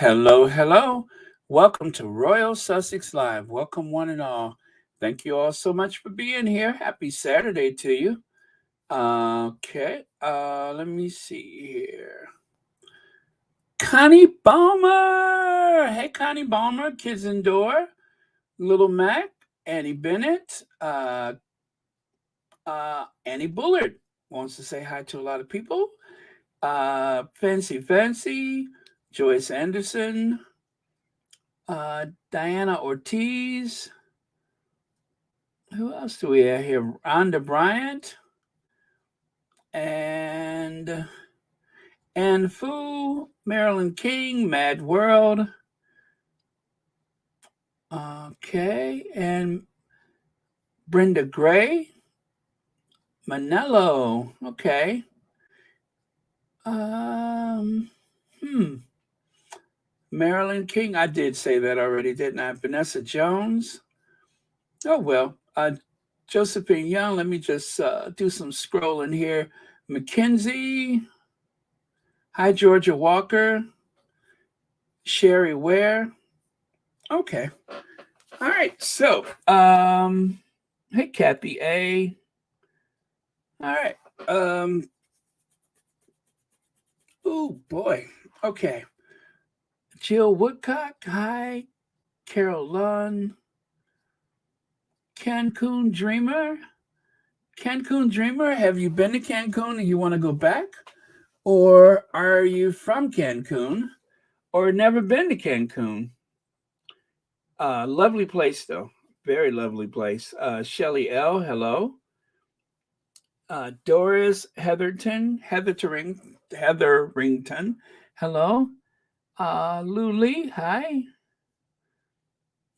Hello, hello. Welcome to Royal Sussex Live. Welcome, one and all. Thank you all so much for being here. Happy Saturday to you. Okay, let me see here. Connie Balmer. Hey, Connie Balmer, Kids Indoor, Little Mac, Annie Bennett, Annie Bullard wants to say hi to a lot of people. Fancy, Joyce Anderson, Diana Ortiz. Who else do we have here? Rhonda Bryant and Ann Fu, Marilyn King, Mad World. Okay, and Brenda Gray, Manello. Okay. Um, hmm. Marilyn King. I did say that already, didn't I? Vanessa Jones. Oh well. Josephine Young. Let me just do some scrolling here. Mackenzie. Hi, Georgia Walker. Sherry Ware. Okay. All right. So, hey, Kathy A. All right. Oh boy. Okay. Jill Woodcock. Hi. Carol Lunn. Cancun Dreamer. Cancun Dreamer. Have you been to Cancun and you want to go back? Or are you from Cancun or never been to Cancun? Lovely place, though. Very lovely place. Shelly L. Hello. Doris Heatherington. Hello. Lou Lee. Hi.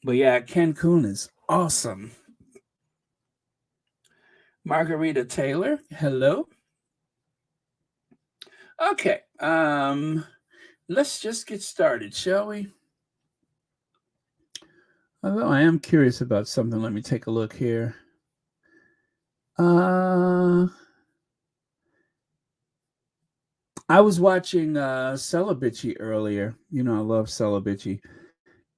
But yeah, Cancun is awesome. Margarita Taylor. Hello. Okay. Let's just get started, shall we? Although I am curious about something, let me take a look here. I was watching Celibici earlier. You know, I love Celibici.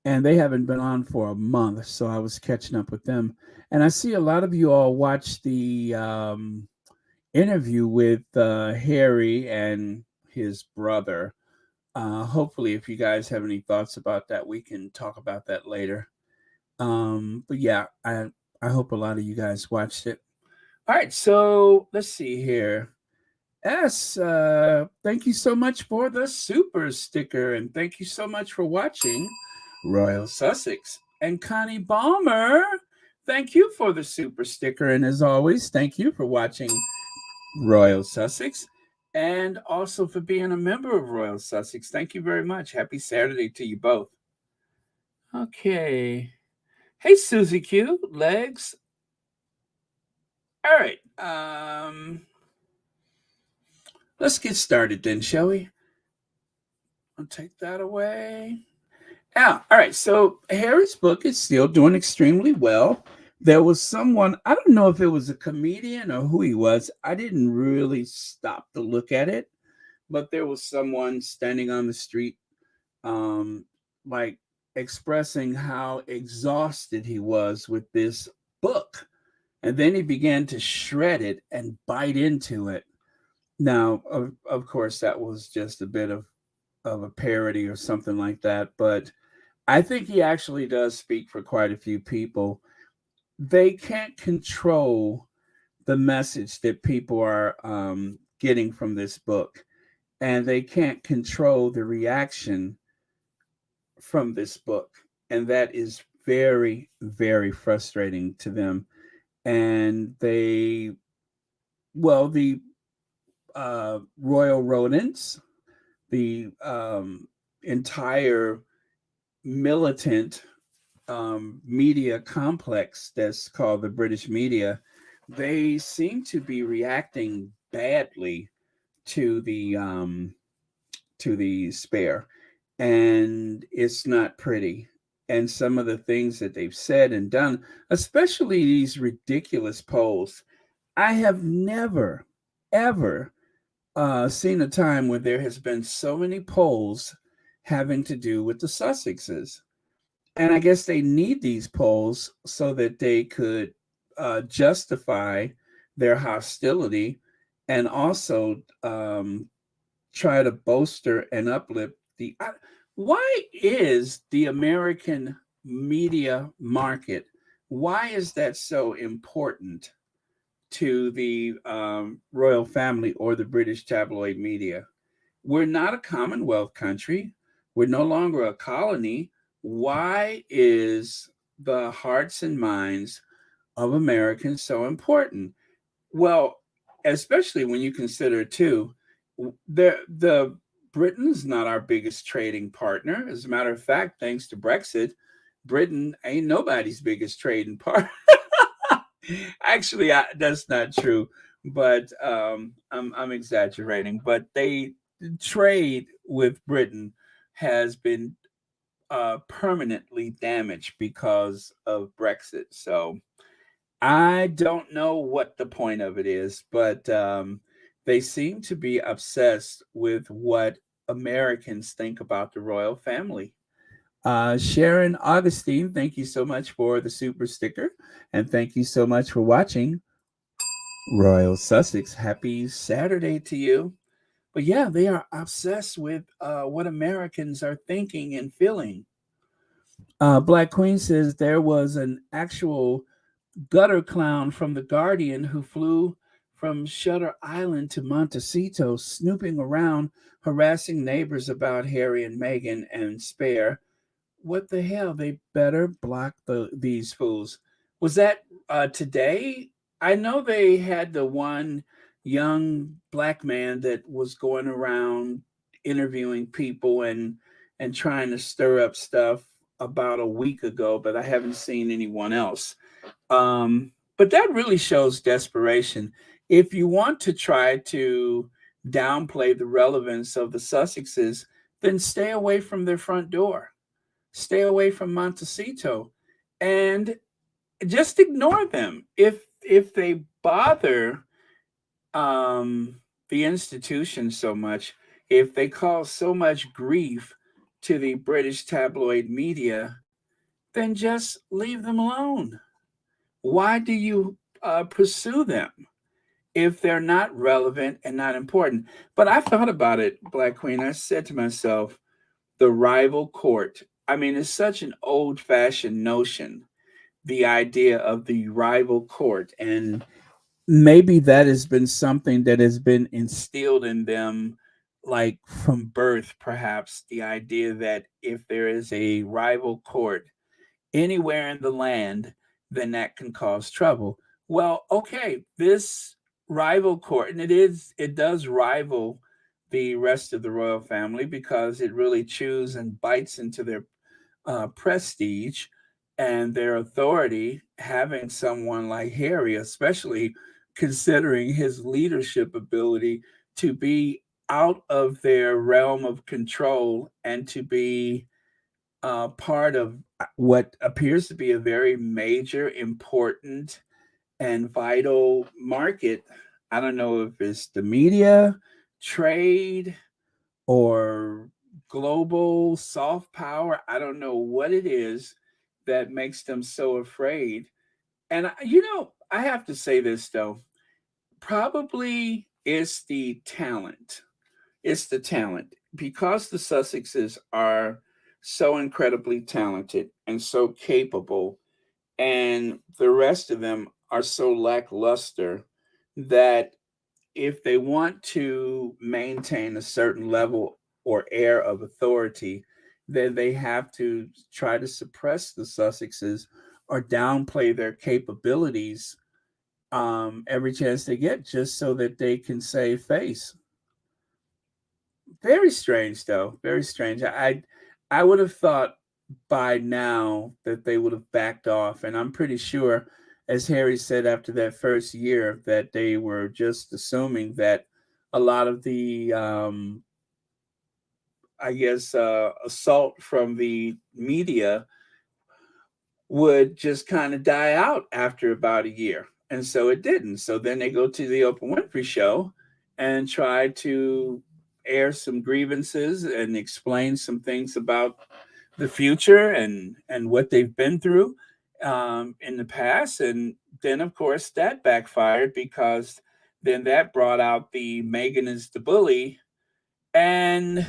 And they haven't been on for a month, so I was catching up with them. And I see a lot of you all watched the interview with Harry and his brother. Hopefully, if you guys have any thoughts about that, we can talk about that later. But yeah, I hope a lot of you guys watched it. All right, so let's see here. S, thank you so much for the super sticker, and thank you so much for watching Royal Sussex. And Connie Balmer, thank you for the super sticker, and as always, thank you for watching Royal Sussex, and also for being a member of Royal Sussex. Thank you very much. Happy Saturday to you both. Okay. Hey, Susie Q, legs. All right. Let's get started then, shall we? I'll take that away. Yeah. All right. So Harry's book is still doing extremely well. There was someone, I don't know if it was a comedian or who he was. I didn't really stop to look at it, but there was someone standing on the street, um, like expressing how exhausted he was with this book. And then he began to shred it and bite into it. Now, of course, that was just a bit of a parody or something like that. But I think he actually does speak for quite a few people. They can't control the message that people are getting from this book, and they can't control the reaction from this book. And that is very, very frustrating to them. And the royal rodents, the entire militant media complex that's called the British media, they seem to be reacting badly to the spare, and it's not pretty. And some of the things that they've said and done, especially these ridiculous polls, I have never ever seen a time where there has been so many polls having to do with the Sussexes. And I guess they need these polls so that they could justify their hostility and also try to bolster and uplift why is the American media market, why is that so important to the royal family or the British tabloid media? We're not a Commonwealth country. We're no longer a colony. Why is the hearts and minds of Americans so important? Well, especially when you consider too, the Britain's not our biggest trading partner. As a matter of fact, thanks to Brexit, Britain ain't nobody's biggest trading partner. Actually, that's not true, but I'm exaggerating. But they trade with Britain has been permanently damaged because of Brexit. So I don't know what the point of it is, but they seem to be obsessed with what Americans think about the royal family. Sharon Augustine, thank you so much for the super sticker. And thank you so much for watching Royal Sussex. Happy Saturday to you. But yeah, they are obsessed with what Americans are thinking and feeling. Black Queen says there was an actual gutter clown from The Guardian who flew from Shutter Island to Montecito, snooping around, harassing neighbors about Harry and Meghan and Spare. What the hell? They better block these fools. Was that today? I know they had the one young black man that was going around interviewing people and trying to stir up stuff about a week ago, but I haven't seen anyone else. But that really shows desperation. If you want to try to downplay the relevance of the Sussexes, then stay away from their front door. Stay away from Montecito and just ignore them. If they bother the institution so much, if they cause so much grief to the British tabloid media, then just leave them alone. Why do you pursue them if they're not relevant and not important? But I thought about it, Black Queen. I said to myself, the rival court. I mean, it's such an old fashioned notion, the idea of the rival court. And maybe that has been something that has been instilled in them, like from birth, perhaps, the idea that if there is a rival court anywhere in the land, then that can cause trouble. Well, okay, this rival court, and it does rival the rest of the royal family because it really chews and bites into their prestige and their authority, having someone like Harry, especially considering his leadership ability to be out of their realm of control and to be part of what appears to be a very major, important, and vital market. I don't know if it's the media, trade, or global soft power. I don't know what it is that makes them so afraid. And, I have to say this, though. Probably it's the talent. It's the talent because the Sussexes are so incredibly talented and so capable, and the rest of them are so lackluster that if they want to maintain a certain level or air of authority, then they have to try to suppress the Sussexes or downplay their capabilities every chance they get just so that they can save face. Very strange, though. Very strange. I would have thought by now that they would have backed off, and I'm pretty sure, as Harry said after that first year, that they were just assuming that a lot of the, I guess, assault from the media would just kind of die out after about a year, and so it didn't. So then they go to the Oprah Winfrey show and try to air some grievances and explain some things about the future and what they've been through in the past. And then, of course, that backfired because then that brought out the Megan is the bully. And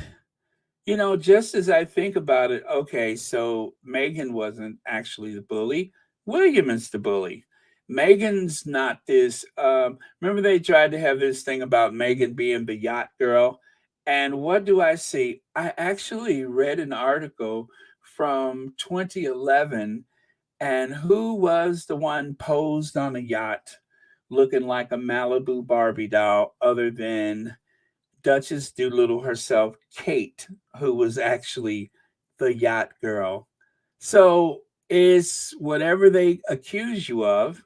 just as I think about it, okay, so Megan wasn't actually the bully. William is the bully. Megan's not this. Remember, they tried to have this thing about Megan being the yacht girl. And what do I see? I actually read an article from 2011, and who was the one posed on a yacht looking like a Malibu Barbie doll other than Duchess Doolittle herself, Kate, who was actually the yacht girl. So it's whatever they accuse you of.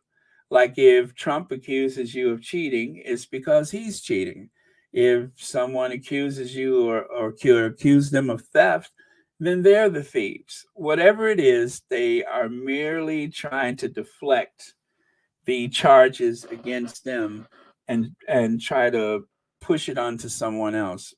Like if Trump accuses you of cheating, it's because he's cheating. If someone accuses you or accuse them of theft, then they're the thieves. Whatever it is, they are merely trying to deflect the charges against them and try to push it onto someone else.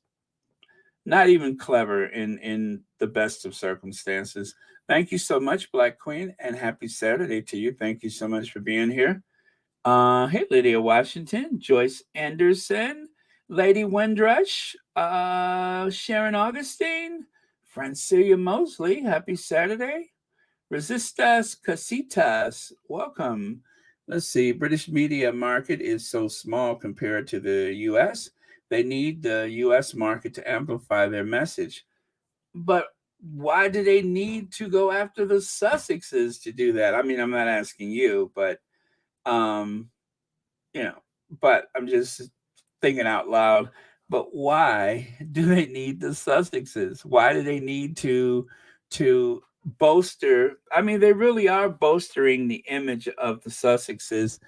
Not even clever in the best of circumstances. Thank you so much, Black Queen, and happy Saturday to you. Thank you so much for being here. Hey, Lydia Washington, Joyce Anderson, Lady Windrush, Sharon Augustine, Francilia Mosley. Happy Saturday. Resistas Casitas, welcome. Let's see, British media market is so small compared to the US. They need the US market to amplify their message. But why do they need to go after the Sussexes to do that? I mean, I'm not asking you, but um, you know, but I'm just thinking out loud. But why do they need the Sussexes? Why do they need to bolster? I mean, they really are bolstering the image of the Sussexes.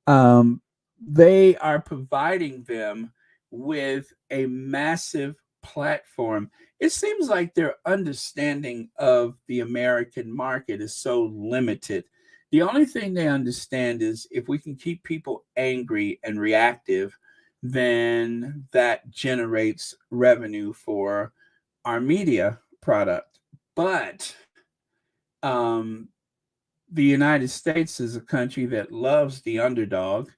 um, they are providing them with a massive platform. It seems like their understanding of the American market is so limited. The only thing they understand is if we can keep people angry and reactive, then that generates revenue for our media product. But um, the United States is a country that loves the underdog.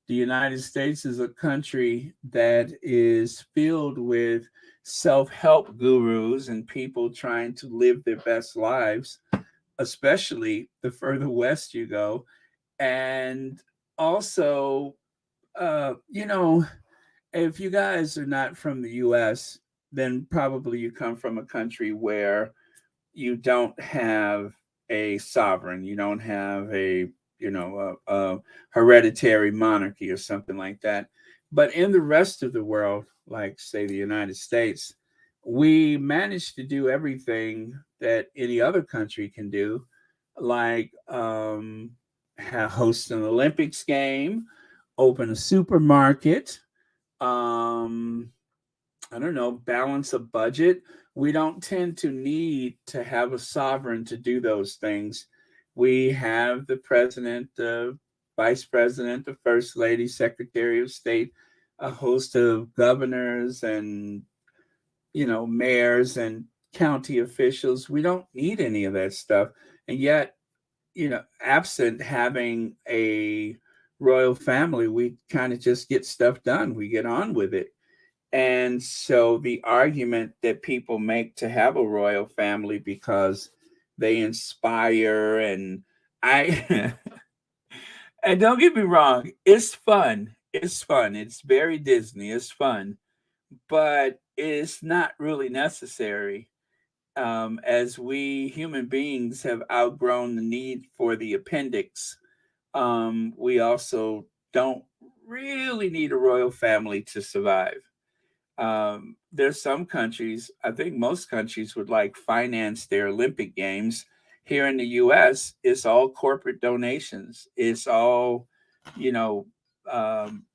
The United States is a country that is filled with self help gurus and people trying to live their best lives, especially the further west you go. And also, uh, you know, if you guys are not from the US, then probably you come from a country where you don't have a sovereign, you don't have a hereditary monarchy or something like that. But in the rest of the world, like say the United States, we managed to do everything that any other country can do, like host an Olympics game, open a supermarket, um, I don't know, balance a budget. We don't tend to need to have a sovereign to do those things. We have the president, the vice president, the first lady, secretary of state, a host of governors and, mayors and county officials. We don't need any of that stuff. And yet, absent having a royal family, we kind of just get stuff done. We get on with it. And so the argument that people make to have a royal family because they inspire and I and don't get me wrong, it's fun. It's fun. It's very Disney. It's fun, but it's not really necessary. As we human beings have outgrown the need for the appendix, we also don't really need a royal family to survive. There's some countries, I think most countries would like finance their Olympic Games. Here in the US, it's all corporate donations. It's all, you know, um,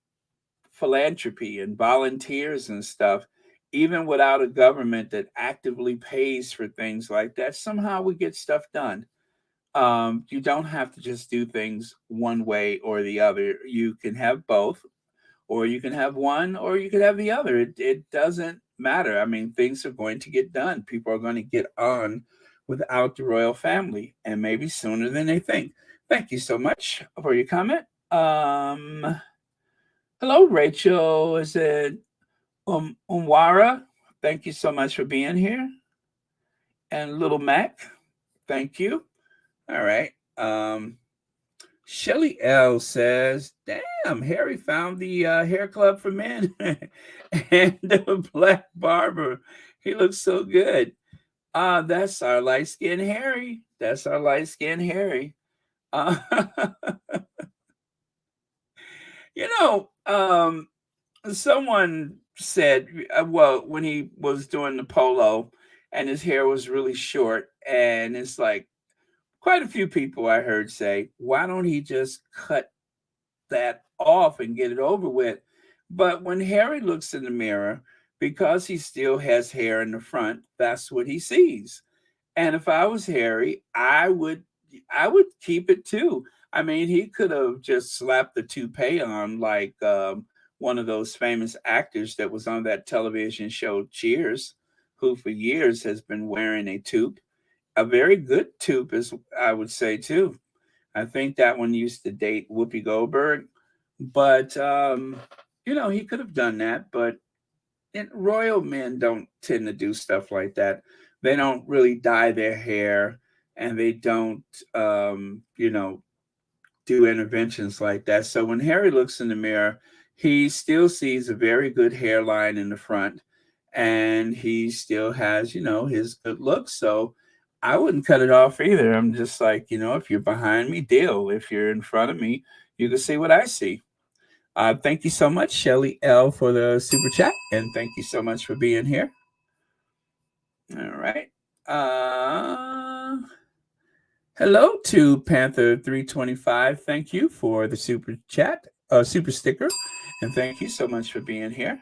philanthropy and volunteers and stuff. Even without a government that actively pays for things like that, somehow we get stuff done. You don't have to just do things one way or the other. You can have both, or you can have one, or you could have the other. It doesn't matter. I mean, things are going to get done. People are going to get on without the royal family, and maybe sooner than they think. Thank you so much for your comment. Um, Hello, Rachel. Is it Umwara? Thank you so much for being here. And Little Mac, thank you. All right. Shelly L says, "Damn, Harry found the hair club for men and the black barber. He looks so good." That's our light skinned Harry. That's our light skinned Harry. Uh, you know, someone said, well, when he was doing the polo and his hair was really short, and it's like quite a few people I heard say, why don't he just cut that off and get it over with? But when Harry looks in the mirror, because he still has hair in the front, that's what he sees. And if I was Harry, I would keep it too. I mean, he could have just slapped the toupee on like one of those famous actors that was on that television show Cheers, who for years has been wearing a toque. A very good toque, is I would say too. I think that one used to date Whoopi Goldberg, but he could have done that. But royal men don't tend to do stuff like that. They don't really dye their hair, and they don't, do interventions like that. So when Harry looks in the mirror, he still sees a very good hairline in the front, and he still has, his good looks. So I wouldn't cut it off either. I'm just like, if you're behind me, deal. If you're in front of me, you can see what I see. Thank you so much, Shelly L, for the super chat, and thank you so much for being here. All right. Uh, Hello to Panther325. Thank you for the super chat, super sticker, and thank you so much for being here.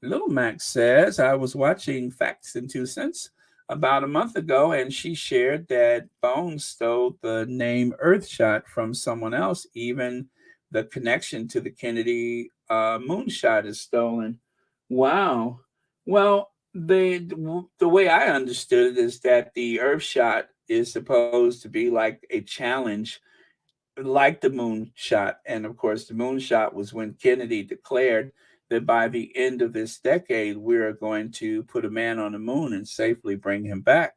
Little Max says, I was watching Facts and Two Cents about a month ago, and she shared that Bones stole the name Earthshot from someone else. Even the connection to the Kennedy moonshot is stolen. Wow. Well, the way I understood it is that the Earthshot is supposed to be like a challenge, like the moonshot. And of course, the moonshot was when Kennedy declared that by the end of this decade, we're going to put a man on the moon and safely bring him back.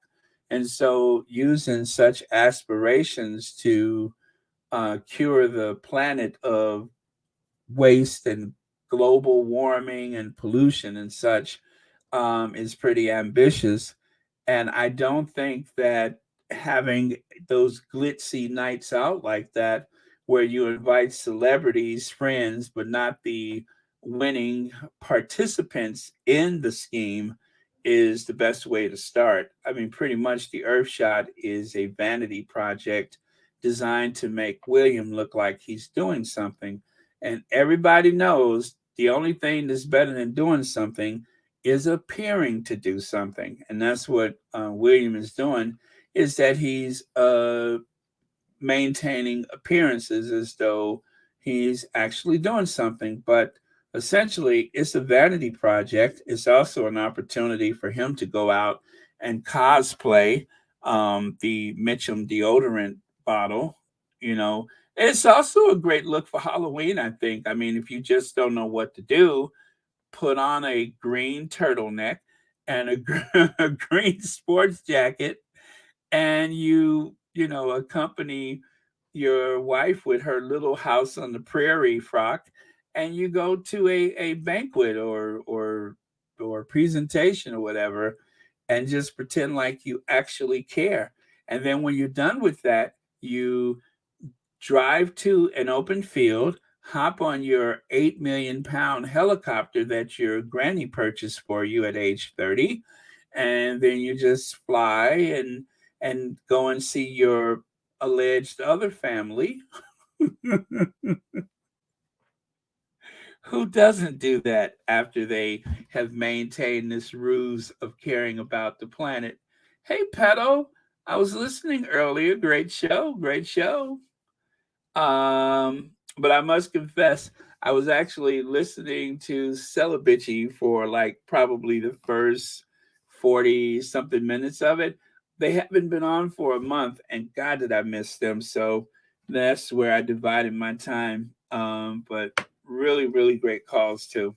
And so, using such aspirations to cure the planet of waste and global warming and pollution and such is pretty ambitious. And I don't think that having those glitzy nights out like that, where you invite celebrities, friends, but not the winning participants in the scheme, is the best way to start. I mean, pretty much the Earthshot is a vanity project designed to make William look like he's doing something. And everybody knows the only thing that's better than doing something is appearing to do something. And that's what William is doing, is that he's maintaining appearances as though he's actually doing something. But essentially, it's a vanity project. It's also an opportunity for him to go out and cosplay the Mitchum deodorant bottle. You know, it's also a great look for Halloween, I think. I mean, if you just don't know what to do, put on a green turtleneck and a green sports jacket, and you accompany your wife with her little house on the prairie frock, and you go to a banquet or presentation or whatever, and just pretend like you actually care. And then when you're done with that, you drive to an open field, hop on your 8 million pound helicopter that your granny purchased for you at age 30, and then you just fly and go and see your alleged other family. Who doesn't do that after they have maintained this ruse of caring about the planet? Hey, Pedo, I was listening earlier. Great show, great show. But I must confess, I was actually listening to Celibici for like probably the first 40 something minutes of it. They haven't been on for a month, and God, did I miss them. So that's where I divided my time. But really, really great calls too.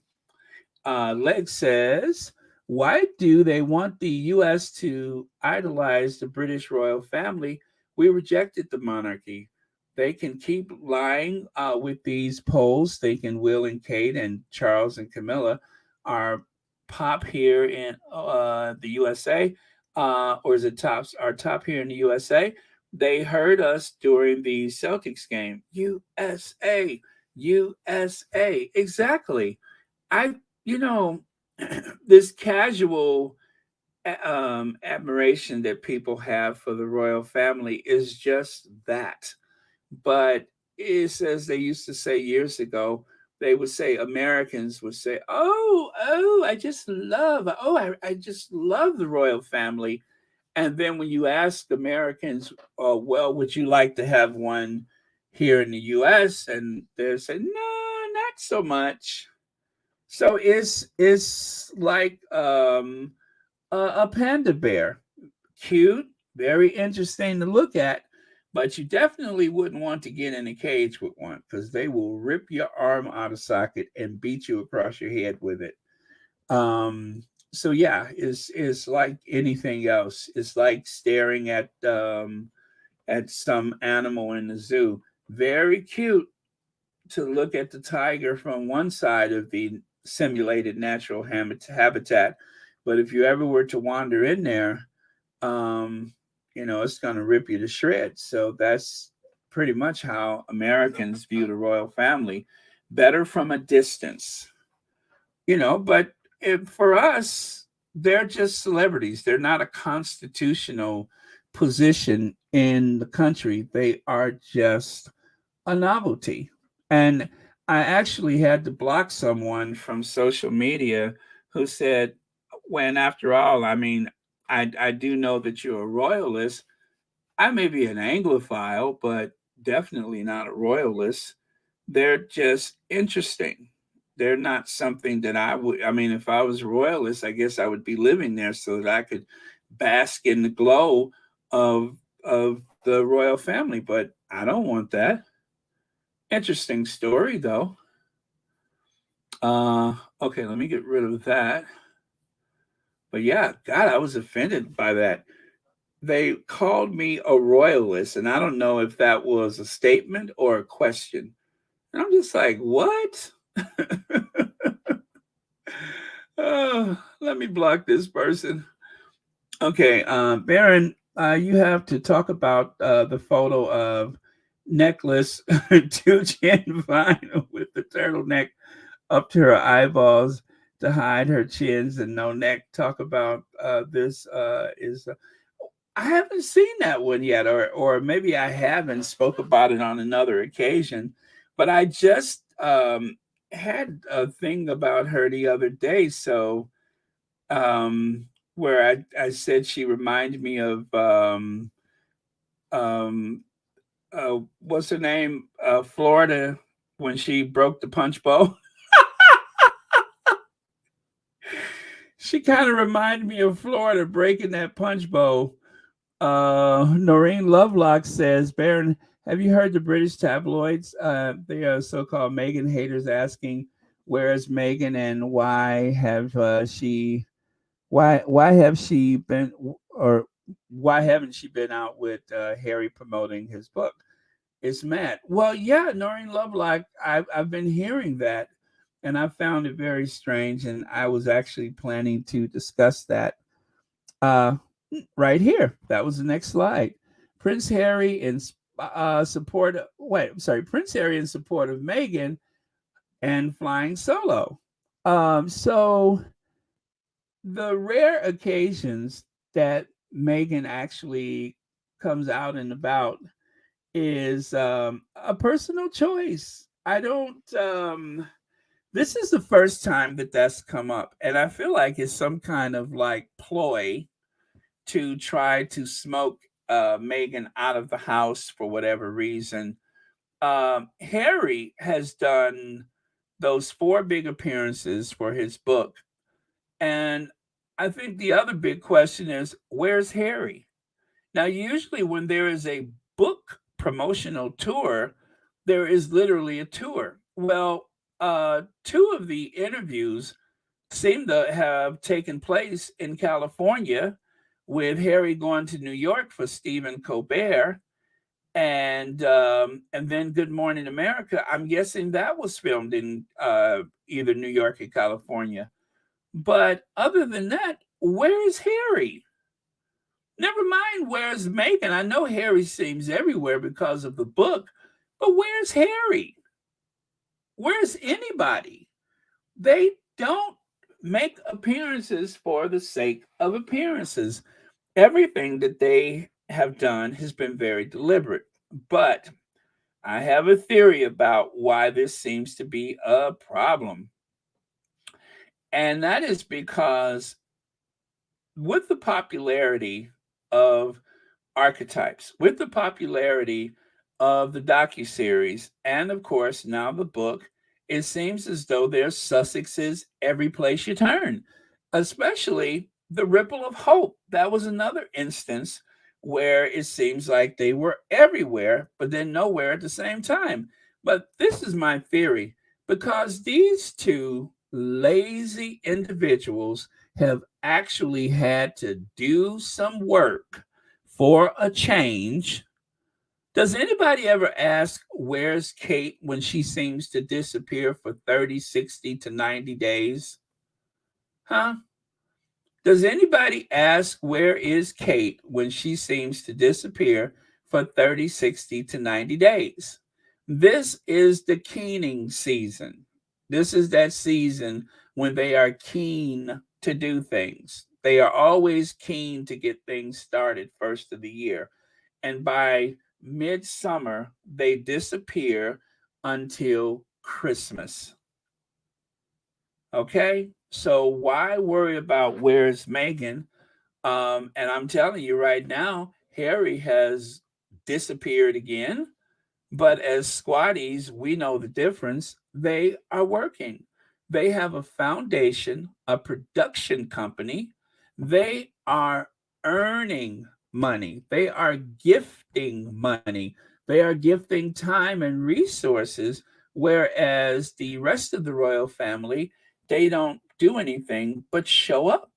Leg says, why do they want the U.S. to idolize the British royal family? We rejected the monarchy. They can keep lying with these polls. They can Will and Kate and Charles and Camilla are pop here in the USA, or is it tops? Are top here in the USA. They heard us during the Celtics game. USA, USA, exactly. I, you know, this casual admiration that people have for the royal family is just that. But it's as they used to say years ago, they would say, Americans would say, I just love the royal family. And then when you ask Americans, well, would you like to have one here in the US? And they say, no, not so much. So it's like a panda bear, cute, very interesting to look at, but you definitely wouldn't want to get in a cage with one because they will rip your arm out of socket and beat you across your head with it. Um, so yeah, it's like anything else. It's like staring at some animal in the zoo. Very cute to look at the tiger from one side of the simulated natural habitat. But if you ever were to wander in there, um, it's going to rip you to shreds. So that's pretty much how Americans view the royal family, better from a distance, but for us, they're just celebrities. They're not a constitutional position in the country. They are just a novelty. And I actually had to block someone from social media who said, when after all, I mean, I do know that you're a royalist. I may be an Anglophile, but definitely not a royalist. They're just interesting. They're not something that I mean, if I was a royalist, I guess I would be living there so that I could bask in the glow of the royal family, but I don't want that. Interesting story, though. Okay, let me get rid of that. But yeah, God, I was offended by that. They called me a royalist, and I don't know if that was a statement or a question. And I'm just like, what? Let me block this person. Okay, Baron, you have to talk about the photo of necklace to Chin Vine with the turtleneck up to her eyeballs to hide her chins and no neck. Talk about this is I haven't seen that one yet, or maybe I haven't spoke about it on another occasion, but I just had a thing about her the other day. So where I said she reminded me of um, what's her name, Florida, when she broke the punch bowl. She kind of reminded me of Florida breaking that punch bowl. Noreen Lovelock says, Baron, have you heard the British tabloids? They are so-called Meghan haters asking, where is Meghan and why have she been, or why haven't she been out with Harry promoting his book? It's mad. Well, yeah, Noreen Lovelock, I've been hearing that, and I found it very strange, and I was actually planning to discuss that uh, right here. That was the next slide. Prince Harry in support. Wait, I'm sorry. Prince Harry in support of Meghan and flying solo. So the rare occasions that Meghan actually comes out and about is a personal choice. I don't. This is the first time that that's come up, and I feel like it's some kind of like ploy to try to smoke Meghan out of the house for whatever reason. Harry has done. those four big appearances for his book. And I think the other big question is, where's Harry? Now, usually when there is a book promotional tour, there is literally a tour. Well, two of the interviews seem to have taken place in California, with Harry going to New York for Stephen Colbert, and then Good Morning America. I'm guessing that was filmed in either New York or California. But other than that, where is Harry? Never mind where's Meghan. I know Harry seems everywhere because of the book, but where's Harry? Where's anybody? They don't make appearances for the sake of appearances. Everything that they have done has been very deliberate. But I have a theory about why this seems to be a problem. And that is because with the popularity of Archetypes, with the popularity of the docuseries, and of course now the book, it seems as though there's Sussexes every place you turn, especially the Ripple of Hope. That was another instance where it seems like they were everywhere, but then nowhere at the same time. But this is my theory, because these two lazy individuals have actually had to do some work for a change. Does anybody ever ask, where's Kate, when she seems to disappear for 30, 60 to 90 days? Huh? Does anybody ask, where is Kate, when she seems to disappear for 30, 60 to 90 days? This is the keening season. This is that season when they are keen to do things. They are always keen to get things started first of the year. And by midsummer, they disappear until Christmas. Okay? So why worry about where's Meghan? And I'm telling you right now, Harry has disappeared again. But as squatties, we know the difference. They are working. They have a foundation, a production company. They are earning money. They are gifting money. They are gifting time and resources. Whereas the rest of the royal family, they don't do anything but show up.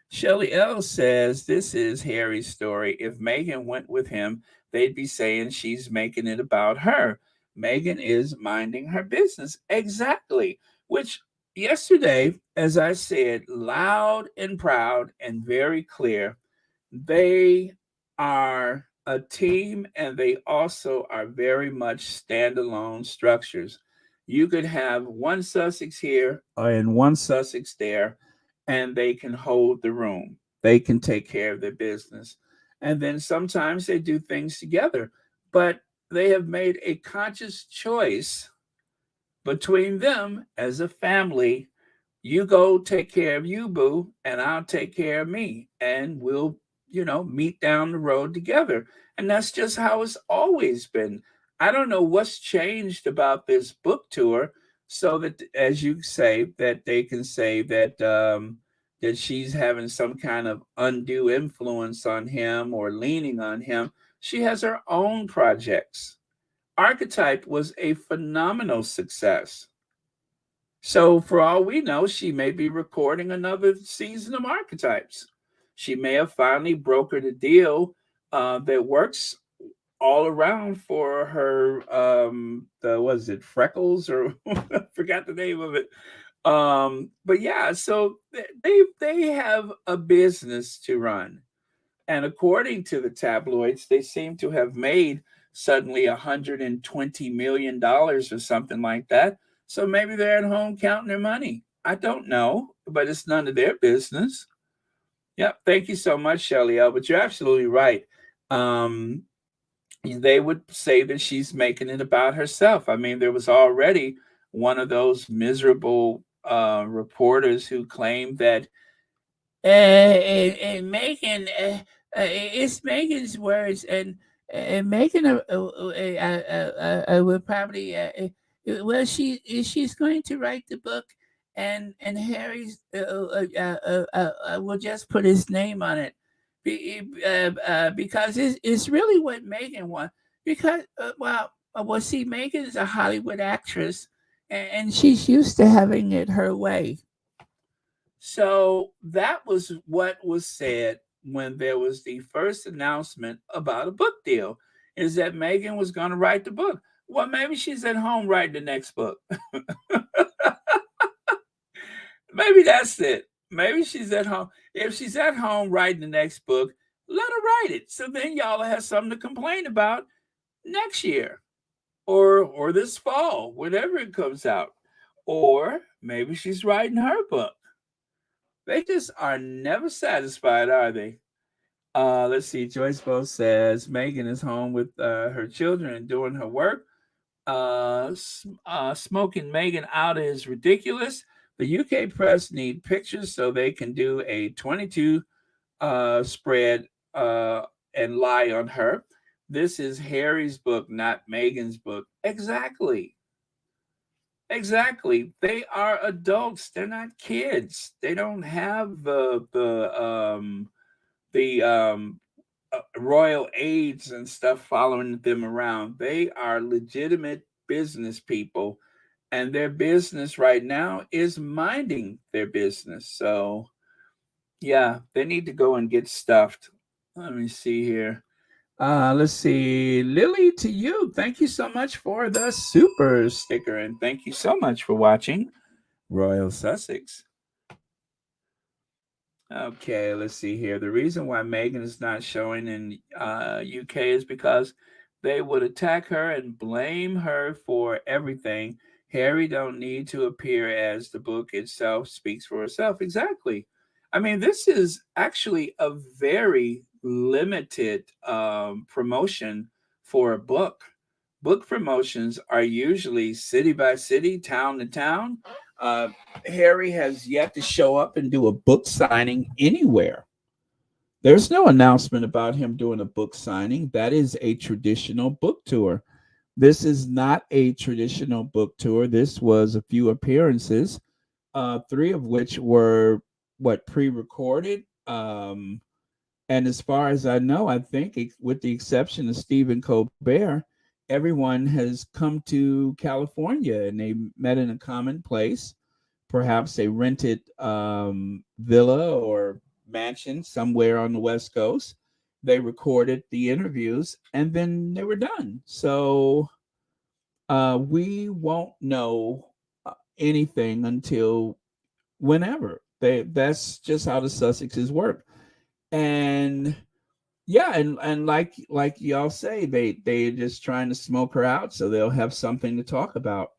Shelley L says this is Harry's story. If Meghan went with him, they'd be saying she's making it about her. Meghan is minding her business. Exactly. Which yesterday, as I said, loud and proud and very clear, they are a team, and they also are very much standalone structures. You could have one Sussex here and one Sussex there, and they can hold the room. They can take care of their business. And then sometimes they do things together, but they have made a conscious choice between them as a family. You go take care of you, boo, and I'll take care of me, and we'll, meet down the road together. And that's just how it's always been. I don't know what's changed about this book tour, so that, as you say, that they can say that she's having some kind of undue influence on him or leaning on him. She has her own projects. Archetype was a phenomenal success. So, for all we know, she may be recording another season of Archetypes. She may have finally brokered a deal that works all around for her. The was it Freckles, or I forgot the name of it. But yeah, so they have a business to run, and according to the tabloids, they seem to have made suddenly $120 million or something like that. So maybe they're at home counting their money. I don't know, but it's none of their business. Yep. Thank you so much, Shelly L. But you're absolutely right. Um, they would say that she's making it about herself. I mean, there was already one of those miserable reporters who claimed that Megan, it's Megan's words, and Megan will probably Well, she's going to write the book, and Harry's will just put his name on it, because it's really what Meghan wants. Because well, see, Meghan is a Hollywood actress, and she's used to having it her way. So that was what was said when there was the first announcement about a book deal, is that Meghan was going to write the book. Well, maybe she's at home writing the next book. Maybe that's it. Maybe she's at home. If she's at home writing the next book, let her write it. So then y'all have something to complain about next year, or this fall, whenever it comes out. Or maybe she's writing her book. They just are never satisfied, are they? Let's see. Joyce Bo says Megan is home with her children and doing her work. Smoking Megan out is ridiculous. The UK press need pictures so they can do a 22 spread and lie on her. This is Harry's book, not Megan's book. Exactly. Exactly. They are adults. They're not kids. They don't have the royal aides and stuff following them around. They are legitimate business people, and their business right now is minding their business. So, yeah, they need to go and get stuffed. Let me see here. Let's see. Lily, to you, thank you so much for the super sticker, and thank you so much for watching Royal Sussex. Okay, let's see here. The reason why Megan is not showing in UK is because they would attack her and blame her for everything. Harry don't need to appear, as the book itself speaks for itself. Exactly. I mean, this is actually a very limited promotion for a book. Book promotions are usually city by city, town to town. Uh, Harry has yet to show up and do a book signing anywhere. There's no announcement about him doing a book signing. That is a traditional book tour. This is not a traditional book tour. This was a few appearances, three of which were what pre-recorded. And as far as I know, I think, with the exception of Stephen Colbert, everyone has come to California and they met in a common place. Perhaps a rented villa or mansion somewhere on the West Coast. They recorded the interviews and then they were done. So we won't know anything until whenever. That's just how the Sussexes work. And yeah, and like y'all say, they're just trying to smoke her out so they'll have something to talk about.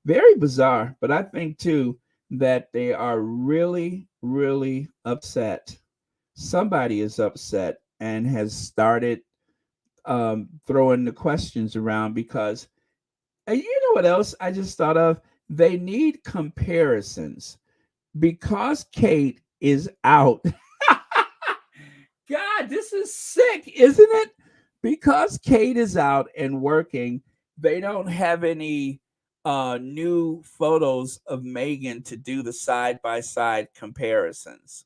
Very bizarre, but I think too that they are really, really upset. Somebody is upset and has started throwing the questions around because, and you know what else I just thought of? They need comparisons because Kate is out. God, this is sick, isn't it? Because Kate is out and working, they don't have any new photos of Megan to do the side by side comparisons.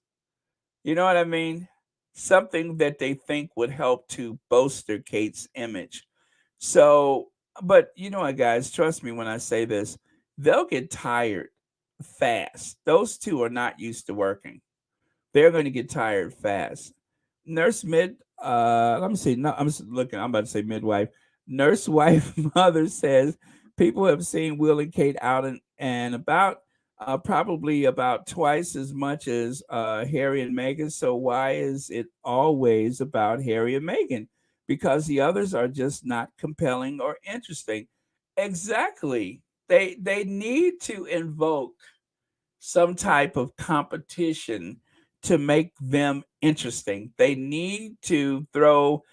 You know what I mean? Something that they think would help to bolster Kate's image. So, but you know what, guys, trust me when I say this, they'll get tired fast. Those two are not used to working. They're going to get tired fast. Nurse mid, let me see. No, I'm just looking. I'm about to say midwife. Nurse wife mother says people have seen Will and Kate out and about, probably about twice as much as Harry and Meghan. So why is it always about Harry and Meghan? Because the others are just not compelling or interesting. Exactly. They need to invoke some type of competition to make them interesting. They need to throw,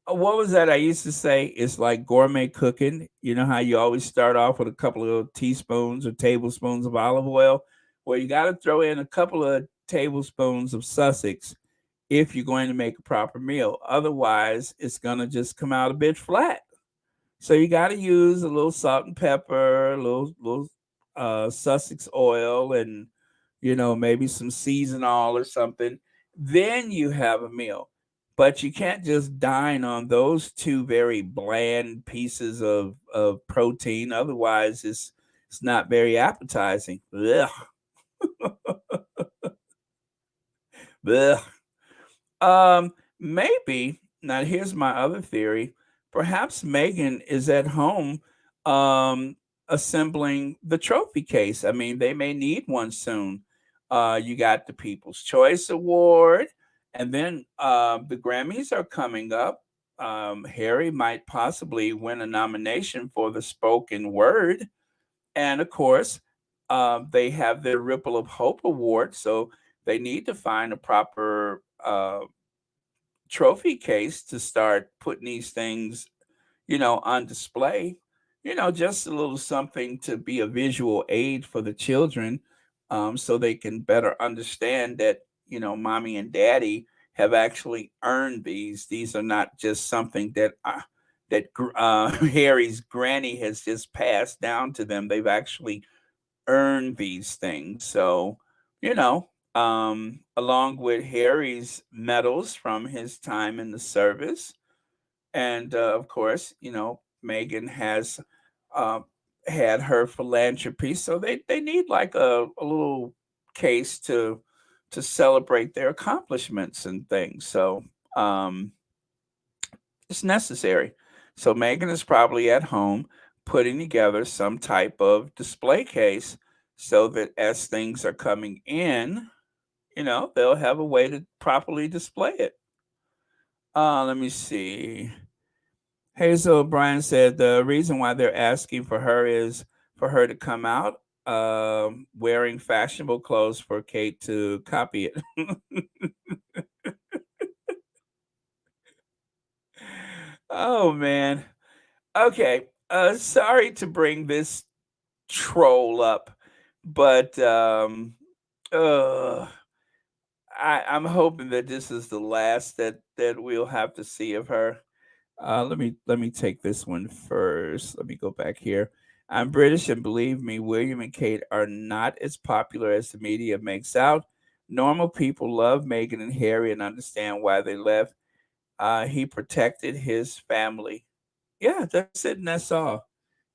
what was that I used to say? It's like gourmet cooking. You know how you always start off with a couple of teaspoons or tablespoons of olive oil? Well, you got to throw in a couple of tablespoons of Sussex if you're going to make a proper meal. Otherwise, it's going to just come out a bit flat. So you got to use a little salt and pepper, a little Sussex oil, and maybe some seasonal or something. Then you have a meal. But you can't just dine on those two very bland pieces of protein. Otherwise, it's not very appetizing. Ugh, ugh. Maybe now here's my other theory. Perhaps Megan is at home um assembling the trophy case. I mean, they may need one soon. You got the People's Choice Award, and then the Grammys are coming up. Harry might possibly win a nomination for the spoken word, and of course, they have their Ripple of Hope Award, so they need to find a proper trophy case to start putting these things, on display. Just a little something to be a visual aid for the children, so they can better understand that, mommy and daddy have actually earned these. These are not just something that Harry's granny has just passed down to them. They've actually earn these things. So, along with Harry's medals from his time in the service, and of course, Meghan has uh, had her philanthropy. So they need like a little case to celebrate their accomplishments and things. So um, it's necessary. So Megan is probably at home putting together some type of display case so that as things are coming in, they'll have a way to properly display it. Let me see. Hazel O'Brien said the reason why they're asking for her is for her to come out wearing fashionable clothes for Kate to copy it. Oh man. Okay. Sorry to bring this troll up, but uh, I'm hoping that this is the last that we'll have to see of her. Let me take this one first. Let me go back here. I'm British, and believe me, William and Kate are not as popular as the media makes out. Normal people love Meghan and Harry and understand why they left. He protected his family. Yeah, that's it, and that's all.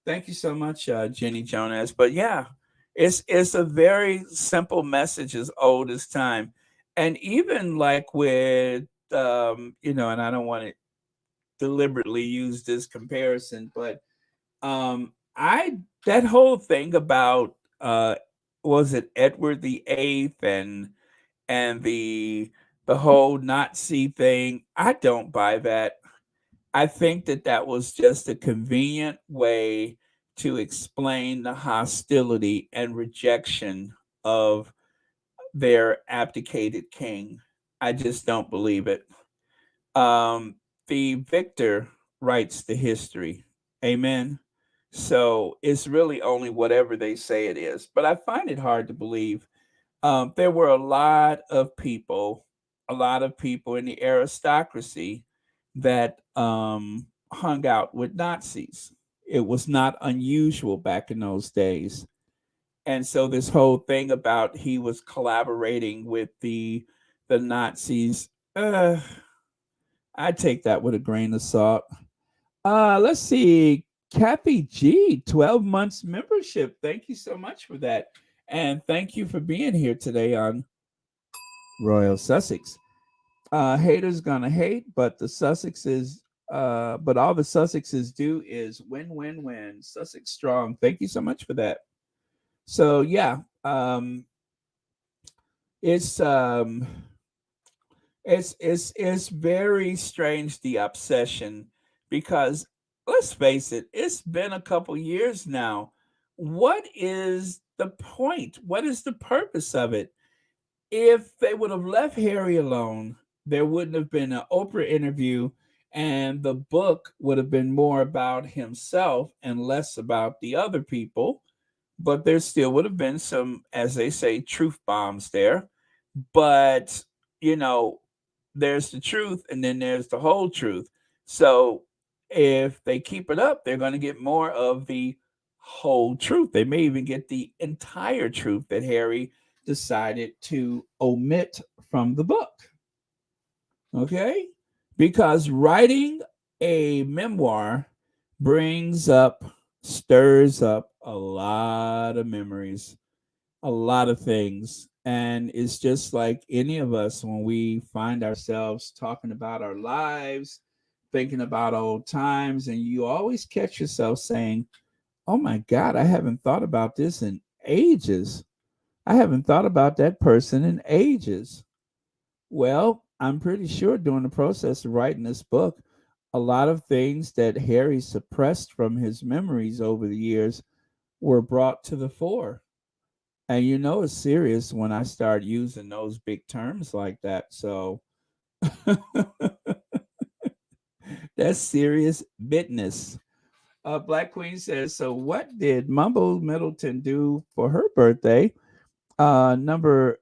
Thank you so much, Jenny Jonas. But yeah, it's a very simple message, as old as time, and even like with and I don't want to deliberately use this comparison, but I that whole thing about was it Edward the Eighth and the whole Nazi thing. I don't buy that. I think that that was just a convenient way to explain the hostility and rejection of their abdicated king. I just don't believe it. Um, the victor writes the history. Amen. So it's really only whatever they say it is. But I find it hard to believe. There were a lot of people in the aristocracy that hung out with Nazis. It was not unusual back in those days. And so this whole thing about he was collaborating with the Nazis, I take that with a grain of salt. Let's see. Kathy G, 12 months membership. Thank you so much for that. And thank you for being here today on Royal Sussex. Haters gonna hate, but but all the Sussexes do is win, win, win. Sussex strong. Thank you so much for that. So yeah, it's um, it's very strange, the obsession, because let's face it, it's been a couple years now. What is the point? What is the purpose of it? If they would have left Harry alone, there wouldn't have been an Oprah interview, and the book would have been more about himself and less about the other people. But there still would have been some, as they say, truth bombs there. But, you know, there's the truth and then there's the whole truth. So if they keep it up, they're going to get more of the whole truth. They may even get the entire truth that Harry decided to omit from the book. Okay? Because writing a memoir brings up, stirs up a lot of memories, a lot of things. And it's just like any of us when we find ourselves talking about our lives, thinking about old times, and you always catch yourself saying, "Oh my God, I haven't thought about this in ages. I haven't thought about that person in ages." Well, I'm pretty sure during the process of writing this book, a lot of things that Harry suppressed from his memories over the years were brought to the fore. And you know it's serious when I start using those big terms like that. So that's serious business. Black Queen says, so what did Mumble Middleton do for her birthday? Number,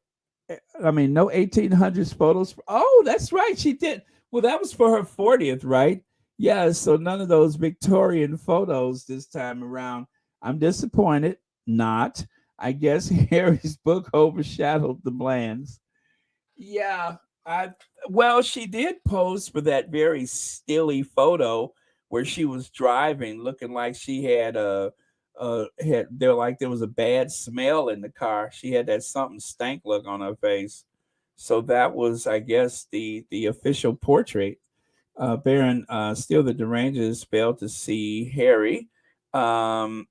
I mean, no 1800s photos. Oh, that's right. She did. Well, that was for her 40th, right? Yeah. So none of those Victorian photos this time around. I'm disappointed. Not. I guess Harry's book overshadowed the Blands. Yeah, I well, she did pose for that very stilly photo where she was driving, looking like she had had there like there was a bad smell in the car. She had that something stank look on her face. So that was, I guess, the official portrait. Baron Still the Derangers failed to see Harry. Um,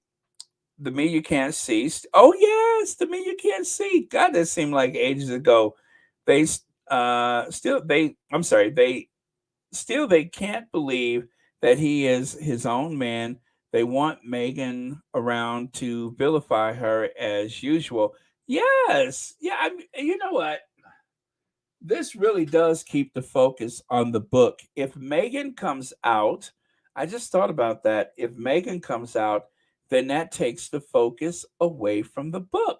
the Me You Can't See. Oh yes, the Me You Can't See. God, that seemed like ages ago. They still they. I'm sorry. They can't believe that he is his own man. They want Meghan around to vilify her as usual. Yes, yeah. You know what? This really does keep the focus on the book. If Megan comes out, I just thought about that. If Megan comes out, then that takes the focus away from the book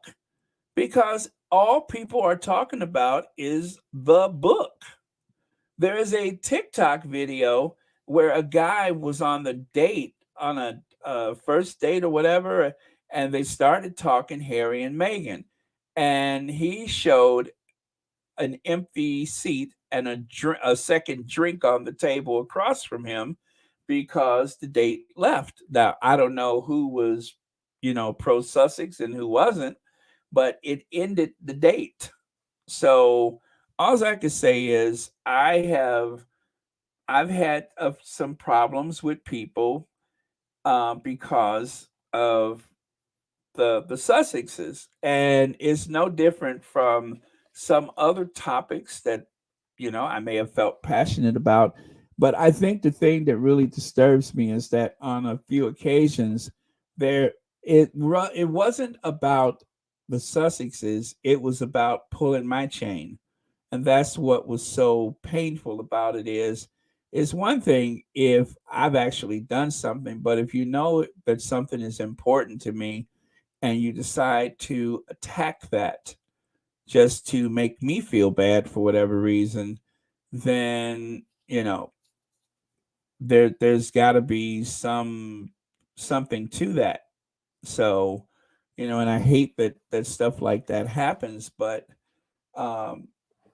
because all people are talking about is the book. There is a TikTok video where a guy was on the date, on a first date or whatever, and they started talking Harry and Meghan. And he showed an empty seat and a second drink on the table across from him because the date left. Now, I don't know who was, pro Sussex and who wasn't, but it ended the date. So all I can say is I've had some problems with people because of the Sussexes, and it's no different from some other topics that I may have felt passionate about. But I think the thing that really disturbs me is that on a few occasions there it wasn't about the Sussexes; it was about pulling my chain, and that's what was so painful about it is one thing if I've actually done something, but if you know that something is important to me and you decide to attack that just to make me feel bad for whatever reason, then there's got to be something to that. So, and I hate that stuff like that happens, but um,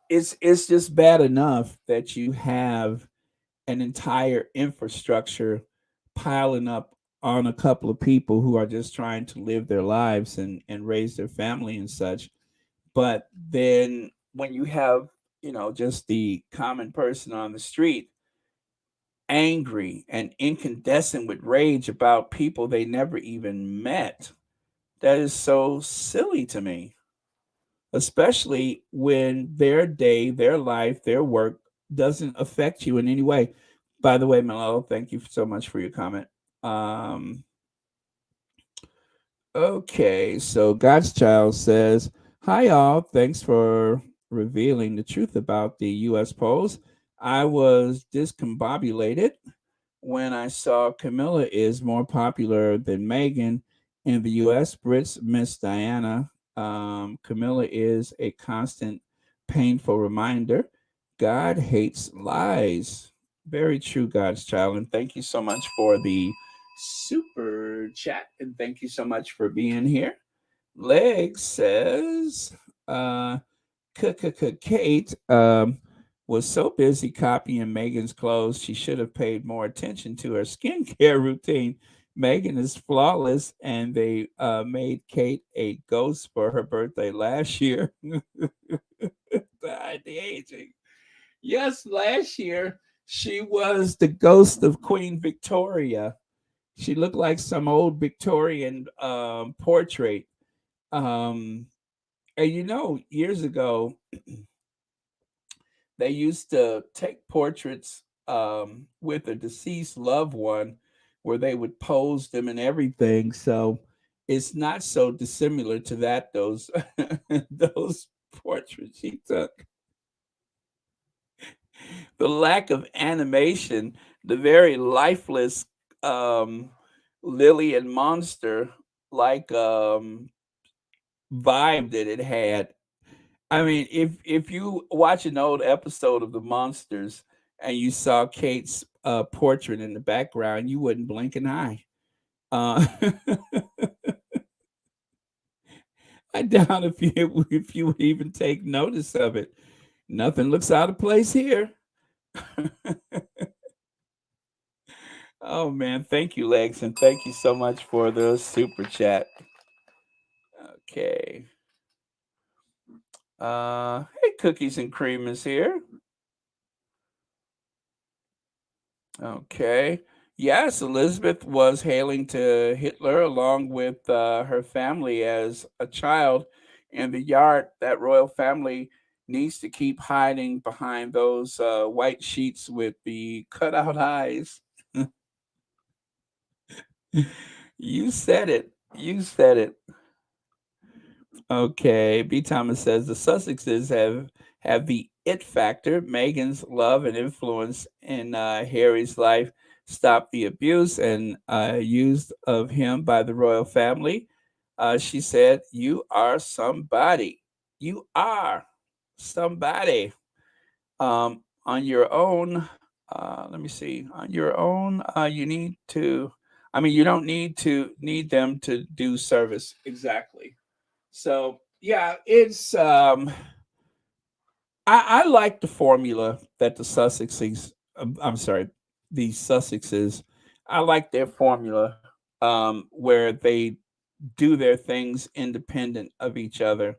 it's just bad enough that you have an entire infrastructure piling up on a couple of people who are just trying to live their lives and raise their family and such. But then when you have, just the common person on the street angry and incandescent with rage about people they never even met, that is so silly to me, especially when their day, their life, their work doesn't affect you in any way. By the way, Malolo, thank you so much for your comment. Um, okay, so God's Child says, hi, y'all. Thanks for revealing the truth about the U.S. polls. I was discombobulated when I saw Camilla is more popular than Meghan in the U.S. Brits miss Diana. Camilla is a constant, painful reminder. God hates lies. Very true, God's child. And thank you so much for the super chat. And thank you so much for being here. Leg says, uh, Kate was so busy copying Megan's clothes, she should have paid more attention to her skincare routine. Megan is flawless, and they made Kate a ghost for her birthday last year. The aging. Yes, last year she was the ghost of Queen Victoria. She looked like some old Victorian portrait. Um, and years ago, they used to take portraits with a deceased loved one where they would pose them and everything. So it's not so dissimilar to that, those those portraits she took. The lack of animation, the very lifeless um, Lily and Monster like vibe that it had. I mean, if you watch an old episode of The Monsters and you saw Kate's portrait in the background, you wouldn't blink an eye. Uh, I doubt if you would even take notice of it. Nothing looks out of place here. Oh man, thank you, Lex, and thank you so much for the super chat. Okay. Hey, Cookies and Cream is here. Okay. Yes, Elizabeth was hailing to Hitler along with her family as a child in the yard. That royal family needs to keep hiding behind those white sheets with the cutout eyes. You said it. You said it. Okay, B. Thomas says the Sussexes have the it factor. Meghan's love and influence in Harry's life stopped the abuse and used of him by the royal family. She said, "You are somebody. You are somebody on your own." Let me see. On your own, you need to. I mean, you don't need them to do service exactly. So yeah, it's I like the formula that the Sussexes I'm sorry, the Sussexes. I like their formula where they do their things independent of each other.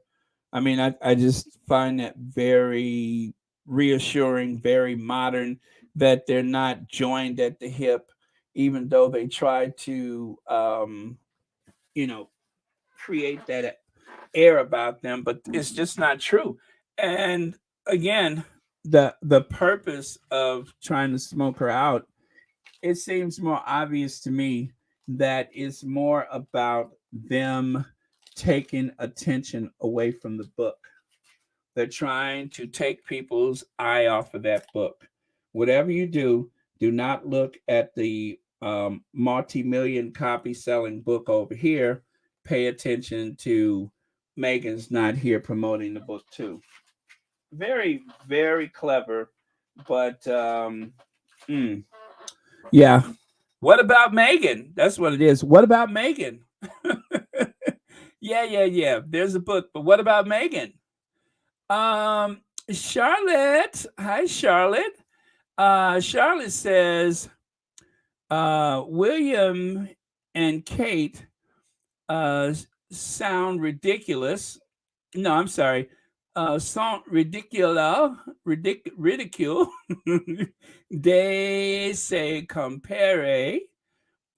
I mean, I just find that very reassuring, very modern, that they're not joined at the hip, even though they try to you know create that air about them, but it's just not true. And again, the purpose of trying to smoke her out, it seems more obvious to me that it's more about them taking attention away from the book. They're trying to take people's eye off of that book. Whatever you do not look at the multi-million copy selling book over here. Pay attention to Megan's not here promoting the book too. Very, very clever, but mm, yeah. What about Megan? That's what it is. What about Megan? Yeah. There's a book, but what about Megan? Um, Charlotte. Hi, Charlotte. Charlotte says, William and Kate sound ridiculous. No, I'm sorry. Sound ridicule. They say compare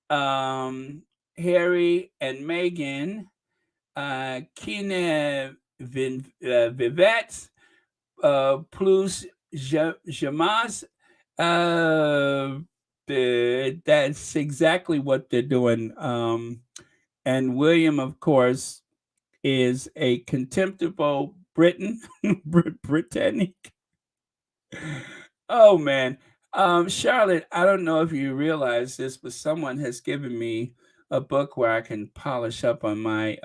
Harry and Meghan, Kine Vivette, plus Jamas. Uh, that's exactly what they're doing. And William, of course, is a contemptible Briton, Britannic. Oh man, Charlotte, I don't know if you realize this, but someone has given me a book where I can polish up on my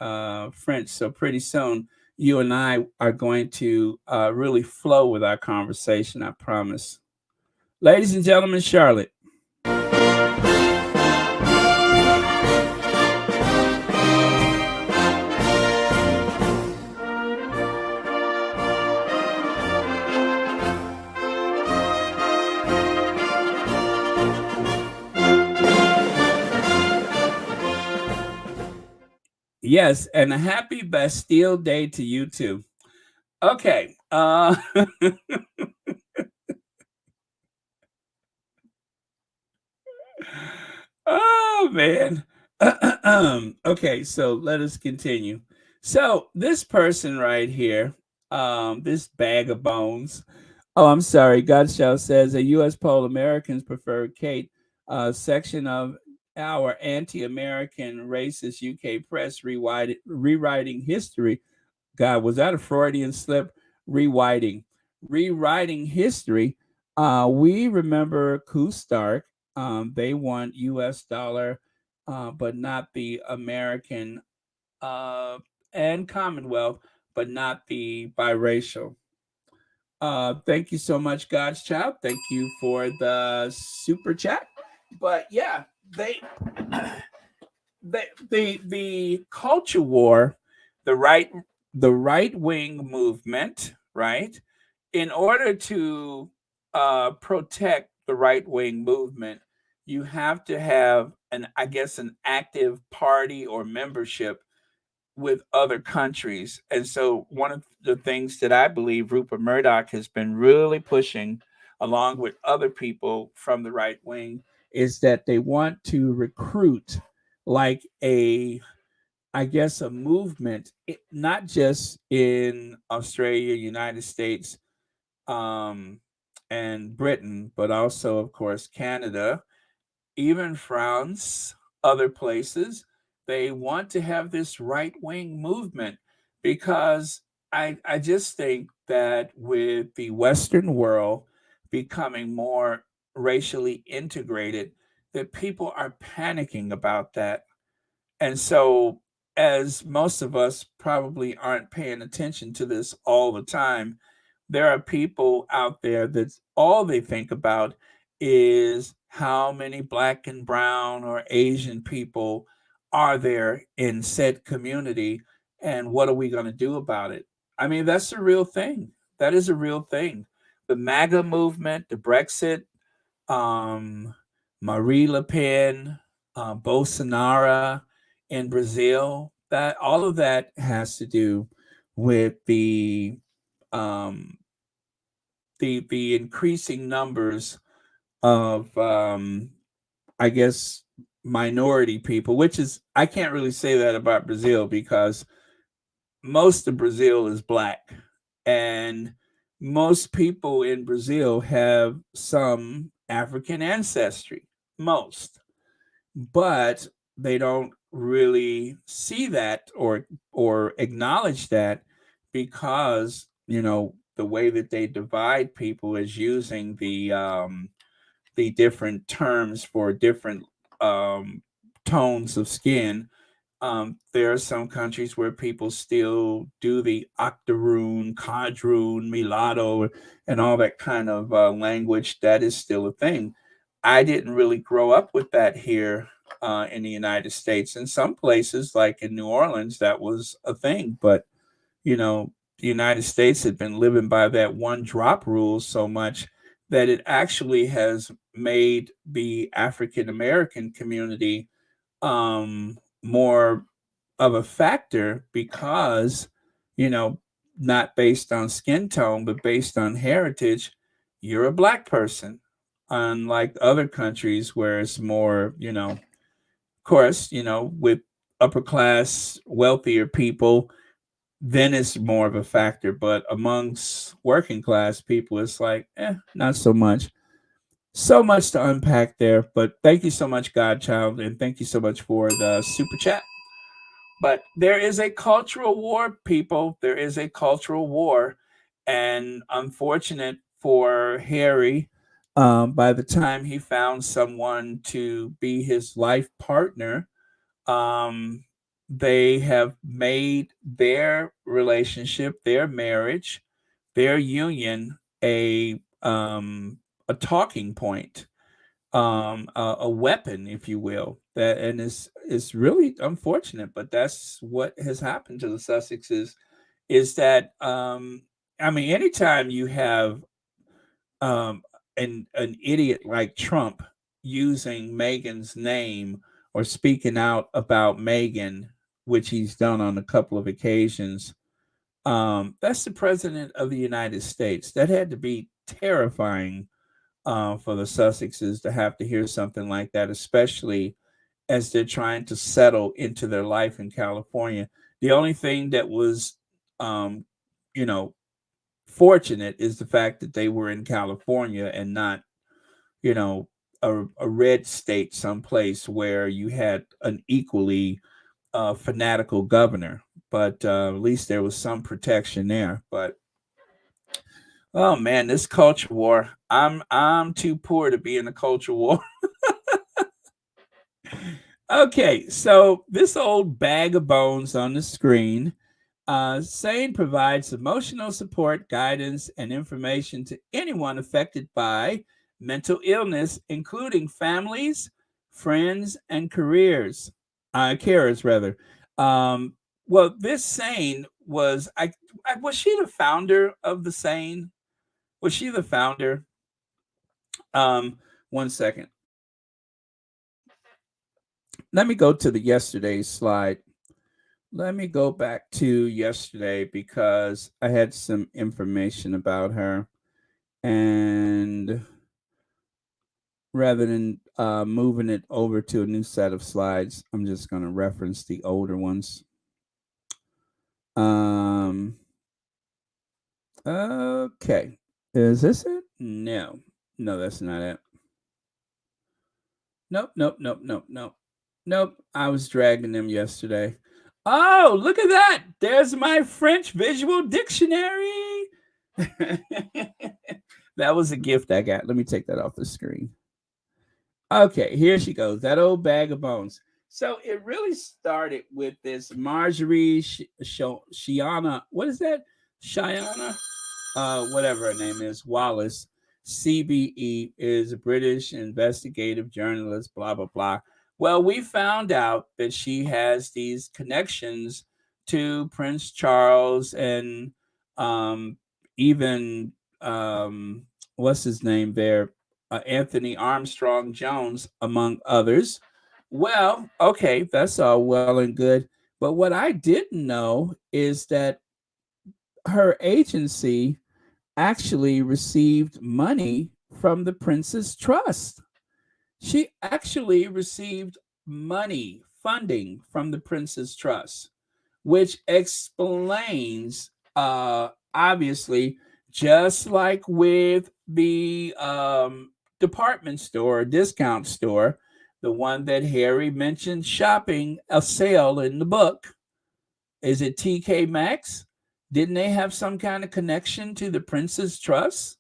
French. So pretty soon, you and I are going to really flow with our conversation. I promise. Ladies and gentlemen, Charlotte. Yes, and a happy Bastille Day to you too. Okay. Oh man. Okay, so let us continue. So this person right here, this bag of bones. Oh, I'm sorry. Godchild says a U.S. poll Americans prefer Kate. Section of our anti-American racist UK press rewriting history. God, was that a Freudian slip? Rewriting history. We remember Coup Stark. They want U.S. dollar, but not the American uh, and Commonwealth, but not the biracial. Thank you so much, God's child. Thank you for the super chat. But yeah, they the culture war, the right the right wing movement, right? In order to protect the right wing movement, you have to have an, I guess, an active party or membership with other countries. And so, one of the things that I believe Rupert Murdoch has been really pushing, along with other people from the right wing, is that they want to recruit like a, I guess, a movement, not just in Australia, United States, um, and Britain, but also, of course, Canada, even France, other places. They want to have this right wing movement because I just think that with the Western world becoming more racially integrated, that people are panicking about that. And so, as most of us probably aren't paying attention to this all the time, there are people out there that all they think about is how many black and brown or Asian people are there in said community and what are we going to do about it? I mean, that's a real thing. That is a real thing. The MAGA movement, the Brexit, um, Marie Le Pen, Bolsonaro in Brazil. That all of that has to do with um, the increasing numbers of I guess minority people, which is I can't really say that about Brazil because most of Brazil is black, and most people in Brazil have some African ancestry. Most, but they don't really see that or acknowledge that because the way that they divide people is using the different terms for different um, tones of skin. There are some countries where people still do the octoroon, quadroon, mulatto, and all that kind of language. That is still a thing. I didn't really grow up with that here in the United States. In some places, like in New Orleans, that was a thing. But, the United States had been living by that one drop rule so much that it actually has made the African American community more of a factor because, you know, not based on skin tone, but based on heritage, you're a black person. Unlike other countries where it's more, of course, with upper class, wealthier people, then it's more of a factor. But amongst working class people, it's like, not so much. So much to unpack there. But thank you so much, Godchild, and thank you so much for the super chat. But there is a cultural war, people. There is a cultural war. And unfortunate for Harry, by the time he found someone to be his life partner, um, they have made their relationship, their marriage, their union a talking point, a weapon, if you will. That and it's really unfortunate, but that's what has happened to the Sussexes. Is that I mean, anytime you have um, an idiot like Trump using Meghan's name or speaking out about Meghan, which he's done on a couple of occasions, that's the president of the United States. That had to be terrifying for the Sussexes to have to hear something like that, especially as they're trying to settle into their life in California. The only thing that was, um, you know, fortunate is the fact that they were in California and not, you know, a red state someplace where you had an equally fanatical governor. But at least there was some protection there. But oh man, this culture war. I'm too poor to be in a culture war. Okay, so this old bag of bones on the screen, SANE provides emotional support, guidance, and information to anyone affected by mental illness, including families, friends, and carers rather. Um, well, this SANE was she the founder of the SANE? Was she the founder? Um, One second. Let me go to the yesterday's slide. Let me go back to yesterday because I had some information about her. And rather than moving it over to a new set of slides, I'm just going to reference the older ones. Um, okay. Is this it? No. No, that's not it. Nope, nope, nope, nope, nope. Nope, I was dragging them yesterday. Oh, look at that. There's my French visual dictionary. That was a gift I got. Let me take that off the screen. Okay, here she goes. That old bag of bones. So it really started with this Marjorie Shiana. What is that? Shiana? Whatever her name is. Wallace. CBE is a British investigative journalist, blah, blah, blah. Well, we found out that she has these connections to Prince Charles and even, what's his name there? Anthony Armstrong Jones, among others. Well, okay, that's all well and good. But what I didn't know is that her agency actually received money from the Prince's Trust. She actually received money, funding from the Prince's Trust, which explains, obviously, just like with the department store, discount store, the one that Harry mentioned shopping a sale in the book. Is it TK Maxx? Didn't they have some kind of connection to the Prince's Trust?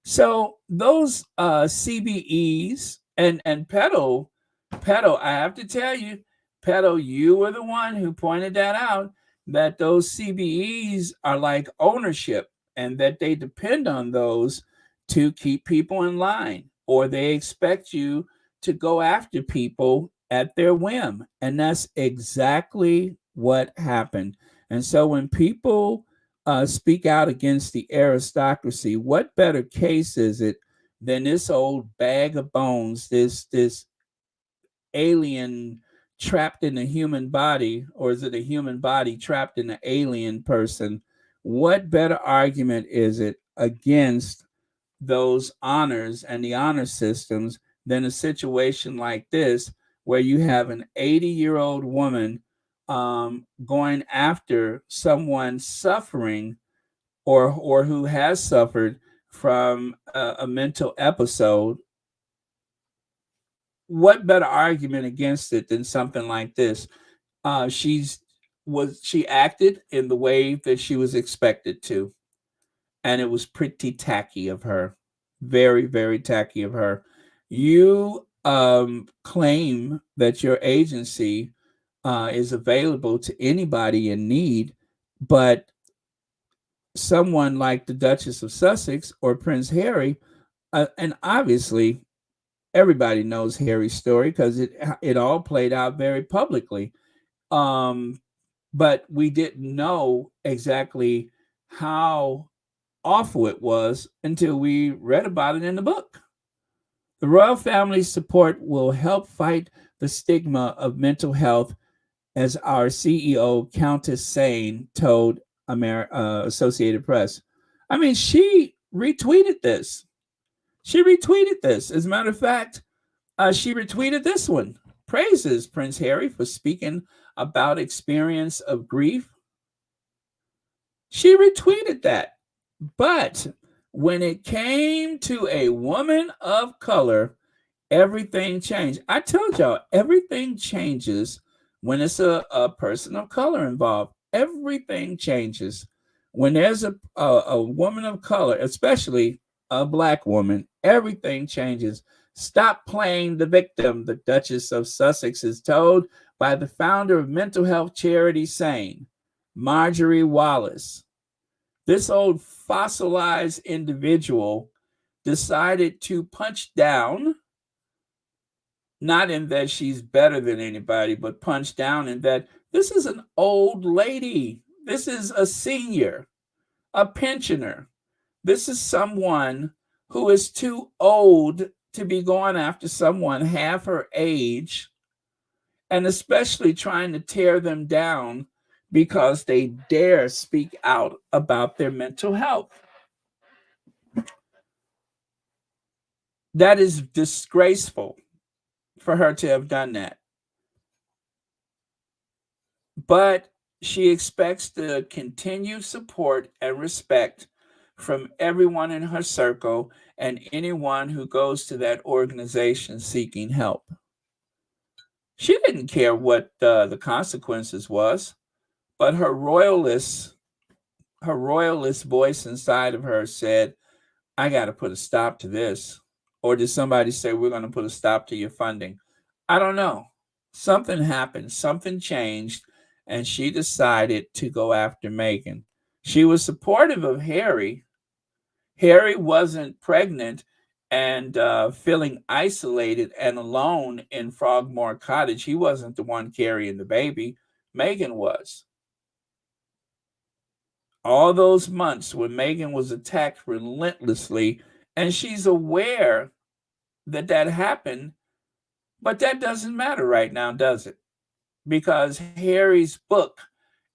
So those CBEs and Petal, I have to tell you, Petal, you were the one who pointed that out, that those CBEs are like ownership and that they depend on those to keep people in line, or they expect you to go after people at their whim. And that's exactly what happened. And so when people speak out against the aristocracy, what better case is it than this old bag of bones, this alien trapped in a human body, or is it a human body trapped in an alien person? What better argument is it against those honors and the honor systems than a situation like this, where you have an 80-year-old woman going after someone suffering or who has suffered from a mental episode? What better argument against it than something like this? She acted in the way that she was expected to, and it was pretty tacky of her, very very tacky of her. You claim that your agency is available to anybody in need, but someone like the Duchess of Sussex or Prince Harry And obviously, everybody knows Harry's story because it all played out very publicly. Um, but we didn't know exactly how awful it was until we read about it in the book. The royal family's support will help fight the stigma of mental health, as our CEO, Countess Sane, told Associated Press. I mean, she retweeted this. She retweeted this. As a matter of fact, she retweeted this one. Praises Prince Harry for speaking about experience of grief. She retweeted that. But when it came to a woman of color, everything changed. I told y'all, everything changes when it's a person of color involved. Everything changes. When there's a woman of color, especially a black woman, everything changes. Stop playing the victim, the Duchess of Sussex is told by the founder of mental health charity Sane, Marjorie Wallace. This old fossilized individual decided to punch down, not in that she's better than anybody, but punch down in that this is an old lady. This is a senior, a pensioner. This is someone who is too old to be going after someone half her age, and especially trying to tear them down because they dare speak out about their mental health. That is disgraceful for her to have done that. But she expects the continued support and respect from everyone in her circle and anyone who goes to that organization seeking help. She didn't care what the consequences was, but her royalist voice inside of her said, I got to put a stop to this. Or did somebody say, we're going to put a stop to your funding? I don't know. Something happened, something changed, and she decided to go after Meghan. She was supportive of Harry. Harry wasn't pregnant and feeling isolated and alone in Frogmore Cottage. He wasn't the one carrying the baby. Meghan was. All those months when Meghan was attacked relentlessly, and she's aware that that happened, but that doesn't matter right now, does it? Because Harry's book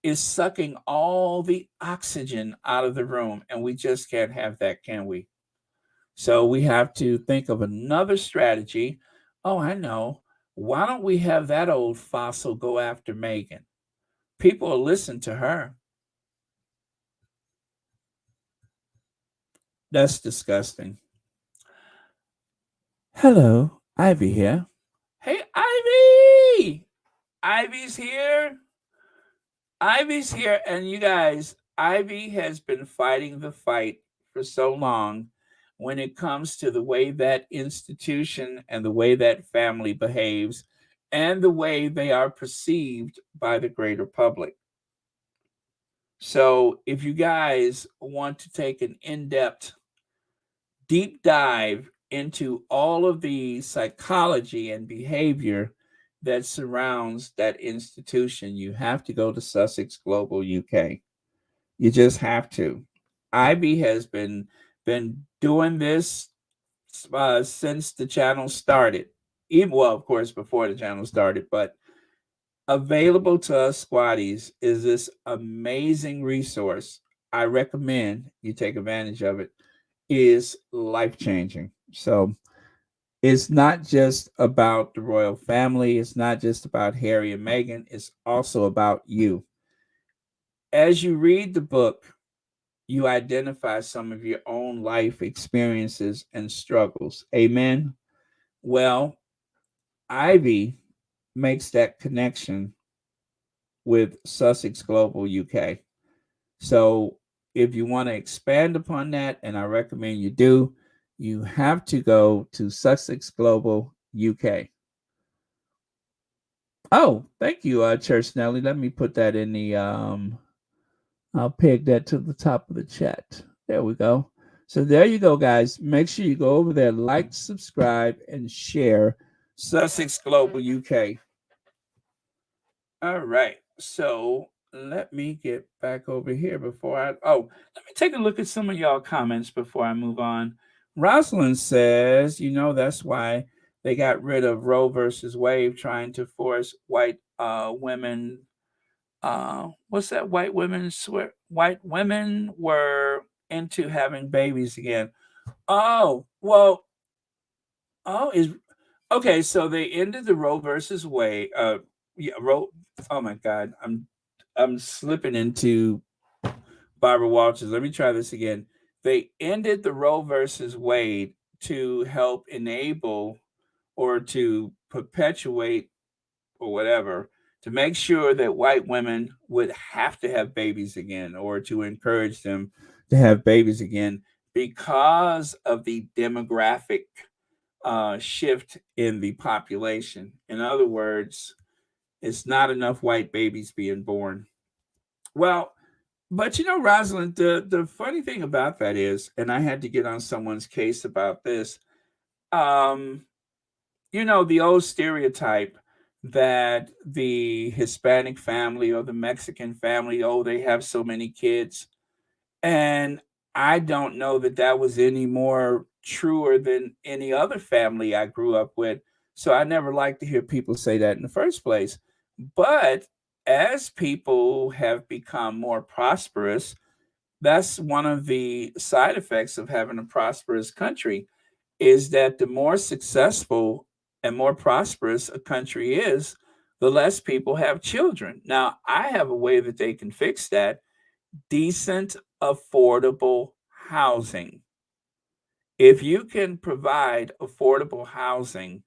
is sucking all the oxygen out of the room, and we just can't have that, can we? So we have to think of another strategy. Oh, I know. Why don't we have that old fossil go after Meghan? People will listen to her. That's disgusting. Hello, Ivy here. Hey, Ivy! Ivy's here. Ivy's here. And you guys, Ivy has been fighting the fight for so long when it comes to the way that institution and the way that family behaves and the way they are perceived by the greater public. So, if you guys want to take an in depth, deep dive into all of the psychology and behavior that surrounds that institution, you have to go to Sussex Global UK. You just have to. Ivy has been doing this since the channel started. Even well, of course, before the channel started, but available to us squatties is this amazing resource. I recommend you take advantage of it. Is life changing. So it's not just about the royal family. It's not just about Harry and Meghan. It's also about you. As you read the book, you identify some of your own life experiences and struggles. Amen. Well, Ivy makes that connection with Sussex Global UK. So if you want to expand upon that, and I recommend you do, you have to go to Sussex Global UK. Oh, thank you, Church Nelly. Let me put that in the I'll peg that to the top of the chat. There we go. So there you go, guys. Make sure you go over there, like, subscribe, and share Sussex Global UK. All right. So let me get back over here before let me take a look at some of y'all comments before I move on. Rosalind says, that's why they got rid of Roe versus Wade, trying to force white women. What's that? White women were into having babies again. Oh, well, is okay. So they ended the Roe versus Wade. Yeah, Roe. Oh my God, I'm slipping into Barbara Walters. Let me try this again. They ended the Roe versus Wade to help enable or to perpetuate or whatever, to make sure that white women would have to have babies again, or to encourage them to have babies again, because of the demographic shift in the population. In other words, it's not enough white babies being born. Well, but Rosalind, the funny thing about that is, and I had to get on someone's case about this. Um, the old stereotype that the Hispanic family or the Mexican family, oh, they have so many kids. And I don't know that that was any more truer than any other family I grew up with. So I never liked to hear people say that in the first place. But as people have become more prosperous, that's one of the side effects of having a prosperous country, is that the more successful and more prosperous a country is, the less people have children. Now, I have a way that they can fix that: decent, affordable housing. If you can provide affordable housing,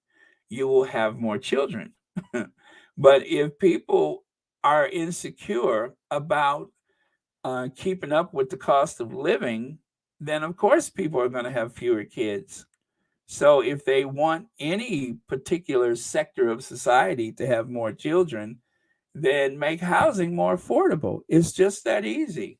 you will have more children. But if people are insecure about keeping up with the cost of living, then of course people are going to have fewer kids. So if they want any particular sector of society to have more children, then make housing more affordable. It's just that easy.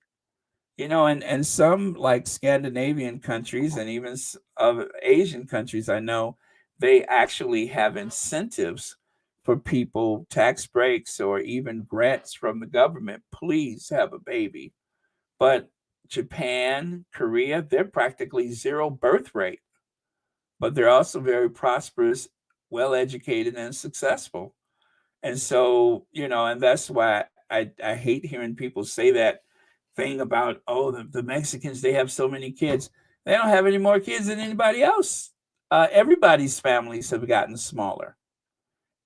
And some, like Scandinavian countries and even of Asian countries, I know they actually have incentives for people, tax breaks or even grants from the government. Please have a baby. But Japan, Korea, they're practically zero birth rate, but they're also very prosperous, well educated, and successful. And so, and that's why I hate hearing people say that thing about, oh, the Mexicans, they have so many kids. They don't have any more kids than anybody else. Everybody's families have gotten smaller.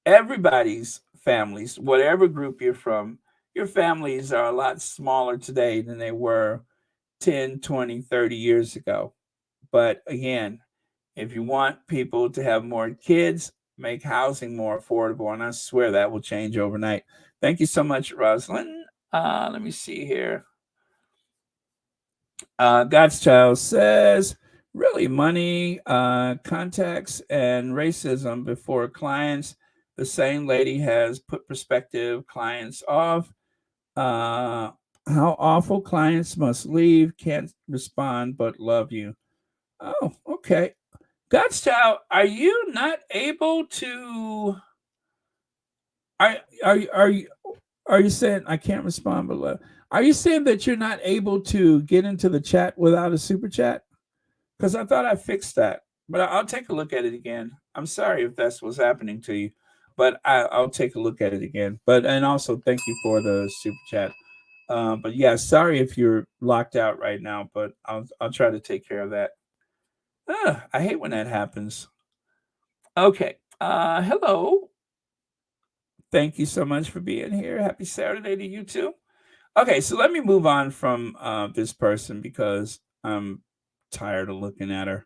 Everybody's families, whatever group you're from, your families are a lot smaller today than they were 10, 20, 30 years ago. But again, if you want people to have more kids, make housing more affordable. And I swear that will change overnight. Thank you so much, Rosalind. Let me see here. God's Child says, really, money, contacts, and racism before clients. The same lady has put prospective clients off. How awful, clients must leave, can't respond, but love you. Oh, okay. God's Child, are you not able to? Are are you are you saying I can't respond, but love? Are you saying that you're not able to get into the chat without a super chat? Because I thought I fixed that, but I'll take a look at it again. I'm sorry if that's what's happening to you, but I'll take a look at it again. And also thank you for the super chat. But yeah, sorry if you're locked out right now, but I'll try to take care of that. I hate when that happens. Okay. Hello. Thank you so much for being here. Happy Saturday to you too. Okay, so let me move on from this person because I'm tired of looking at her.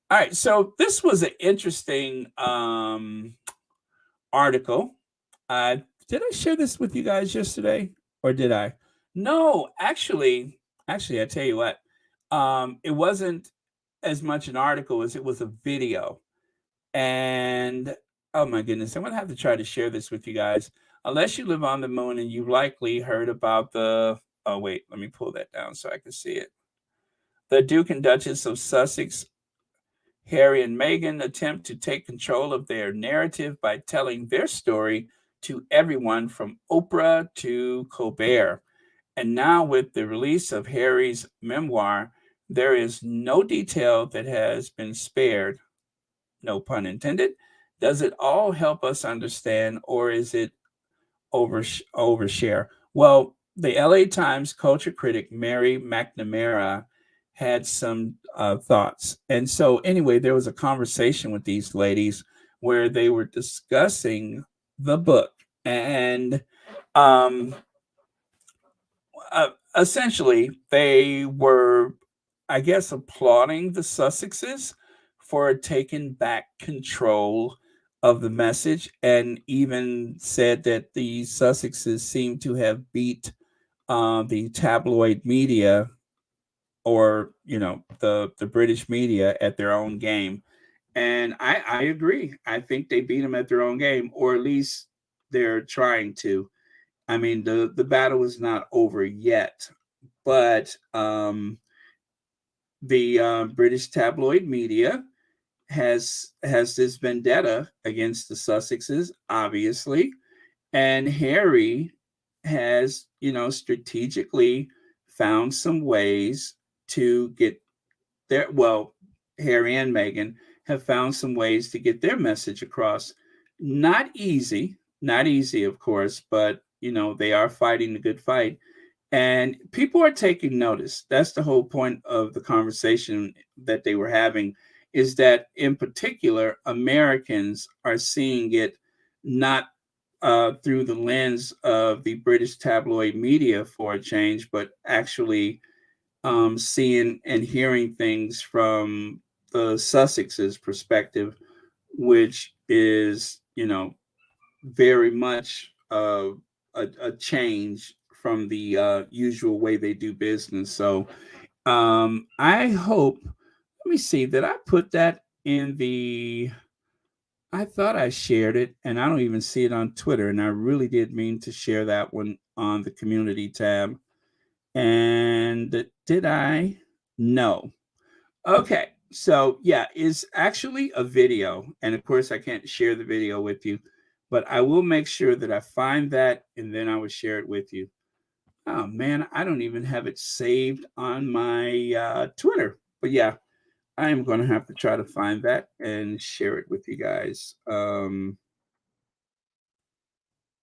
All right, so this was an interesting article. Did I share this with you guys yesterday, or did I? No, actually, I tell you what, it wasn't as much an article as it was a video. And oh my goodness, I'm gonna have to try to share this with you guys. Unless you live on the moon and you've likely heard about the. Oh wait, let me pull that down so I can see it. The Duke and Duchess of Sussex, Harry and Meghan, attempt to take control of their narrative by telling their story to everyone from Oprah to Colbert. And now, with the release of Harry's memoir, there is no detail that has been spared, no pun intended. Does it all help us understand, or is it overshare? Well, the LA Times culture critic Mary McNamara had some thoughts. And so, anyway, there was a conversation with these ladies where they were discussing the book. And um, essentially, they were, I guess, applauding the Sussexes for taking back control of the message, and even said that the Sussexes seem to have beat the tabloid media, or the British media, at their own game. And I agree. I think they beat them at their own game, or at least they're trying to. I mean, the battle is not over yet, but the British tabloid media has this vendetta against the Sussexes, obviously, and Harry has, strategically found some ways to get their, well, Harry and Meghan have found some ways to get their message across. Not easy, of course, but they are fighting the good fight, and people are taking notice. That's the whole point of the conversation that they were having, is that in particular Americans are seeing it not through the lens of the British tabloid media for a change, but actually seeing and hearing things from the Sussex's perspective, which is, very much a change from the usual way they do business. So I hope, let me see, did I put that in the, I thought I shared it, and I don't even see it on Twitter, and I really did mean to share that one on the community tab. And did I? No. Okay. So, yeah, it's actually a video. And of course, I can't share the video with you, but I will make sure that I find that, and then I will share it with you. Oh, man, I don't even have it saved on my Twitter. But yeah, I am going to have to try to find that and share it with you guys. And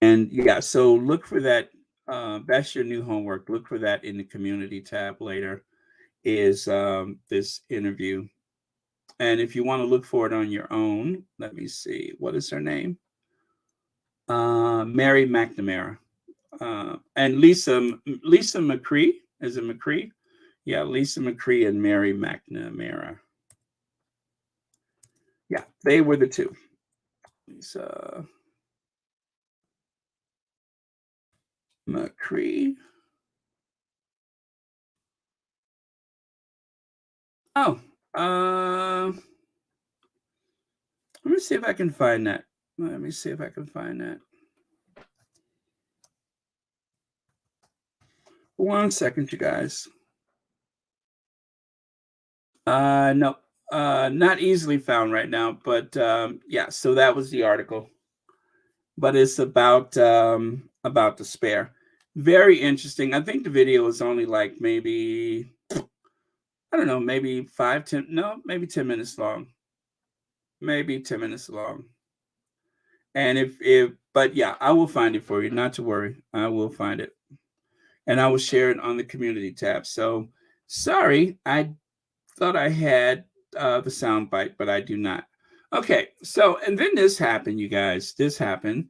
yeah, so look for that. That's your new homework. Look for that in the community tab later, is this interview. And if you want to look for it on your own, let me see. What is her name? Mary McNamara. And Lisa McCree. Is it McCree? Yeah, Lisa McCree and Mary McNamara. Yeah, they were the two. Lisa McCree. Oh, let me see if I can find that. Let me see if I can find that. 1 second, you guys. No, not easily found right now, but yeah. So that was the article, but it's about despair. Very interesting. I think the video is only like maybe, I don't know, maybe 5, 10, no, maybe 10 minutes long, maybe 10 minutes long. And if but yeah, I will find it for you. Not to worry, I will find it, and I will share it on the community tab. So sorry, I thought I had the sound bite, but I do not. Okay, so and then this happened, you guys. This happened.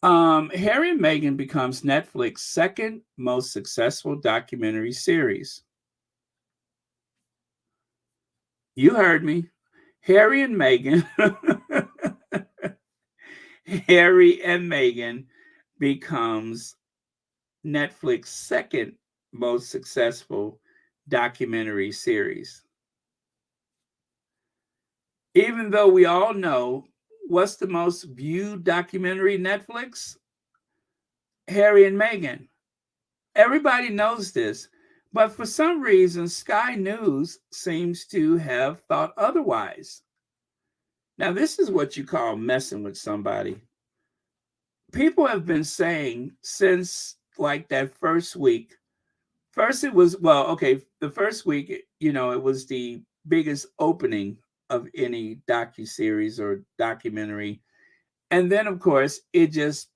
Harry and Meghan becomes Netflix's second most successful documentary series. You heard me. Harry and Meghan. Harry and Meghan becomes Netflix's second most successful documentary series. Even though we all know what's the most viewed documentary Netflix? Harry and Meghan. Everybody knows this, But for some reason, Sky News seems to have thought otherwise. Now, this is what you call messing with somebody. People have been saying since like that first week. First, it was, well, okay, the first week, it was the biggest opening of any docu-series or documentary. And then, of course, it just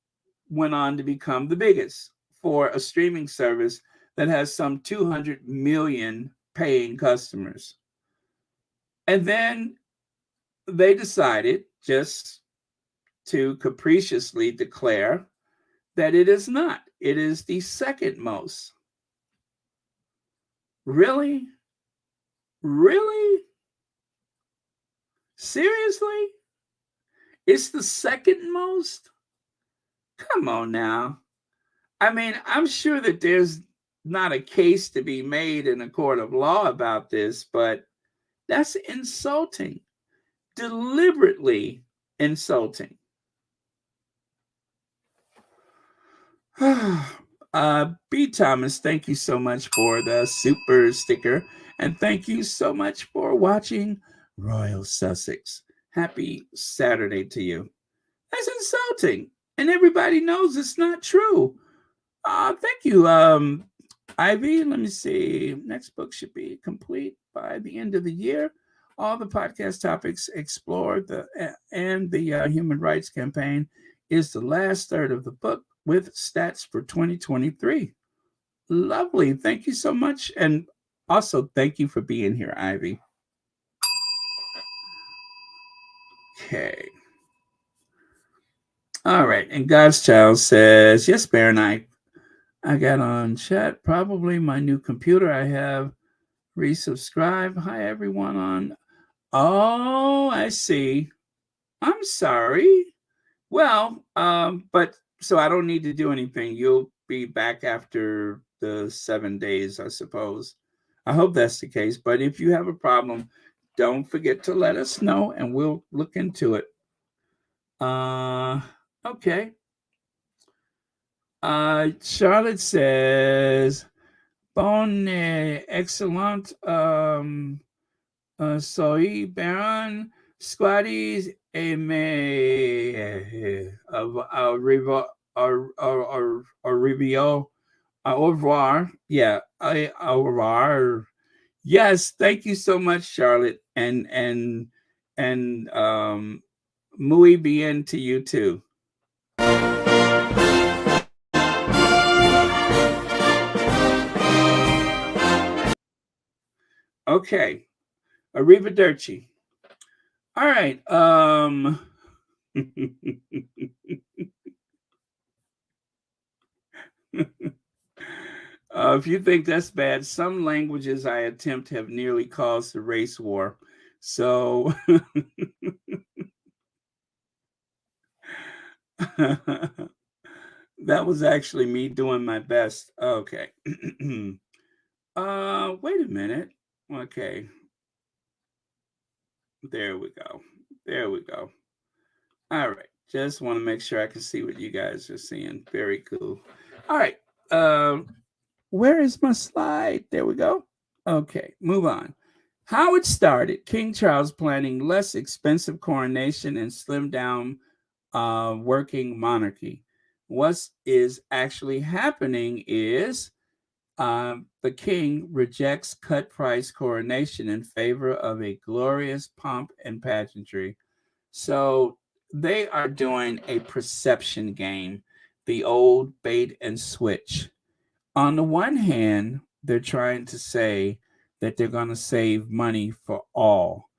went on to become the biggest for a streaming service that has some 200 million paying customers. And then they decided just to capriciously declare that it is not. It is the second most. Really? Really? Seriously? It's the second most? Come on now. I mean, I'm sure that there's not a case to be made in a court of law about this, but that's insulting. Deliberately insulting. B. Thomas, thank you so much for the super sticker. And thank you so much for watching Royal Sussex. Happy Saturday to you. That's insulting. And everybody knows it's not true. Thank you, Ivy. Let me see. Next book should be complete by the end of the year. All the podcast topics explored and the human rights campaign is the last third of the book with stats for 2023. Lovely. Thank you so much. And also, thank you for being here, Ivy. Okay. All right. And God's Child says, yes, Baron, I got on chat. Probably my new computer. I have resubscribed. Hi, everyone on. Oh, I see. I'm sorry. Well, but so I don't need to do anything. You'll be back after the 7 days, I suppose. I hope that's the case. But if you have a problem, don't forget to let us know and we'll look into it. Okay. Charlotte says, bon excellent. Soy Baron Squaddies et me Rivio. Au revoir. Yeah, au revoir. Yes, thank you so much, Charlotte, and muy bien to you too. Okay, arrivederci. All right. If you think that's bad, some languages I attempt have nearly caused a race war. So that was actually me doing my best. Okay. Wait a minute. Okay. There we go. There we go. All right. Just want to make sure I can see what you guys are seeing. Very cool. All right. Where is my slide? There we go. Okay, move on. How it started. King Charles planning less expensive coronation and slim down working monarchy. What is actually happening is the king rejects cut price coronation in favor of a glorious pomp and pageantry. So they are doing a perception game, the old bait and switch. On the one hand, they're trying to say that they're going to save money for all.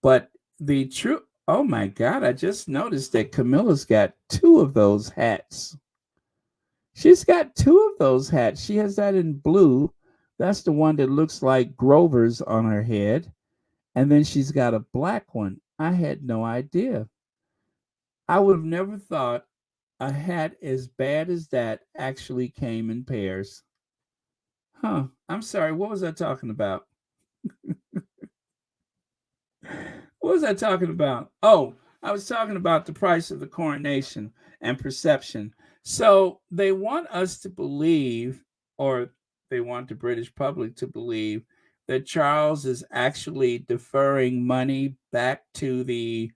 But the true, oh my God, I just noticed that Camilla's got two of those hats. She's got two of those hats. She has that in blue. That's the one that looks like Grover's on her head. And then she's got a black one. I had no idea. I would have never thought a hat as bad as that actually came in pairs. Huh. I'm sorry. What was I talking about? What was I talking about? Oh, I was talking about the price of the coronation and perception. So they want us to believe, or they want the British public to believe that Charles is actually deferring money back to the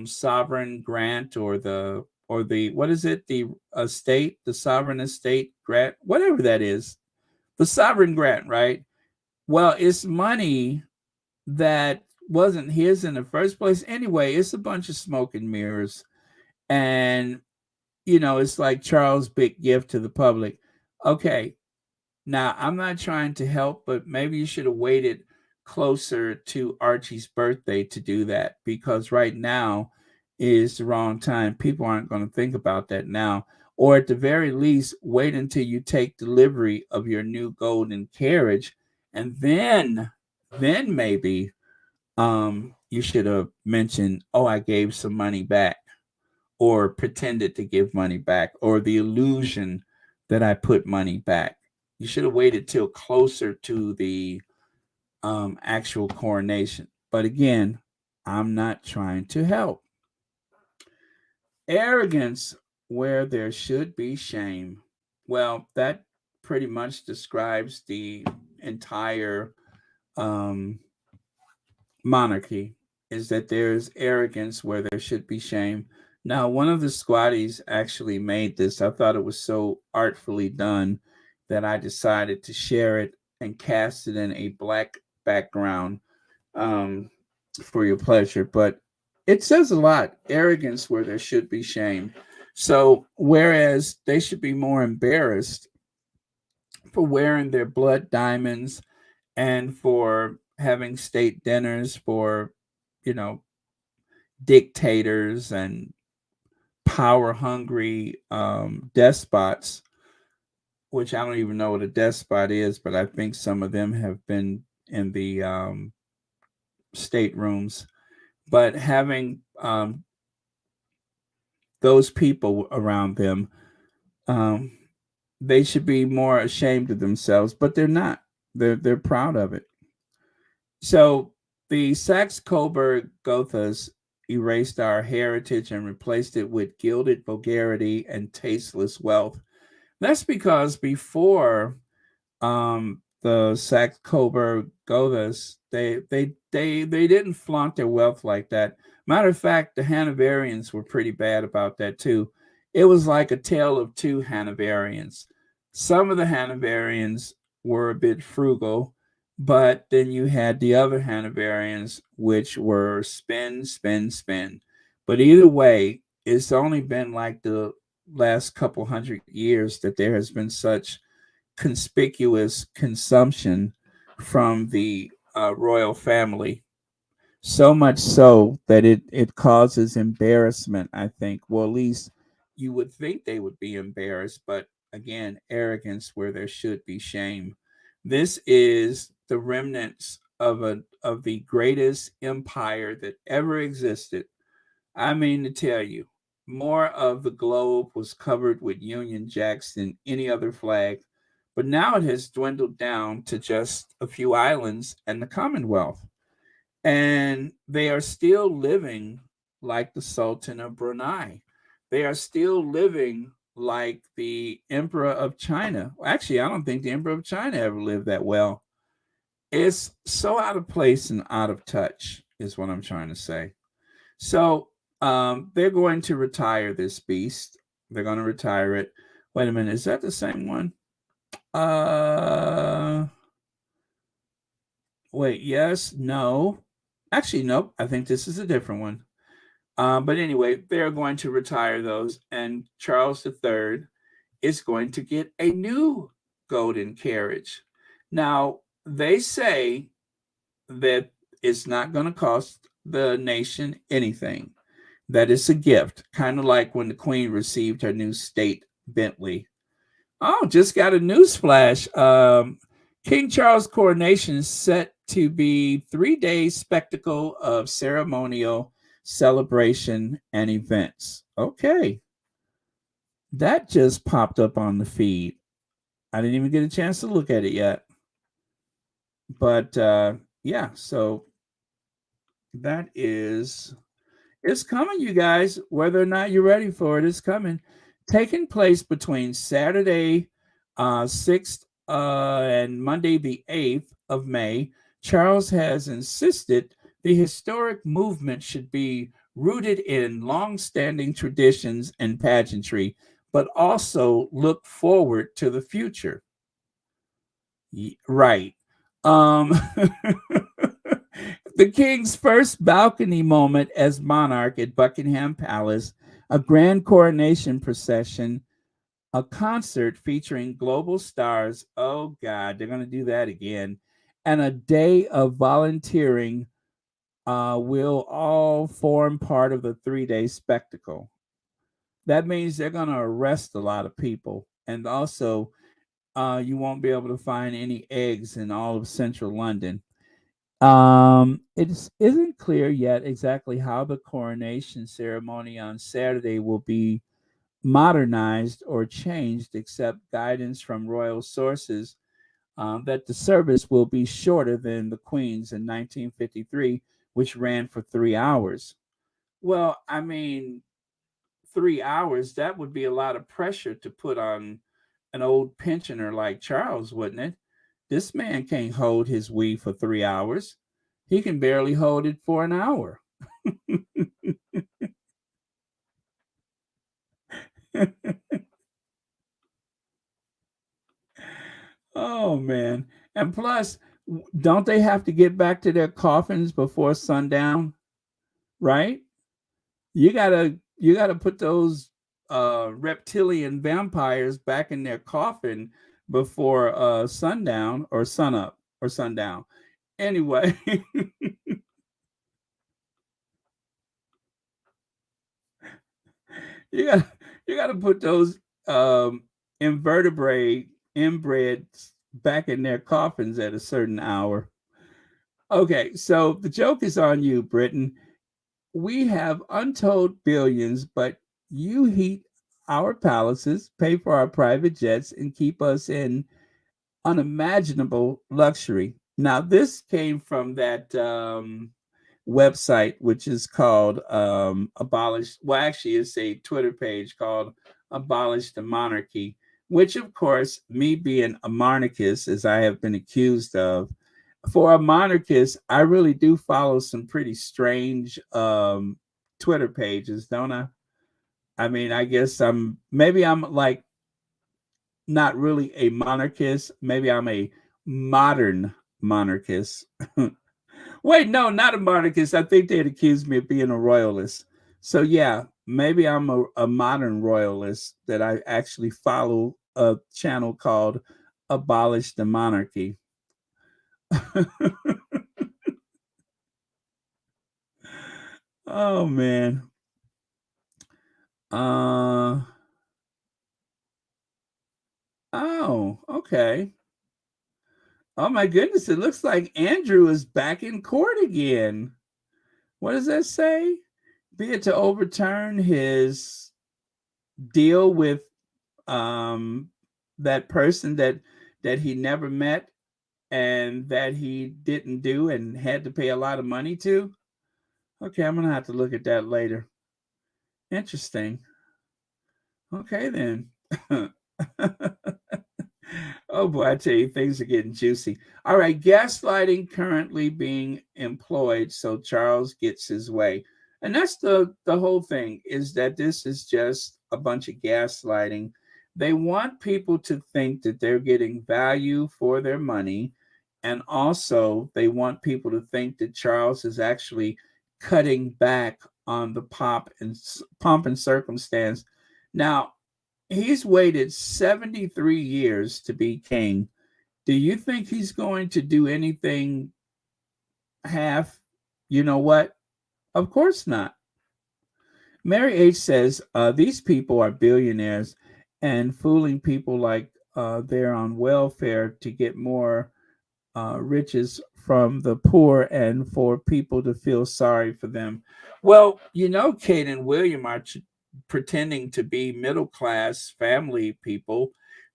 sovereign grant, or the what is it, the estate, the sovereign estate grant, whatever that is, the sovereign grant, right? Well, it's money that wasn't his in the first place anyway. It's a bunch of smoke and mirrors. And it's like Charles' big gift to the public. Okay, now I'm not trying to help, but maybe you should have waited closer to Archie's birthday to do that, because right now is the wrong time. People aren't going to think about that now. Or at the very least, wait until you take delivery of your new golden carriage, and then maybe you should have mentioned, oh, I gave some money back, or pretended to give money back, or the illusion that I put money back. You should have waited till closer to the actual coronation. But again, I'm not trying to help. Arrogance where there should be shame. Well, that pretty much describes the entire um, monarchy, is that there's arrogance where there should be shame. Now, one of the squatties actually made this. I thought it was so artfully done that I decided to share it and cast it in a black background um, for your pleasure. But it says a lot: arrogance where there should be shame. So, whereas they should be more embarrassed for wearing their blood diamonds and for having state dinners for, you know, dictators and power hungry despots, which I don't even know what a despot is, but I think some of them have been in the staterooms. But having those people around them, um, they should be more ashamed of themselves, but they're not. They're proud of it. So the Saxe Coburg Gothas erased our heritage and replaced it with gilded vulgarity and tasteless wealth. That's because before the Saxe Coburg Gothas, they didn't flaunt their wealth like that. Matter of fact, the Hanoverians were pretty bad about that too. It was like a tale of two Hanoverians. Some of the Hanoverians were a bit frugal, but then you had the other Hanoverians, which were spend, spend, spend. But either way, it's only been like the last couple hundred years that there has been such conspicuous consumption from the royal family. So much so that it causes embarrassment, I think. Well, at least you would think they would be embarrassed, but again, arrogance where there should be shame. This is the remnants of the greatest empire that ever existed. I mean to tell you, more of the globe was covered with Union Jacks than any other flag, but now it has dwindled down to just a few islands and the Commonwealth. And they are still living like the Sultan of Brunei. They are still living like the Emperor of China. Actually, I don't think the Emperor of China ever lived that well. It's so out of place and out of touch, is what I'm trying to say. So they're going to retire this beast. They're going to retire it. Wait a minute, is that the same one? Uh, Wait, yes, no. Actually, nope. I think this is a different one. But anyway, they're going to retire those, and Charles III is going to get a new golden carriage. Now, they say that it's not going to cost the nation anything, that it's a gift, kind of like when the Queen received her new state Bentley. Oh, just got a news flash. King Charles' coronation is set to be 3 days spectacle of ceremonial celebration and events. Okay, that just popped up on the feed. I didn't even get a chance to look at it yet. But yeah, so that is, it's coming, you guys. Whether or not you're ready for it, it's coming. Taking place between Saturday, 6th and Monday, the 8th of May, Charles has insisted the historic movement should be rooted in long-standing traditions and pageantry, but also look forward to the future. Right. Um, the king's first balcony moment as monarch at Buckingham Palace, a grand coronation procession, a concert featuring global stars. Oh, God, they're going to do that again. And a day of volunteering will all form part of the 3 day spectacle. That means they're going to arrest a lot of people. And also, you won't be able to find any eggs in all of central London. It isn't clear yet exactly how the coronation ceremony on Saturday will be modernized or changed, except guidance from royal sources that the service will be shorter than the Queen's in 1953, which ran for 3 hours. Well, I mean, 3 hours, that would be a lot of pressure to put on an old pensioner like Charles, wouldn't it? This man can't hold his weed for 3 hours. He can barely hold it for an hour. Oh man. And plus, don't they have to get back to their coffins before sundown, right? You gotta put those reptilian vampires back in their coffin before sundown or sunup or sundown. Anyway, you got you got to put those invertebrate inbreds back in their coffins at a certain hour. Okay, so the joke is on you, Britain. We have untold billions, but you heat our palaces, pay for our private jets, and keep us in unimaginable luxury. Now, this came from that website, which is called Abolish. Well, actually, it's a Twitter page called Abolish the Monarchy, which, of course, me being a monarchist, as I have been accused of, for a monarchist, I really do follow some pretty strange Twitter pages, don't I? I mean, I guess I'm like not really a monarchist. Maybe I'm a modern monarchist. Wait, no, not a monarchist. I think they'd accuse me of being a royalist. So yeah, maybe I'm a modern royalist that I actually follow a channel called Abolish the Monarchy. Oh man. Uh oh, okay. Oh my goodness, it looks like Andrew is back in court again. What does that say? Be it to overturn his deal with um that person that he never met and that he didn't do and had to pay a lot of money to. Okay, I'm gonna have to look at that later. Interesting. Okay then. Oh boy, I tell you, things are getting juicy. All right, gaslighting currently being employed so Charles gets his way. And that's the whole thing is that this is just a bunch of gaslighting. They want people to think that they're getting value for their money, and also they want people to think that Charles is actually cutting back on the pomp and circumstance. Now, he's waited 73 years to be king. Do you think he's going to do anything half? You know what? Of course not. Mary H says these people are billionaires and fooling people like they're on welfare to get more riches from the poor and for people to feel sorry for them. Well, Kate and William are pretending to be middle class family people.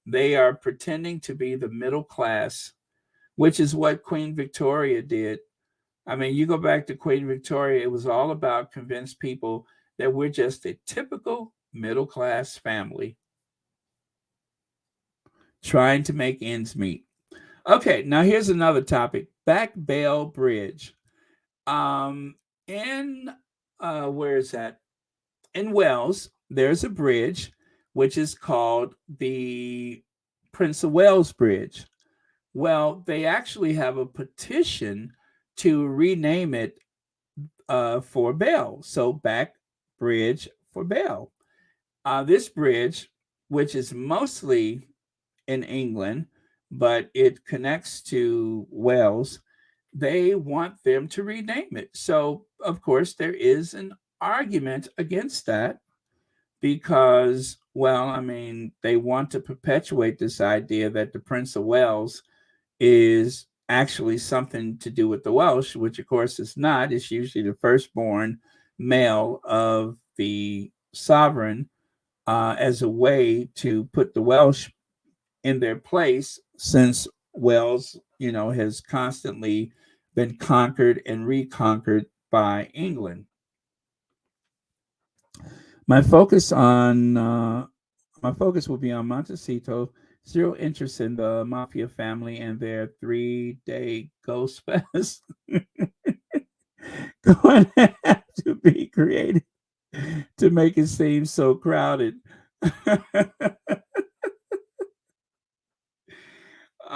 They are pretending to be the middle class, which is what Queen Victoria did. I mean, you go back to Queen Victoria, it was all about convince people that we're just a typical middle class family. trying to make ends meet. Okay, now here's another topic: Back Bay Bridge. Um, in where is that? In Wales, there's a bridge which is called the Prince of Wales Bridge. Well, they actually have a petition to rename it for Bell. So back bridge for Bell. This bridge, which is mostly in England, but it connects to Wales, they want them to rename it. So, of course, there is an argument against that because, well, I mean, they want to perpetuate this idea that the Prince of Wales is actually something to do with the Welsh, which of course is not. It's usually the firstborn male of the sovereign as a way to put the Welsh in their place since Wales, has constantly been conquered and reconquered by England. My focus on my focus will be on Montecito. Zero interest in the Mafia family and their 3-day ghost fest. Going to have to be created to make it seem so crowded.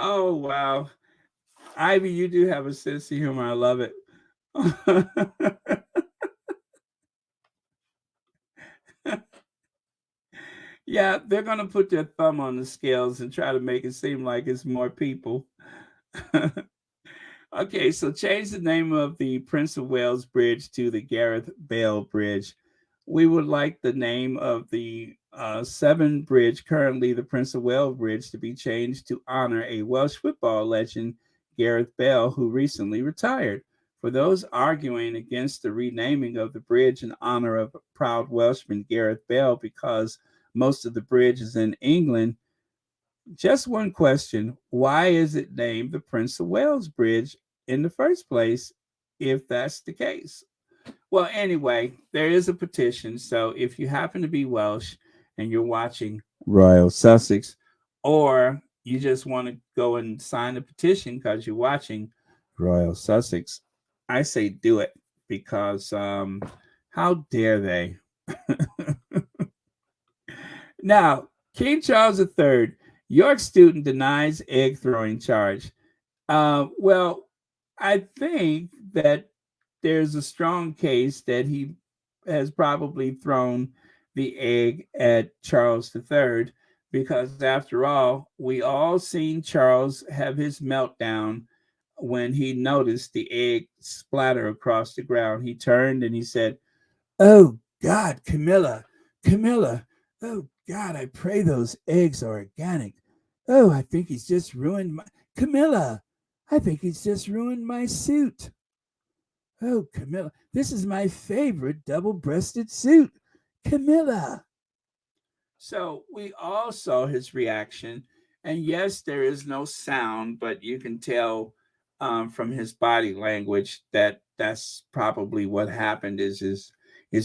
Oh wow, Ivy, you do have a sense of humor. I love it. Yeah, they're gonna put their thumb on the scales and try to make it seem like it's more people. Okay, so change the name of the Prince of Wales Bridge to the Gareth Bale Bridge. We would like the name of the Severn Bridge, currently the Prince of Wales Bridge, to be changed to honor a Welsh football legend, Gareth Bale, who recently retired. For those arguing against the renaming of the bridge in honor of proud Welshman Gareth Bale because most of the bridge is in England, just one question: why is it named the Prince of Wales Bridge in the first place, if that's the case? Well, anyway, there is a petition. So if you happen to be Welsh and you're watching Royal Sussex, or you just want to go and sign the petition because you're watching Royal Sussex, I say do it because how dare they? Now, King Charles III, York student denies egg throwing charge. Well, I think that there's a strong case that he has probably thrown the egg at Charles III because, after all, we all seen Charles have his meltdown when he noticed the egg splatter across the ground. He turned and he said, "Oh God, Camilla, Camilla, oh God, I pray those eggs are organic. Oh, I think he's just ruined my Camilla. I think he's just ruined my suit. Oh, Camilla, this is my favorite double-breasted suit. Camilla." So we all saw his reaction, and yes, there is no sound, but you can tell from his body language that that's probably what happened. Is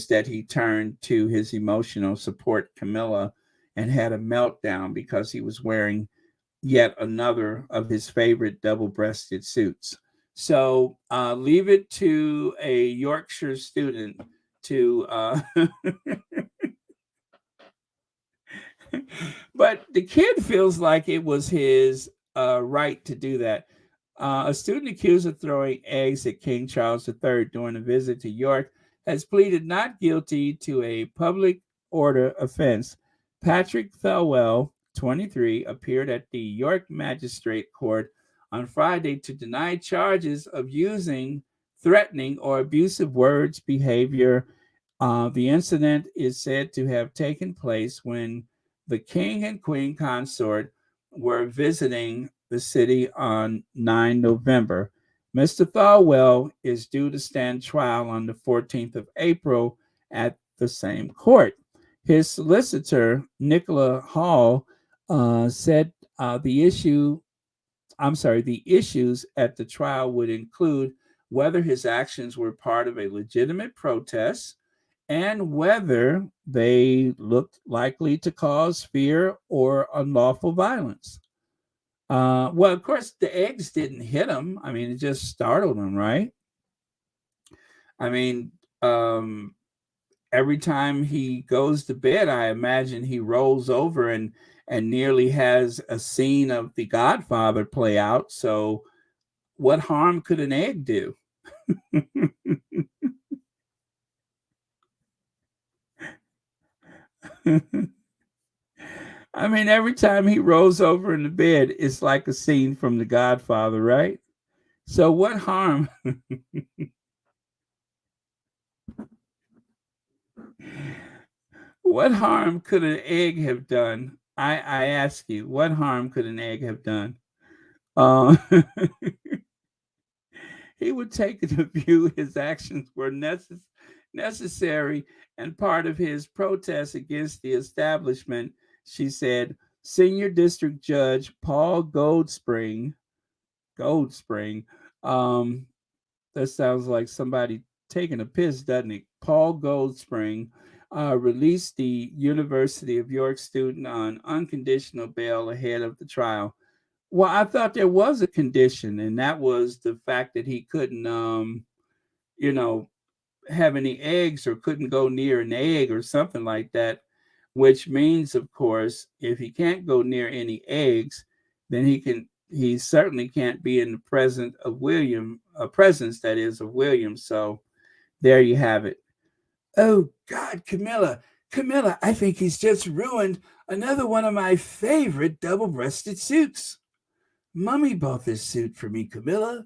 that he turned to his emotional support, Camilla, and had a meltdown because he was wearing yet another of his favorite double-breasted suits. So leave it to a Yorkshire student to but the kid feels like it was his right to do that. A student accused of throwing eggs at King Charles III during a visit to York has pleaded not guilty to a public order offense. Patrick Thelwell, 23, appeared at the York Magistrate Court on Friday to deny charges of using threatening or abusive words, behavior. The incident is said to have taken place when the king and queen consort were visiting the city on 9 November. Mr. Thorwell is due to stand trial on the 14th of April at the same court. His solicitor, Nicola Hall, said the issues at the trial would include whether his actions were part of a legitimate protest and whether they looked likely to cause fear or unlawful violence. Well, of course, the eggs didn't hit him. I mean, it just startled him, right? I mean, um, every time he goes to bed, I imagine he rolls over and nearly has a scene of The Godfather play out. So, what harm could an egg do? I mean, every time he rolls over in the bed, it's like a scene from The Godfather, right? So, what harm could an egg have done? I ask you, what harm could an egg have done? Uh, he would take the view his actions were necessary and part of his protest against the establishment, she said. Senior District Judge Paul Goldspring, um, that sounds like somebody taking a piss, doesn't it? Paul Goldspring released the University of York student on unconditional bail ahead of the trial. Well, I thought there was a condition, and that was the fact that he couldn't, you know, have any eggs or couldn't go near an egg or something like that. Which means, of course, if he can't go near any eggs, then he certainly can't be in the presence that is of William. So there you have it. Oh God, Camilla, I think he's just ruined another one of my favorite double-breasted suits. Mummy bought this suit for me, Camilla.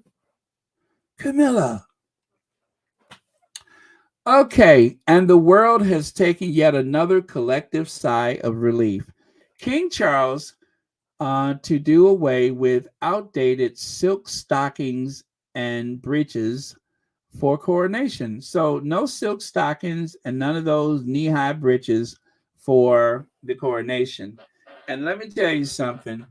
Okay, and the world has taken yet another collective sigh of relief. King Charles to do away with outdated silk stockings and breeches for coronation. So, no silk stockings and none of those knee high breeches for the coronation. And let me tell you something,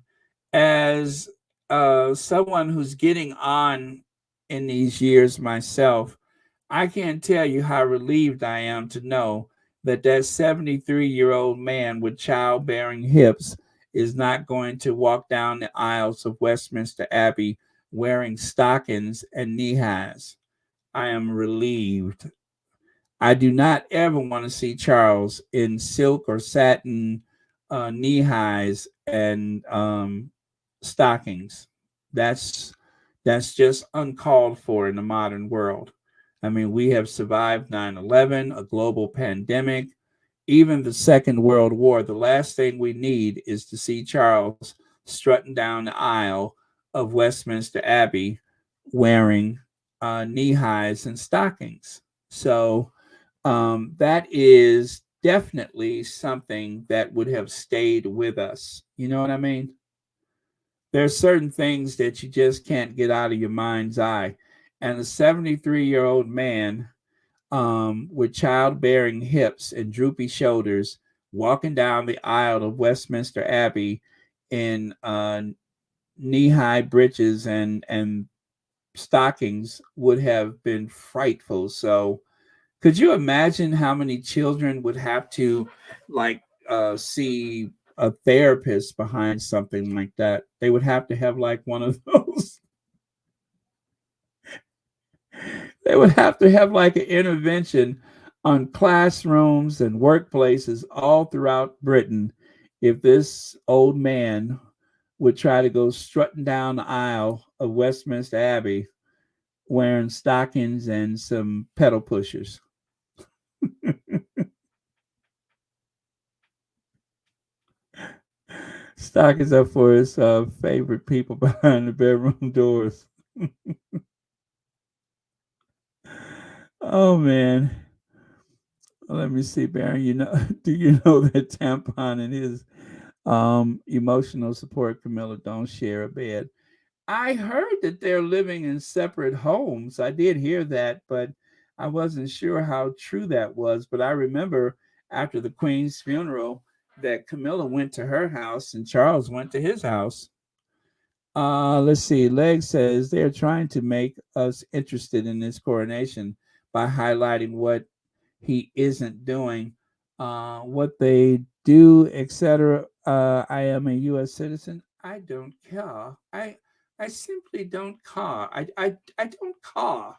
as someone who's getting on in these years myself, I can't tell you how relieved I am to know that 73-year-old man with childbearing hips is not going to walk down the aisles of Westminster Abbey wearing stockings and knee highs. I am relieved. I do not ever want to see Charles in silk or satin knee highs and stockings. That's that's just uncalled for in the modern world. I mean, we have survived 9/11, a global pandemic, even the Second World War. The last thing we need is to see Charles strutting down the aisle of Westminster Abbey wearing knee highs and stockings. So that is definitely something that would have stayed with us. You know what I mean? There's certain things that you just can't get out of your mind's eye. And a 73-year-old man with childbearing hips and droopy shoulders walking down the aisle of Westminster Abbey in knee high breeches and stockings would have been frightful. So, could you imagine how many children would have to like see a therapist behind something like that? They would have to have like one of those. They would have to have like an intervention on classrooms and workplaces all throughout Britain if this old man would try to go strutting down the aisle of Westminster Abbey wearing stockings and some pedal pushers. Stockings up for his favorite people behind the bedroom doors. Oh man. Let me see, Baron. Do you know that tampon and his emotional support, Camilla, don't share a bed? I heard that they're living in separate homes. I did hear that, but I wasn't sure how true that was. But I remember after the Queen's funeral that Camilla went to her house and Charles went to his house. Let's see. Leg says they're trying to make us interested in this coronation by highlighting what he isn't doing, what they do, etc. I am a U.S. citizen. I don't care. I simply don't care. I don't care.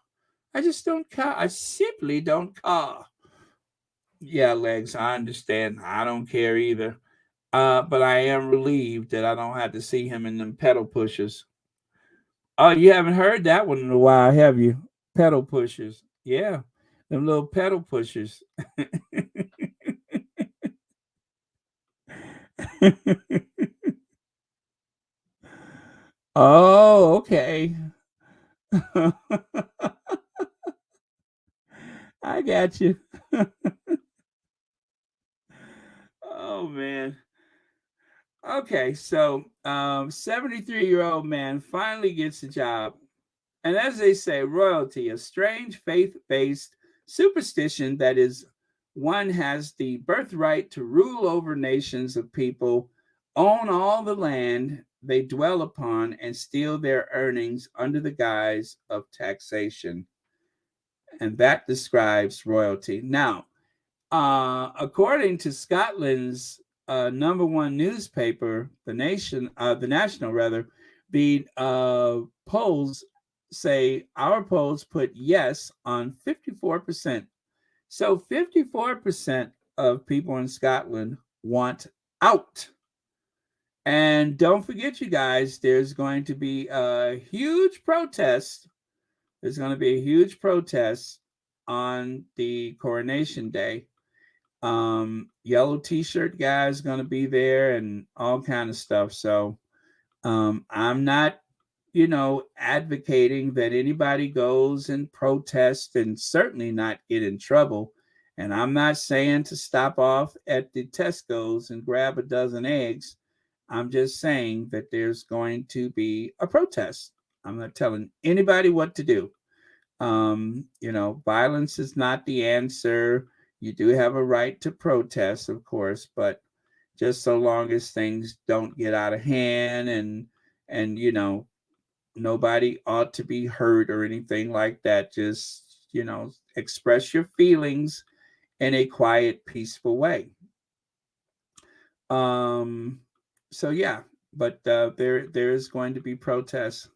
I just don't care. I simply don't care. Yeah, Legs, I understand. I don't care either. But I am relieved that I don't have to see him in them pedal pushers. Oh, you haven't heard that one in a while, have you? Pedal pushers. Yeah, them little pedal pushers. Oh, okay. I got you. Oh man. Okay, so 73-year-old man finally gets a job. And as they say, royalty, a strange faith-based superstition that is one has the birthright to rule over nations of people, own all the land they dwell upon, and steal their earnings under the guise of taxation. And that describes royalty. Now, according to Scotland's number one newspaper, the National rather, the polls say our polls put yes on 54%. So 54% of people in Scotland want out. And don't forget, you guys, there's going to be a huge protest. There's going to be a huge protest on the coronation day. Yellow t-shirt guys gonna be there and all kind of stuff. So I'm not, advocating that anybody goes and protest and certainly not get in trouble. And I'm not saying to stop off at the Tesco's and grab a dozen eggs. I'm just saying that there's going to be a protest. I'm not telling anybody what to do. Violence is not the answer. You do have a right to protest, of course, but just so long as things don't get out of hand and nobody ought to be hurt or anything like that. Just, express your feelings in a quiet, peaceful way. Um, so yeah, but there is going to be protests.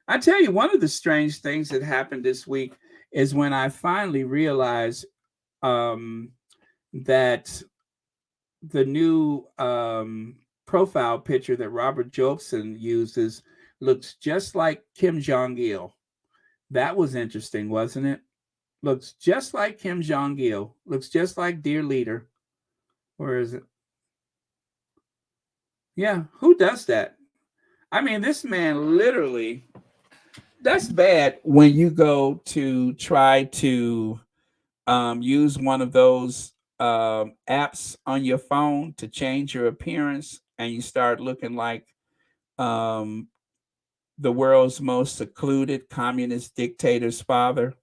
I tell you, one of the strange things that happened this week is when I finally realized um, that the new profile picture that Robert Jobson uses looks just like Kim Jong Il. That was interesting, wasn't it? Looks just like Kim Jong Il. Looks just like Dear Leader. Where is it? Yeah, who does that? I mean, this man literally. That's bad when you go to try to use one of those apps on your phone to change your appearance and you start looking like um, the world's most secluded communist dictator's father.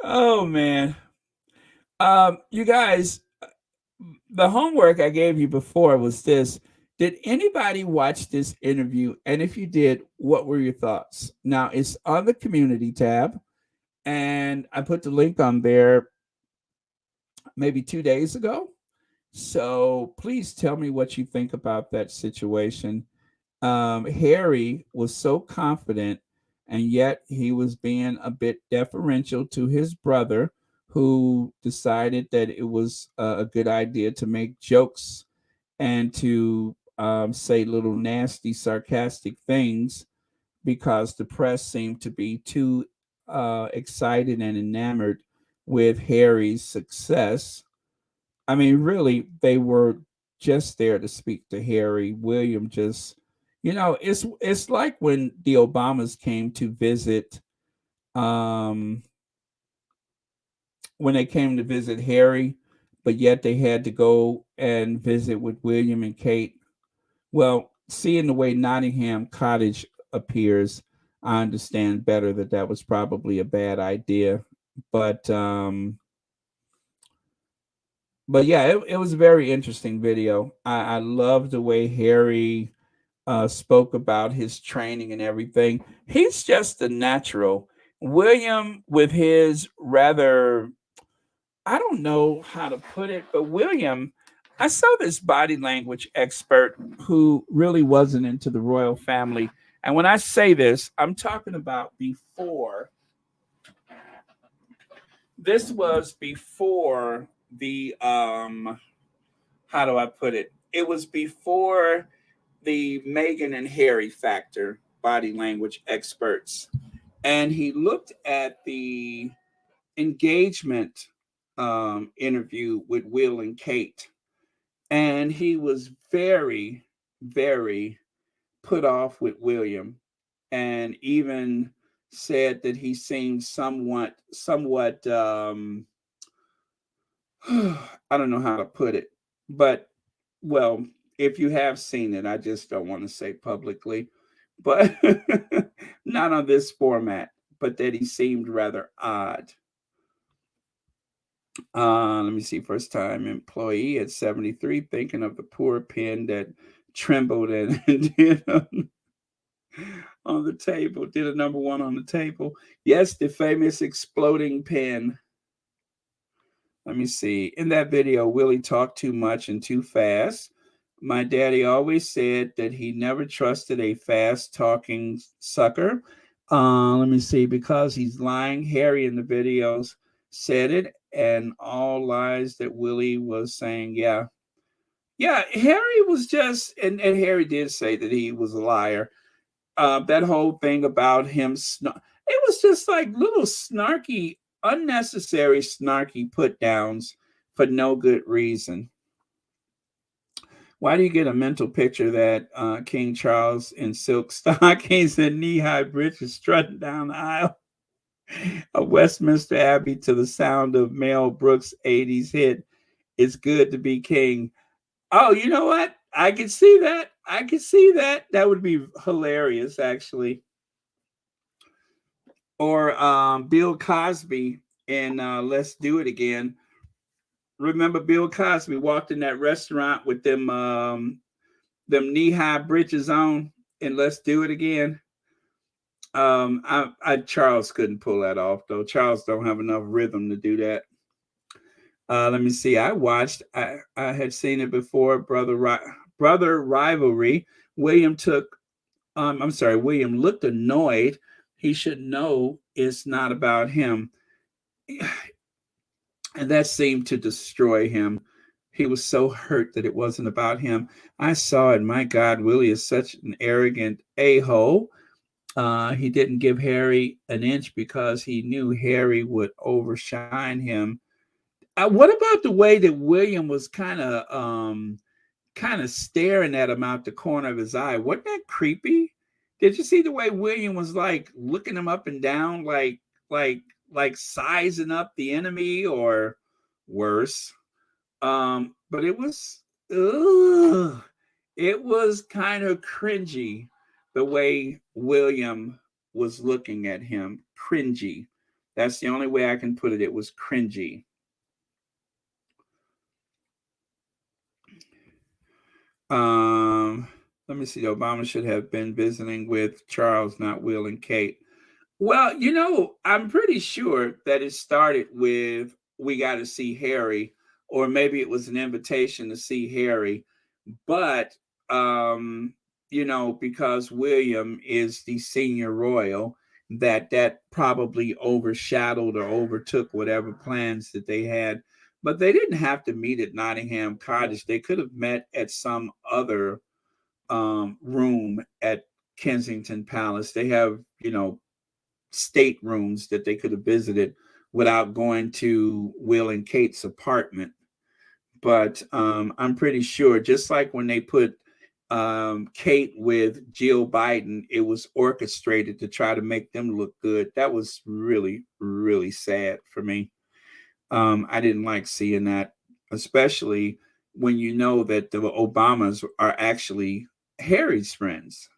Oh, man. You guys, the homework I gave you before was this. Did anybody watch this interview? And if you did, what were your thoughts? Now, it's on the community tab, and I put the link on there maybe 2 days ago. So please tell me what you think about that situation. Harry was so confident, and yet he was being a bit deferential to his brother, who decided that it was a good idea to make jokes and to say little nasty, sarcastic things because the press seemed to be too excited and enamored with Harry's success. I mean, really, they were just there to speak to Harry. William just, it's like when the Obamas came to visit, um, when they came to visit Harry, but yet they had to go and visit with William and Kate. Well, seeing the way Nottingham Cottage appears, I understand better that that was probably a bad idea. But but yeah, it was a very interesting video. I love the way Harry spoke about his training and everything. He's just a natural. William, with his rather, I don't know how to put it, but William, I saw this body language expert who really wasn't into the royal family. And when I say this, I'm talking about before. This was before the how do I put it? It was before the Meghan and Harry factor body language experts. And he looked at the engagement interview with Will and Kate. And he was very, very put off with William, and even said that he seemed somewhat I don't know how to put it, but well, if you have seen it, I just don't want to say publicly, but not on this format, but that he seemed rather odd. Let me see. First time employee at 73, thinking of the poor pen that trembled and, and did on the table, did a number one on the table. Yes, the famous exploding pen. Let me see. In that video, Willie talked too much and too fast. My daddy always said that he never trusted a fast talking sucker. Let me see. Because he's lying. Harry in the videos said it, and all lies that Willie was saying. Yeah. Yeah. Harry was just, and Harry did say that he was a liar. That whole thing about him, it was just like little snarky, unnecessary snarky put downs for no good reason. Why do you get a mental picture that King Charles in silk stockings and knee-high breeches strutting down the aisle of Westminster Abbey to the sound of Mel Brooks' 80s hit, "It's Good to Be King"? Oh, you know what? I could see that. I could see that. That would be hilarious, actually. Or Bill Cosby in Let's Do It Again. Remember Bill Cosby walked in that restaurant with them knee-high breeches on and Let's Do It Again. Charles couldn't pull that off though. Charles don't have enough rhythm to do that. Let me see. I had seen it before. Brother Rivalry. William took. I'm sorry. William looked annoyed. He should know it's not about him, and that seemed to destroy him. He was so hurt that it wasn't about him. I saw it. My God, Willie is such an arrogant a-hole. He didn't give Harry an inch because he knew Harry would overshine him. What about the way that William was kind of staring at him out the corner of his eye? Wasn't that creepy? Did you see the way William was like looking him up and down, like like sizing up the enemy or worse? But ugh, it was kind of cringy the way William was looking at him. Cringy. That's the only way I can put it. It was cringy. Let me see. Obama should have been visiting with Charles, not Will and Kate. Well, I'm pretty sure that it started with "We got to see Harry," or maybe it was an invitation to see Harry. But because William is the senior royal, that probably overshadowed or overtook whatever plans that they had. But they didn't have to meet at Nottingham Cottage. They could have met at some other room at Kensington Palace. They have, state rooms that they could have visited without going to Will and Kate's apartment. But I'm pretty sure, just like when they put Kate with Jill Biden, it was orchestrated to try to make them look good. That was really, really sad for me. I didn't like seeing that, especially when you know that the Obamas are actually Harry's friends.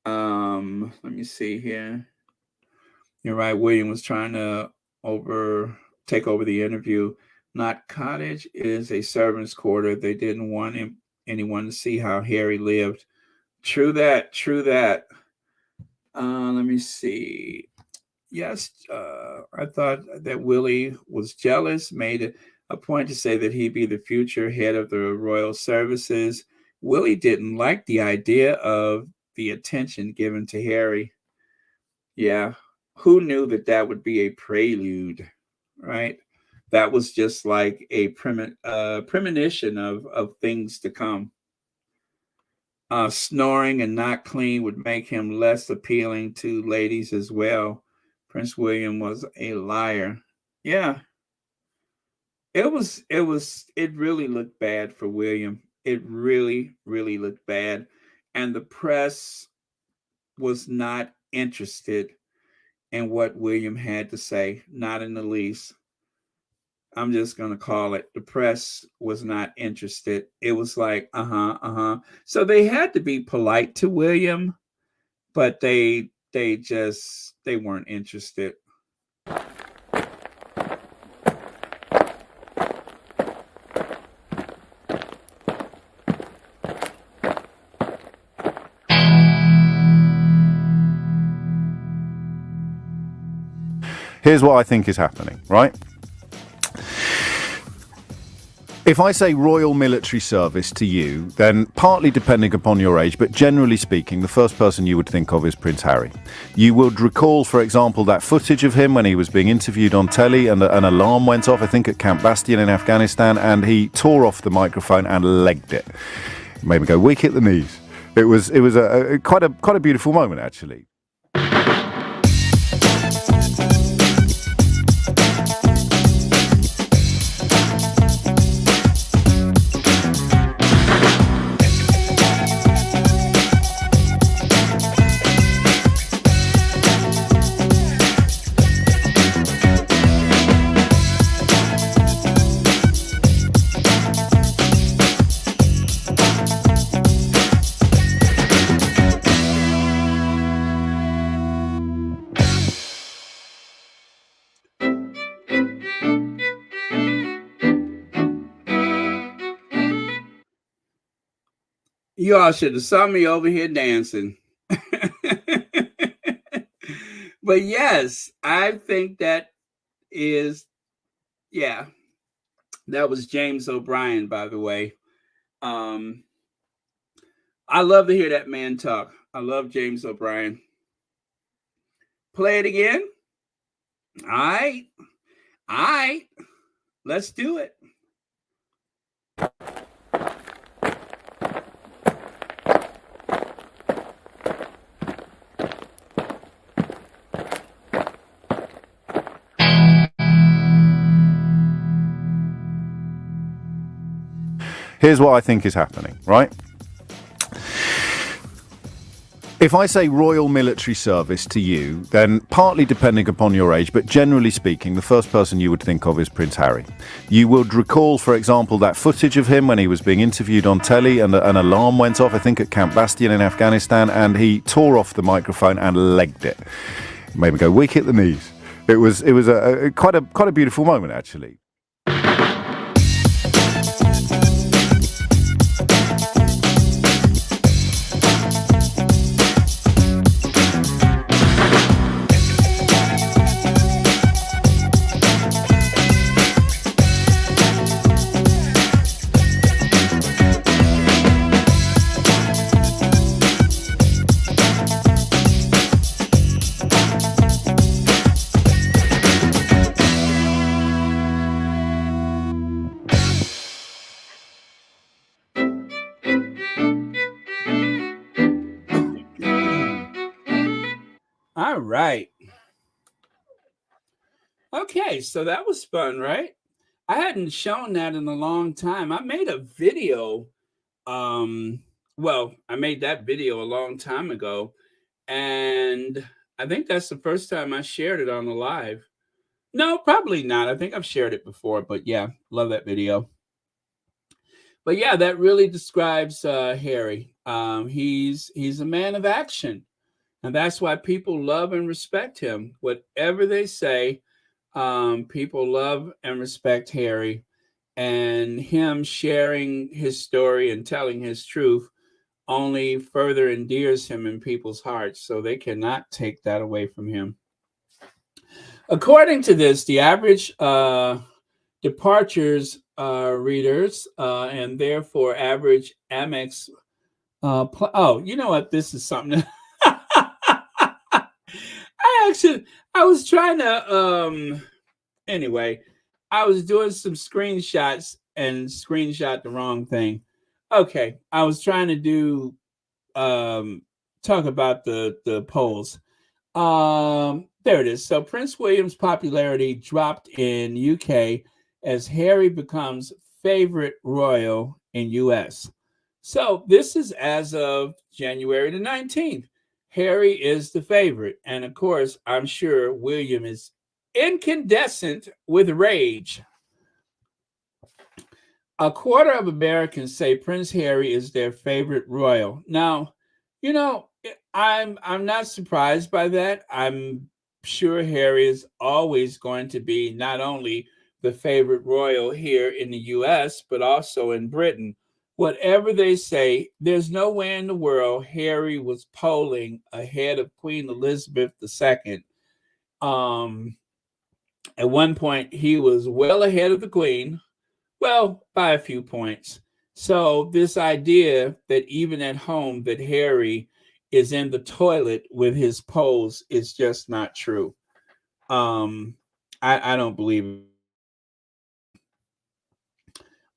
Let me see here. You're right. William was trying to take over the interview. Not cottage is a servant's quarter. They didn't want anyone to see how Harry lived. True that. True that. Let me see. Yes, I thought that Willie was jealous, made a point to say that he'd be the future head of the royal services. Willie didn't like the idea of the attention given to Harry. Yeah, who knew that that would be a prelude, right? That was just like a premonition of things to come. Snoring and not clean would make him less appealing to ladies as well. Prince William was a liar. Yeah, it really looked bad for William. It really looked bad. And the press was not interested in what William had to say, not in the least. I'm just going to call it. The press was not interested. It was like, uh-huh. So they had to be polite to William, but they weren't interested. Here's what I think is happening, right? If I say Royal Military Service to you, then partly depending upon your age, but generally speaking, the first person you would think of is Prince Harry. You would recall, for example, that footage of him when he was being interviewed on telly and an alarm went off, I think at Camp Bastion in Afghanistan, and he tore off the microphone and legged it. It made me go weak at the knees. It was quite a beautiful moment, actually. You all should have saw me over here dancing. But yes, I think that is, yeah, that was James O'Brien, by the way. Um, I love to hear that man talk. I love James O'Brien. Play it again. All right. All right. Let's do it. Here's what I think is happening, right? If I say Royal Military Service to you, then partly depending upon your age, but generally speaking, the first person you would think of is Prince Harry. You would recall, for example, that footage of him when he was being interviewed on telly and an alarm went off, I think at Camp Bastion in Afghanistan, and he tore off the microphone and legged it. It made me go weak at the knees. It was quite a beautiful moment, actually. All right. Okay, so that was fun, right? I hadn't shown that in a long time. I made a video. Um, I made that video a long time ago, and I think that's the first time I shared it on the live. No, probably not. I think I've shared it before, but yeah, love that video. But yeah, that really describes Harry. He's a man of action, and that's why people love and respect him. Whatever they say, people love and respect Harry, and him sharing his story and telling his truth only further endears him in people's hearts, so they cannot take that away from him. According to this, the average departures readers and therefore average Amex. Oh, you know what? This is something. I was trying to. Anyway, I was doing some screenshots and screenshot the wrong thing. Okay, I was trying to do talk about the polls. There it is. So Prince William's popularity dropped in UK as Harry becomes favorite royal in US. So this is as of January the 19th. Harry is the favorite. And of course, I'm sure William is incandescent with rage. A quarter of Americans say Prince Harry is their favorite royal. Now, you know, I'm not surprised by that. I'm sure Harry is always going to be not only the favorite royal here in the US, but also in Britain. Whatever they say, there's no way in the world Harry was polling ahead of Queen Elizabeth II. Um, at one point, he was well ahead of the Queen, well, by a few points. So this idea that even at home that Harry is in the toilet with his polls is just not true. Um, I don't believe it.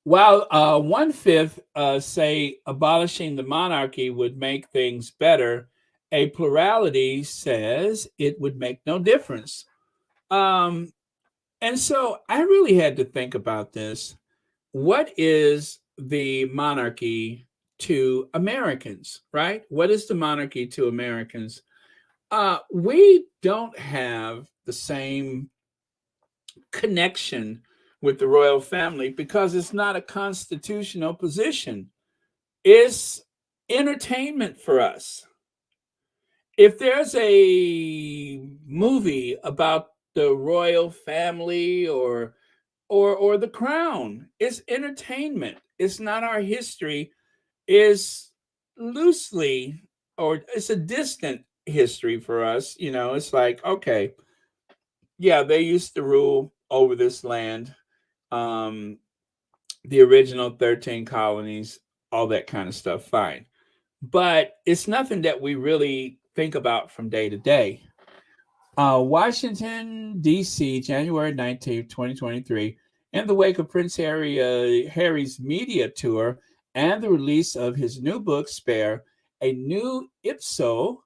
While one fifth say abolishing the monarchy would make things better, a plurality says it would make no difference. Um, and so I really had to think about this. What is the monarchy to Americans, right? What is the monarchy to Americans? We don't have the same connection with the royal family because it's not a constitutional position. It's entertainment for us. If there's a movie about the royal family or the crown, it's entertainment. It's not our history. Is loosely or it's a distant history for us. You know, it's like, okay, yeah, they used to rule over this land, um, the original 13 colonies, all that kind of stuff, fine. But it's nothing that we really think about from day to day. Washington, D.C., January 19th, 2023, in the wake of Prince Harry's media tour and the release of his new book, Spare, a new Ipso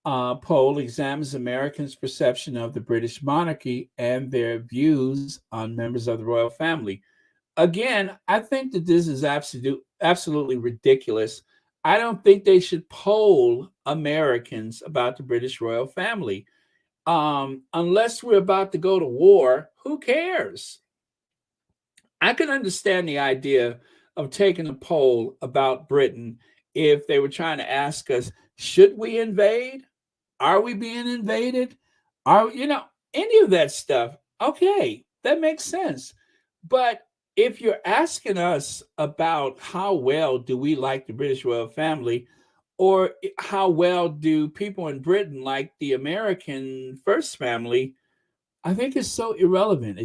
poll examines Americans' perception of the British monarchy and their views on members of the royal family. Again, I think that this is absolutely ridiculous. I don't think they should poll Americans about the British royal family. Unless we're about to go to war, who cares? I can understand the idea of taking a poll about Britain if they were trying to ask us, should we invade? Are we being invaded? Are, any of that stuff? Okay, that makes sense. But if you're asking us about how well do we like the British royal family, or how well do people in Britain like the American first family, I think it's so irrelevant.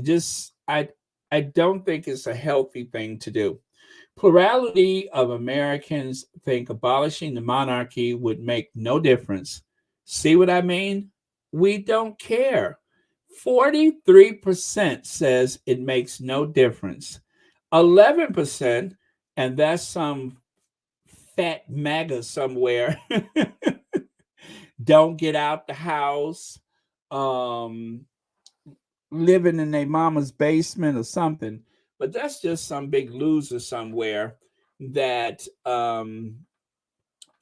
I don't think it's a healthy thing to do. Plurality of Americans think abolishing the monarchy would make no difference. See what I mean? We don't care. 43% says it makes no difference. 11%, and that's some fat MAGA somewhere, don't get out the house, um, living in their mama's basement or something. But that's just some big loser somewhere that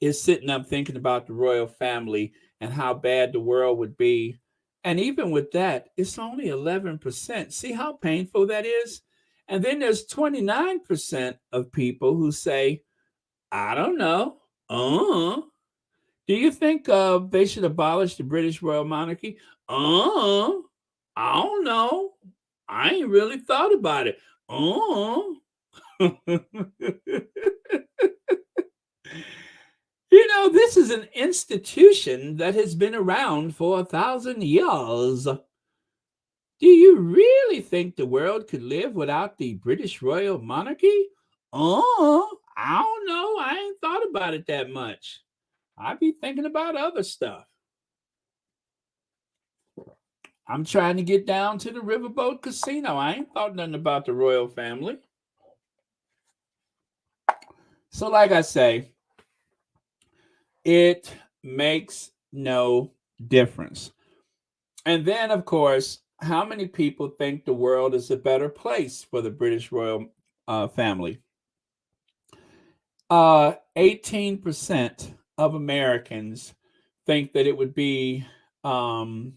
is sitting up thinking about the royal family and how bad the world would be. And even with that, it's only 11%. See how painful that is? And then there's 29% of people who say, I don't know. Do you think they should abolish the British royal monarchy? Uh, I don't know. I ain't really thought about it. Uh. This is an institution that has been around for 1,000 years. Do you really think the world could live without the British royal monarchy? Oh, I don't know. I ain't thought about it that much. I be thinking about other stuff. I'm trying to get down to the Riverboat Casino. I ain't thought nothing about the royal family. So, like I say, it makes no difference. And then, of course, how many people think the world is a better place for the British royal family? 18% of Americans think that it would be. Um,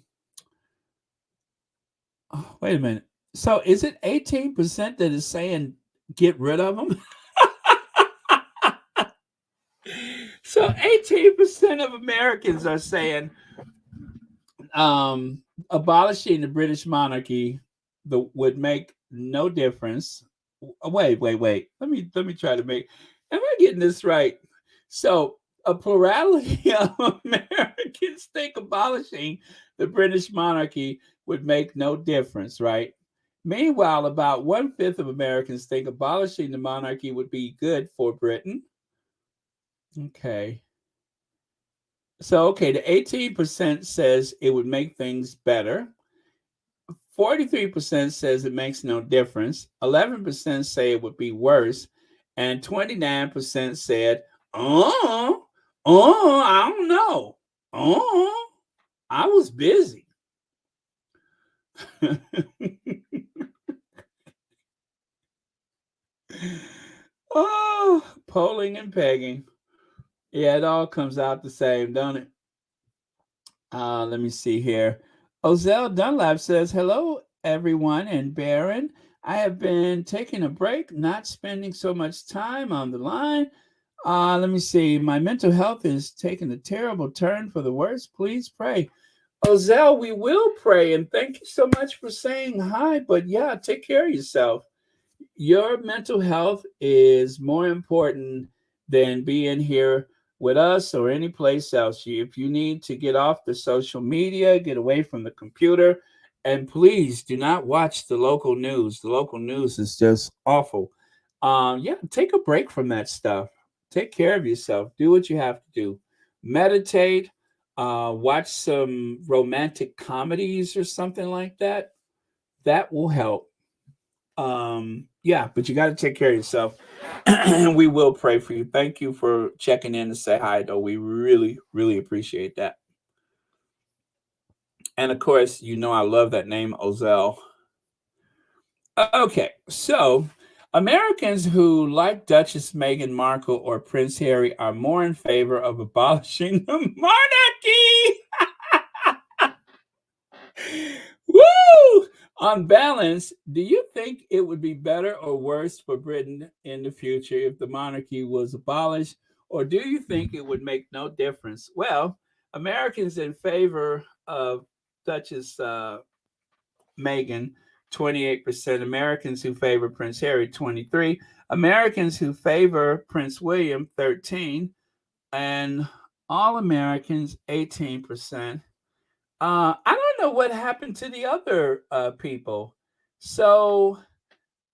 Wait a minute. So is it 18% that is saying get rid of them? So 18% of Americans are saying abolishing the British monarchy would make no difference. Wait. Let me try to make. Am I getting this right? So a plurality of Americans think abolishing the British monarchy would make no difference, right? Meanwhile, about 1/5 of Americans think abolishing the monarchy would be good for Britain. Okay. So, okay, the 18% says it would make things better. 43% says it makes no difference. 11% say it would be worse. And 29% said, oh, I don't know. Oh, I was busy. Oh, polling and pegging. Yeah, it all comes out the same, don't it? Let me see here. Ozell Dunlap says, hello, everyone, and Baron. I have been taking a break, not spending so much time on the line. Let me see. My mental health is taking a terrible turn for the worse. Please pray. Ozell, we will pray, and thank you so much for saying hi. But yeah, take care of yourself. Your mental health is more important than being here with us or any place else. If you need to get off the social media, get away from the computer, and please do not watch the local news. The local news is just awful. Yeah, take a break from that stuff. Take care of yourself. Do what you have to do. Meditate. Watch some romantic comedies or something like that. That will help. Yeah, but you got to take care of yourself. And we will pray for you. Thank you for checking in to say hi, though. We really, really appreciate that. And of course, I love that name, Ozell. Okay, so Americans who like Duchess Meghan Markle or Prince Harry are more in favor of abolishing the monarchy. Woo! On balance, do you think it would be better or worse for Britain in the future if the monarchy was abolished, or do you think it would make no difference? Well, Americans in favor of Duchess Meghan, 28%. Americans who favor Prince Harry, 23. Americans who favor Prince William, 13. And all Americans, 18%. I don't know what happened to the other people. So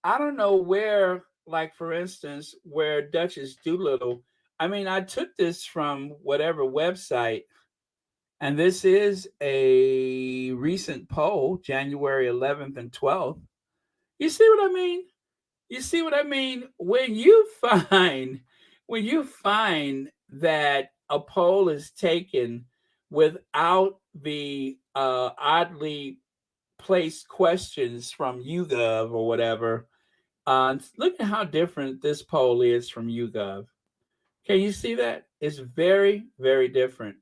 I don't know where, like for instance, where Duchess Doolittle. I mean, I took this from whatever website, and this is a recent poll, January 11th and 12th. You see what I mean? You see what I mean? When you find that a poll is taken without the oddly placed questions from YouGov or whatever, look at how different this poll is from YouGov. Can you see that? It's very, very different.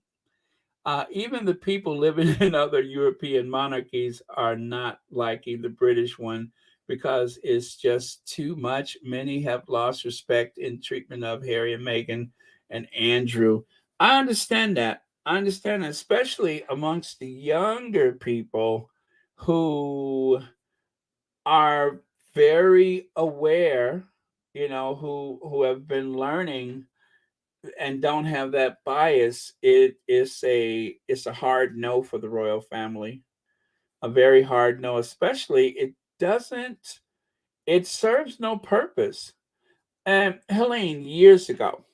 Even the people living in other European monarchies are not liking the British one because it's just too much. Many have lost respect in treatment of Harry and Meghan and Andrew. I understand that. I understand that, especially amongst the younger people who are very aware, who have been learning and don't have that bias, it's a hard no for the royal family. A very hard no, especially it serves no purpose. And Helene, years ago,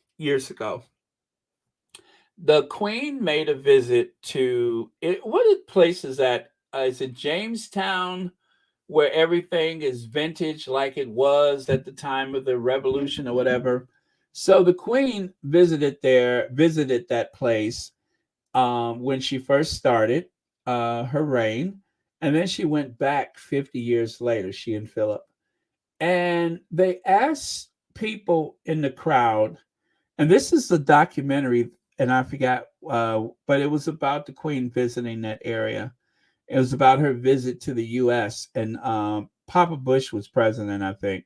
the Queen made a visit to it. What place is that? Is it Jamestown, where everything is vintage like it was at the time of the Revolution or whatever? So the Queen visited that place when she first started her reign, and then she went back 50 years later. She and Philip, and they asked people in the crowd, and this is the documentary, and I forgot, but it was about the Queen visiting that area. It was about her visit to the U.S. and Papa Bush was president, I think.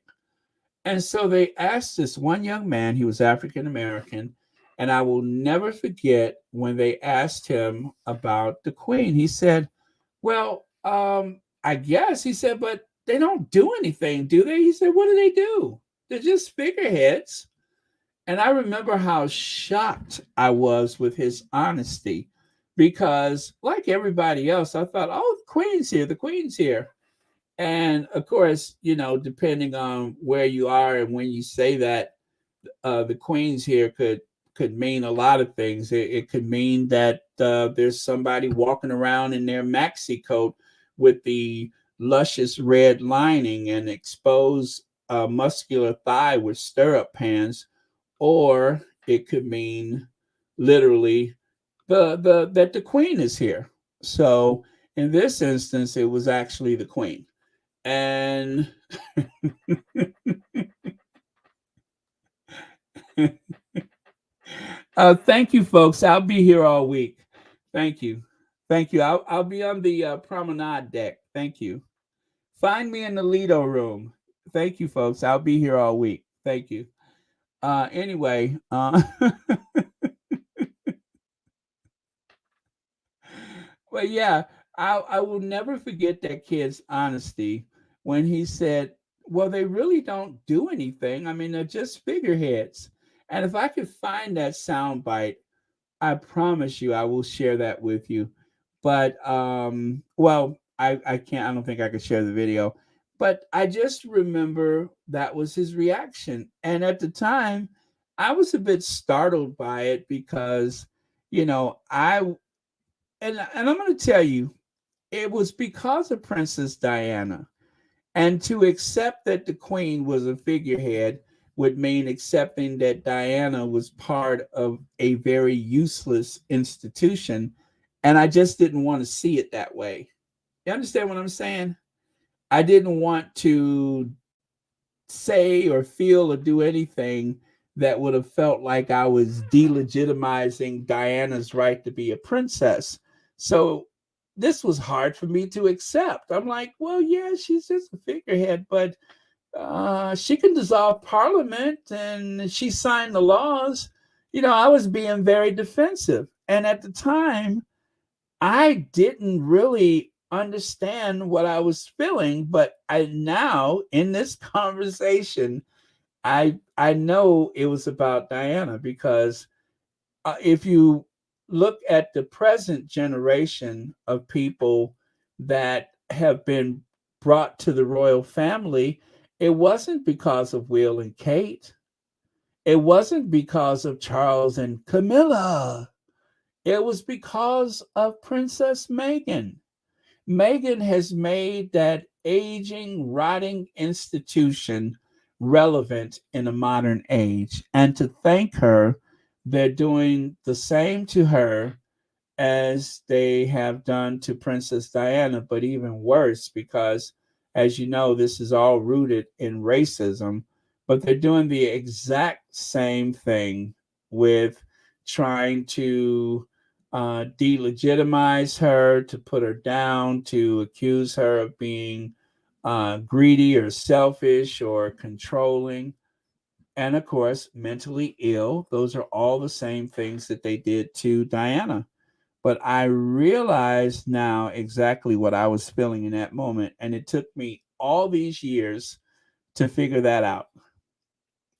And so they asked this one young man, he was African American, and I will never forget when they asked him about the Queen. He said, "Well, I guess," he said, "but they don't do anything, do they?" He said, "What do they do? They're just figureheads." And I remember how shocked I was with his honesty because, like everybody else, I thought, oh, the Queen's here, the Queen's here. And of course, depending on where you are and when you say that, the Queen's here could mean a lot of things. It could mean that there's somebody walking around in their maxi coat with the luscious red lining and exposed muscular thigh with stirrup pants, or it could mean literally the that the Queen is here. So in this instance, it was actually the Queen. And thank you, folks. I'll be here all week. Thank you. Thank you. I'll be on the promenade deck. Thank you. Find me in the Lido room. Thank you, folks. I'll be here all week. Thank you. Anyway, but yeah, I will never forget that kid's honesty when he said, "Well, they really don't do anything. I mean, they're just figureheads." And if I could find that sound bite, I promise you, I will share that with you. But well, I can't. I don't think I could share the video. But I just remember that was his reaction, and at the time, I was a bit startled by it because, I and I'm going to tell you, it was because of Princess Diana. And to accept that the Queen was a figurehead would mean accepting that Diana was part of a very useless institution. And I just didn't want to see it that way. You understand what I'm saying? I didn't want to say or feel or do anything that would have felt like I was delegitimizing Diana's right to be a princess. So this was hard for me to accept. I'm like, well, yeah, she's just a figurehead, but she can dissolve parliament and she signed the laws. I was being very defensive. And at the time, I didn't really understand what I was feeling, but I now in this conversation, I know it was about Diana because if you look at the present generation of people that have been brought to the royal family, it wasn't because of Will and Kate. It wasn't because of Charles and Camilla. It was because of Princess Meghan. Meghan has made that aging, rotting institution relevant in a modern age. And to thank her, they're doing the same to her as they have done to Princess Diana, but even worse because, as you know, this is all rooted in racism. But they're doing the exact same thing with trying to delegitimize her, to put her down, to accuse her of being greedy or selfish or controlling, and of course, mentally ill. Those are all the same things that they did to Diana. But I realize now exactly what I was feeling in that moment. And it took me all these years to figure that out.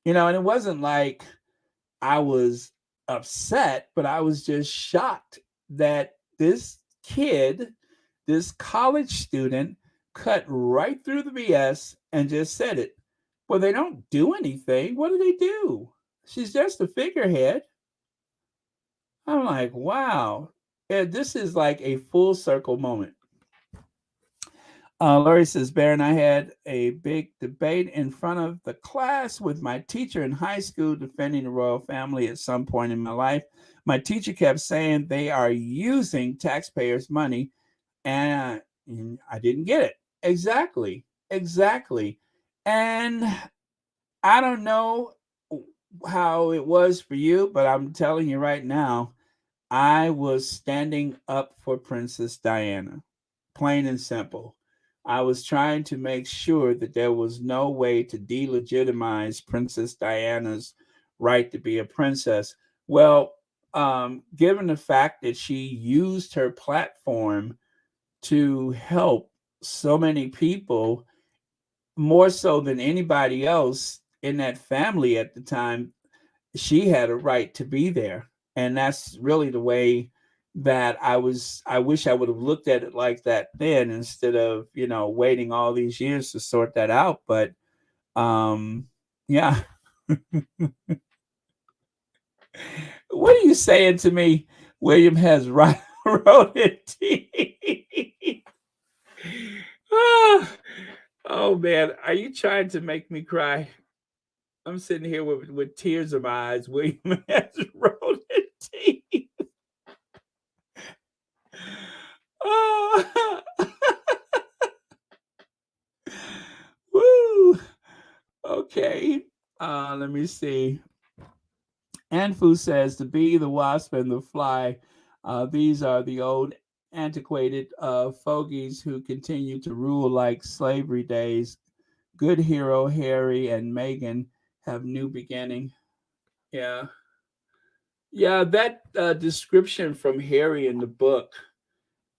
And it wasn't like I was upset, but I was just shocked that this kid, this college student, cut right through the BS and just said it. Well, they don't do anything. What do they do? She's just a figurehead. I'm like, wow. This is like a full circle moment. Laurie says, Bear and I had a big debate in front of the class with my teacher in high school defending the royal family at some point in my life. My teacher kept saying they are using taxpayers' money, and I didn't get it. Exactly. Exactly. And I don't know how it was for you, but I'm telling you right now, I was standing up for Princess Diana, plain and simple. I was trying to make sure that there was no way to delegitimize Princess Diana's right to be a princess. Well, given the fact that she used her platform to help so many people, more so than anybody else in that family at the time, she had a right to be there. And that's really the way that I wish I would have looked at it like that then, instead of, waiting all these years to sort that out. But yeah. What are you saying to me? William has wrote it. Oh man, are you trying to make me cry? I'm sitting here with tears in my eyes. William has wrote it. Oh. Woo. Okay. Let me see. Anfu says the bee, the wasp, and the fly. These are the old antiquated fogies who continue to rule like slavery days. Good hero Harry and Meghan have new beginning. Yeah. Yeah, that description from Harry in the book,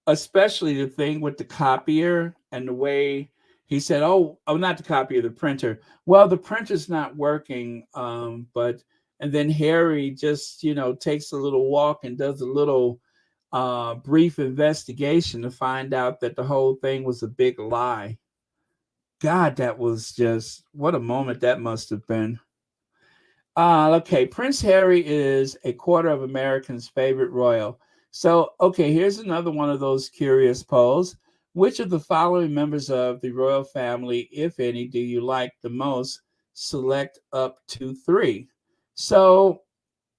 especially the thing with the copier and the way he said, "Oh, not the copier, the printer." Well, the printer's not working, but and then Harry just takes a little walk and does a little brief investigation to find out that the whole thing was a big lie. God, that was just what a moment that must have been. Okay, Prince Harry is a quarter of Americans' favorite royal. So, okay, here's another one of those curious polls. Which of the following members of the royal family, if any, do you like the most? Select up to three. So,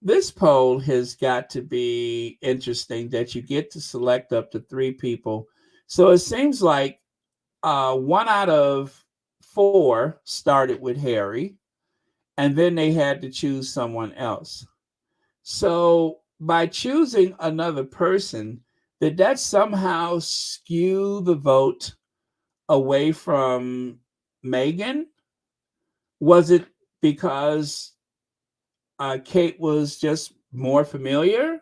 this poll has got to be interesting that you get to select up to three people. So, it seems like one out of four started with Harry, and then they had to choose someone else. So by choosing another person, did that somehow skew the vote away from Meghan? Was it because Kate was just more familiar?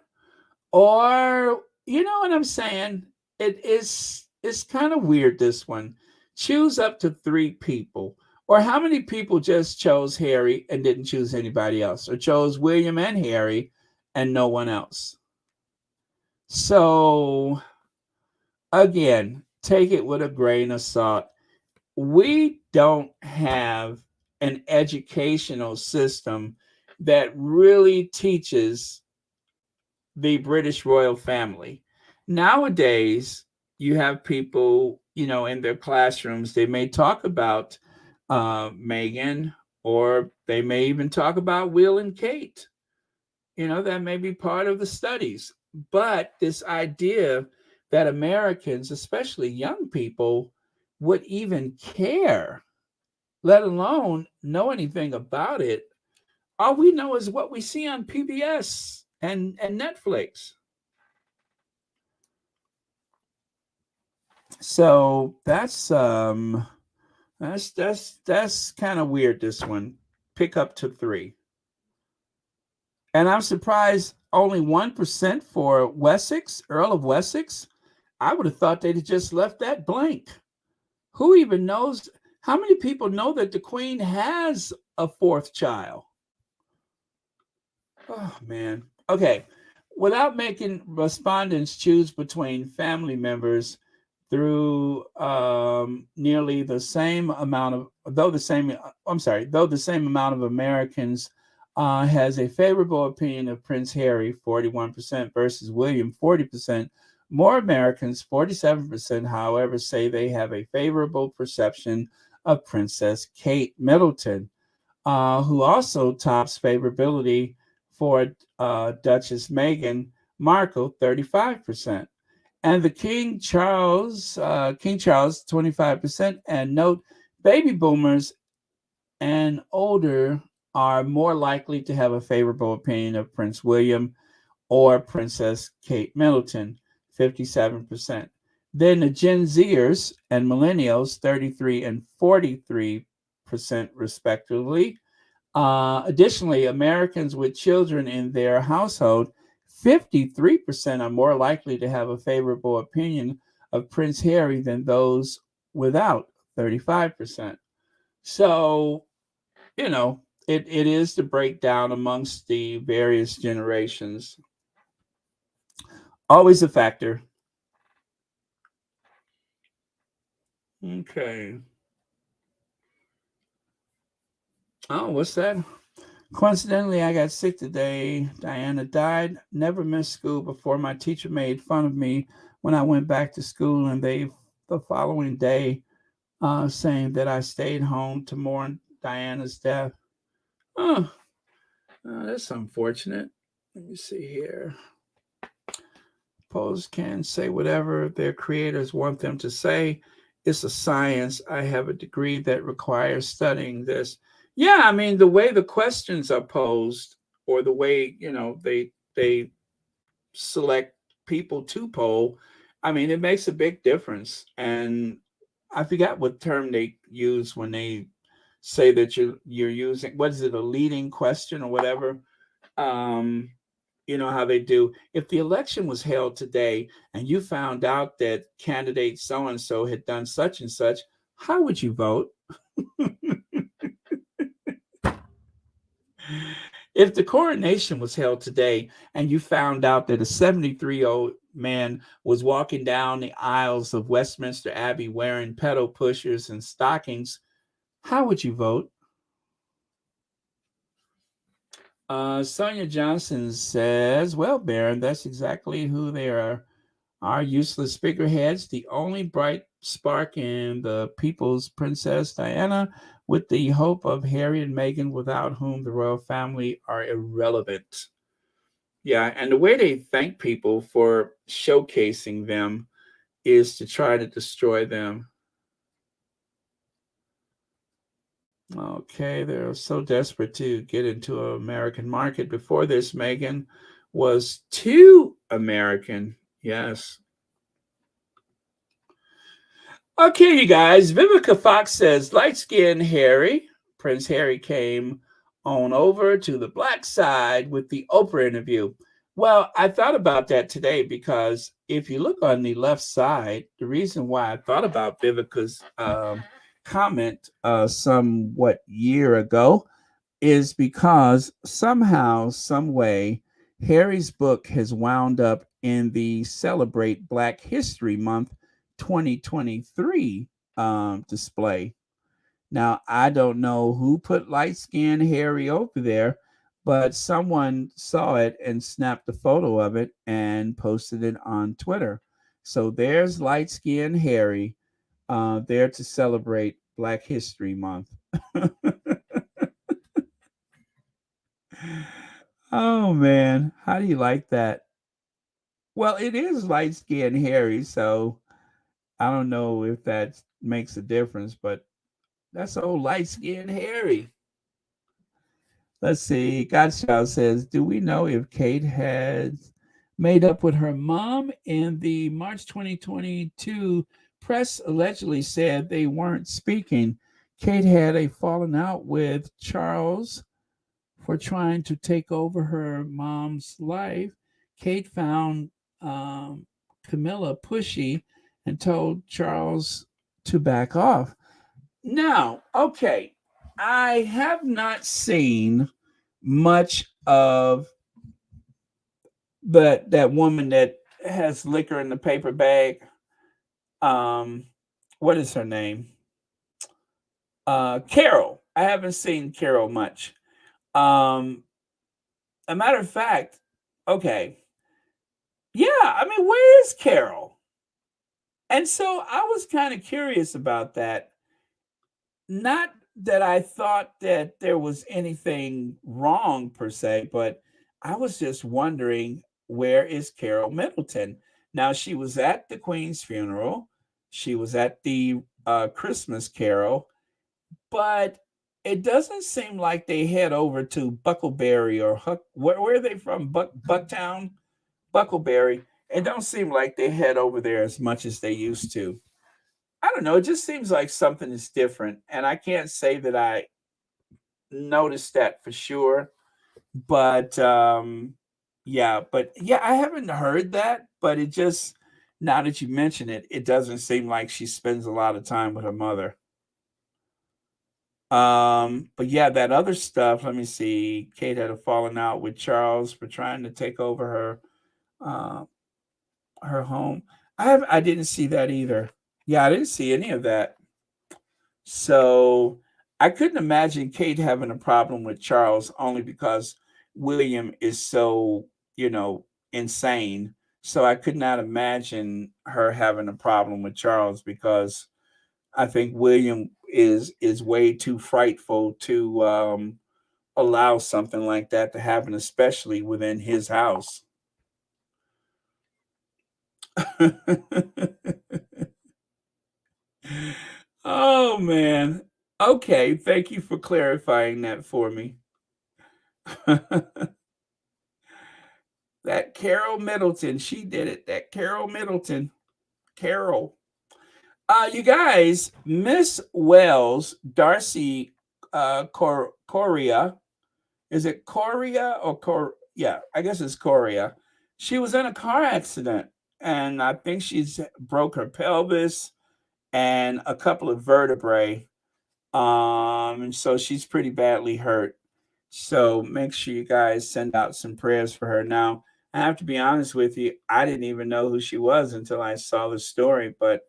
Or, you know what I'm saying? It's kind of weird, this one. Choose up to three people. Or how many people just chose Harry and didn't choose anybody else? Or chose William and Harry and no one else? So again, take it with a grain of salt. We don't have an educational system that really teaches the British royal family. Nowadays, you have people, in their classrooms, they may talk about Meghan, or they may even talk about Will and Kate. That may be part of the studies. But this idea that Americans, especially young people, would even care, let alone know anything about it, all we know is what we see on PBS and Netflix. So that's kind of weird, this one. Pick up to three. And I'm surprised only 1% for Wessex, Earl of Wessex. I would have thought they'd have just left that blank. Who even knows? How many people know that the Queen has a fourth child? Oh man. Okay. Without making respondents choose between family members through nearly the same amount of, though the same amount of Americans has a favorable opinion of Prince Harry, 41% versus William, 40%. More Americans, 47%, however, say they have a favorable perception of Princess Kate Middleton, who also tops favorability for Duchess Meghan Markle, 35%. And the King Charles, 25%. And note, baby boomers and older are more likely to have a favorable opinion of Prince William or Princess Kate Middleton, 57%. Then the Gen Zers and millennials, 33 and 43% respectively. Additionally, Americans with children in their household, 53% are more likely to have a favorable opinion of Prince Harry than those without, 35%. So, it is the breakdown amongst the various generations. Always a factor. Okay. Oh, what's that? Coincidentally, I got sick today. Diana died. Never missed school before. My teacher made fun of me when I went back to school, and the following day, saying that I stayed home to mourn Diana's death. Oh, that's unfortunate. Let me see here. Posts can say whatever their creators want them to say. It's a science. I have a degree that requires studying this. Yeah, I mean the way the questions are posed, or the way they select people to poll. I mean, it makes a big difference. And I forgot what term they use when they say that you're using, what is it, a leading question or whatever. Um, you know how they do. If the election was held today and you found out that candidate so and so had done such and such, how would you vote? If the coronation was held today and you found out that a 73-year-old man was walking down the aisles of Westminster Abbey wearing pedal pushers and stockings, how would you vote? Sonia Johnson says, well, Baron, that's exactly who they are. Our useless figureheads, the only bright spark in the people's Princess Diana, with the hope of Harry and Meghan, without whom the royal family are irrelevant. Yeah, and the way they thank people for showcasing them is to try to destroy them. Okay, they're so desperate to get into an American market. Before this, Meghan was too American. Yes. Okay, you guys. Vivica Fox says light skinned Harry, Prince Harry, came on over to the black side with the Oprah interview. Well, I thought about that today because if you look on the left side, the reason why I thought about Vivica's comment somewhat year ago is because somehow, some way, Harry's book has wound up in the Celebrate Black History Month 2023 display. Now, I don't know who put light skinned Harry over there, but someone saw it and snapped a photo of it and posted it on Twitter. So there's light skinned Harry there to celebrate Black History Month. Oh man, how do you like that? Well, it is light skinned Harry, so I don't know if that makes a difference, but that's old light skinned Harry. Let's see. Godchild says, do we know if Kate has made up with her mom? In the March 2022 press allegedly said they weren't speaking. Kate had a falling out with Charles for trying to take over her mom's life. Kate found Camilla pushy and told Charles to back off. Now, okay, I have not seen much of But that woman that has liquor in the paper bag, um, what is her name? Carol. I haven't seen Carol much. Um, a matter of fact, okay, yeah, I mean, where is Carol? And so I was kind of curious about that. Not that I thought that there was anything wrong per se, but I was just wondering, where is Carol Middleton? Now, she was at the Queen's funeral, she was at the Christmas carol, but it doesn't seem like they head over to Buckleberry or Huck. Where are they from? Bucktown, Buckleberry. It don't seem like they head over there as much as they used to. I don't know. It just seems like something is different, and I can't say that I noticed that for sure. But yeah, I haven't heard that. But it just, now that you mention it, it doesn't seem like she spends a lot of time with her mother. But yeah, that other stuff. Let me see. Kate had a falling out with Charles for trying to take over uh, her home. I didn't see that either. Yeah, I didn't see any of that. So I couldn't imagine Kate having a problem with Charles only because William is so, insane. So I could not imagine her having a problem with Charles because I think William is way too frightful to allow something like that to happen, especially within his house. Oh man. Okay, thank you for clarifying that for me. That Carol Middleton, she did it. That Carol Middleton. Carol. You guys, Miss Wells, Darcy Coria. Is it Coria or Yeah, I guess it's Coria. She was in a car accident, and I think she's broke her pelvis and a couple of vertebrae. And so she's pretty badly hurt. So make sure you guys send out some prayers for her. Now, I have to be honest with you, I didn't even know who she was until I saw the story, but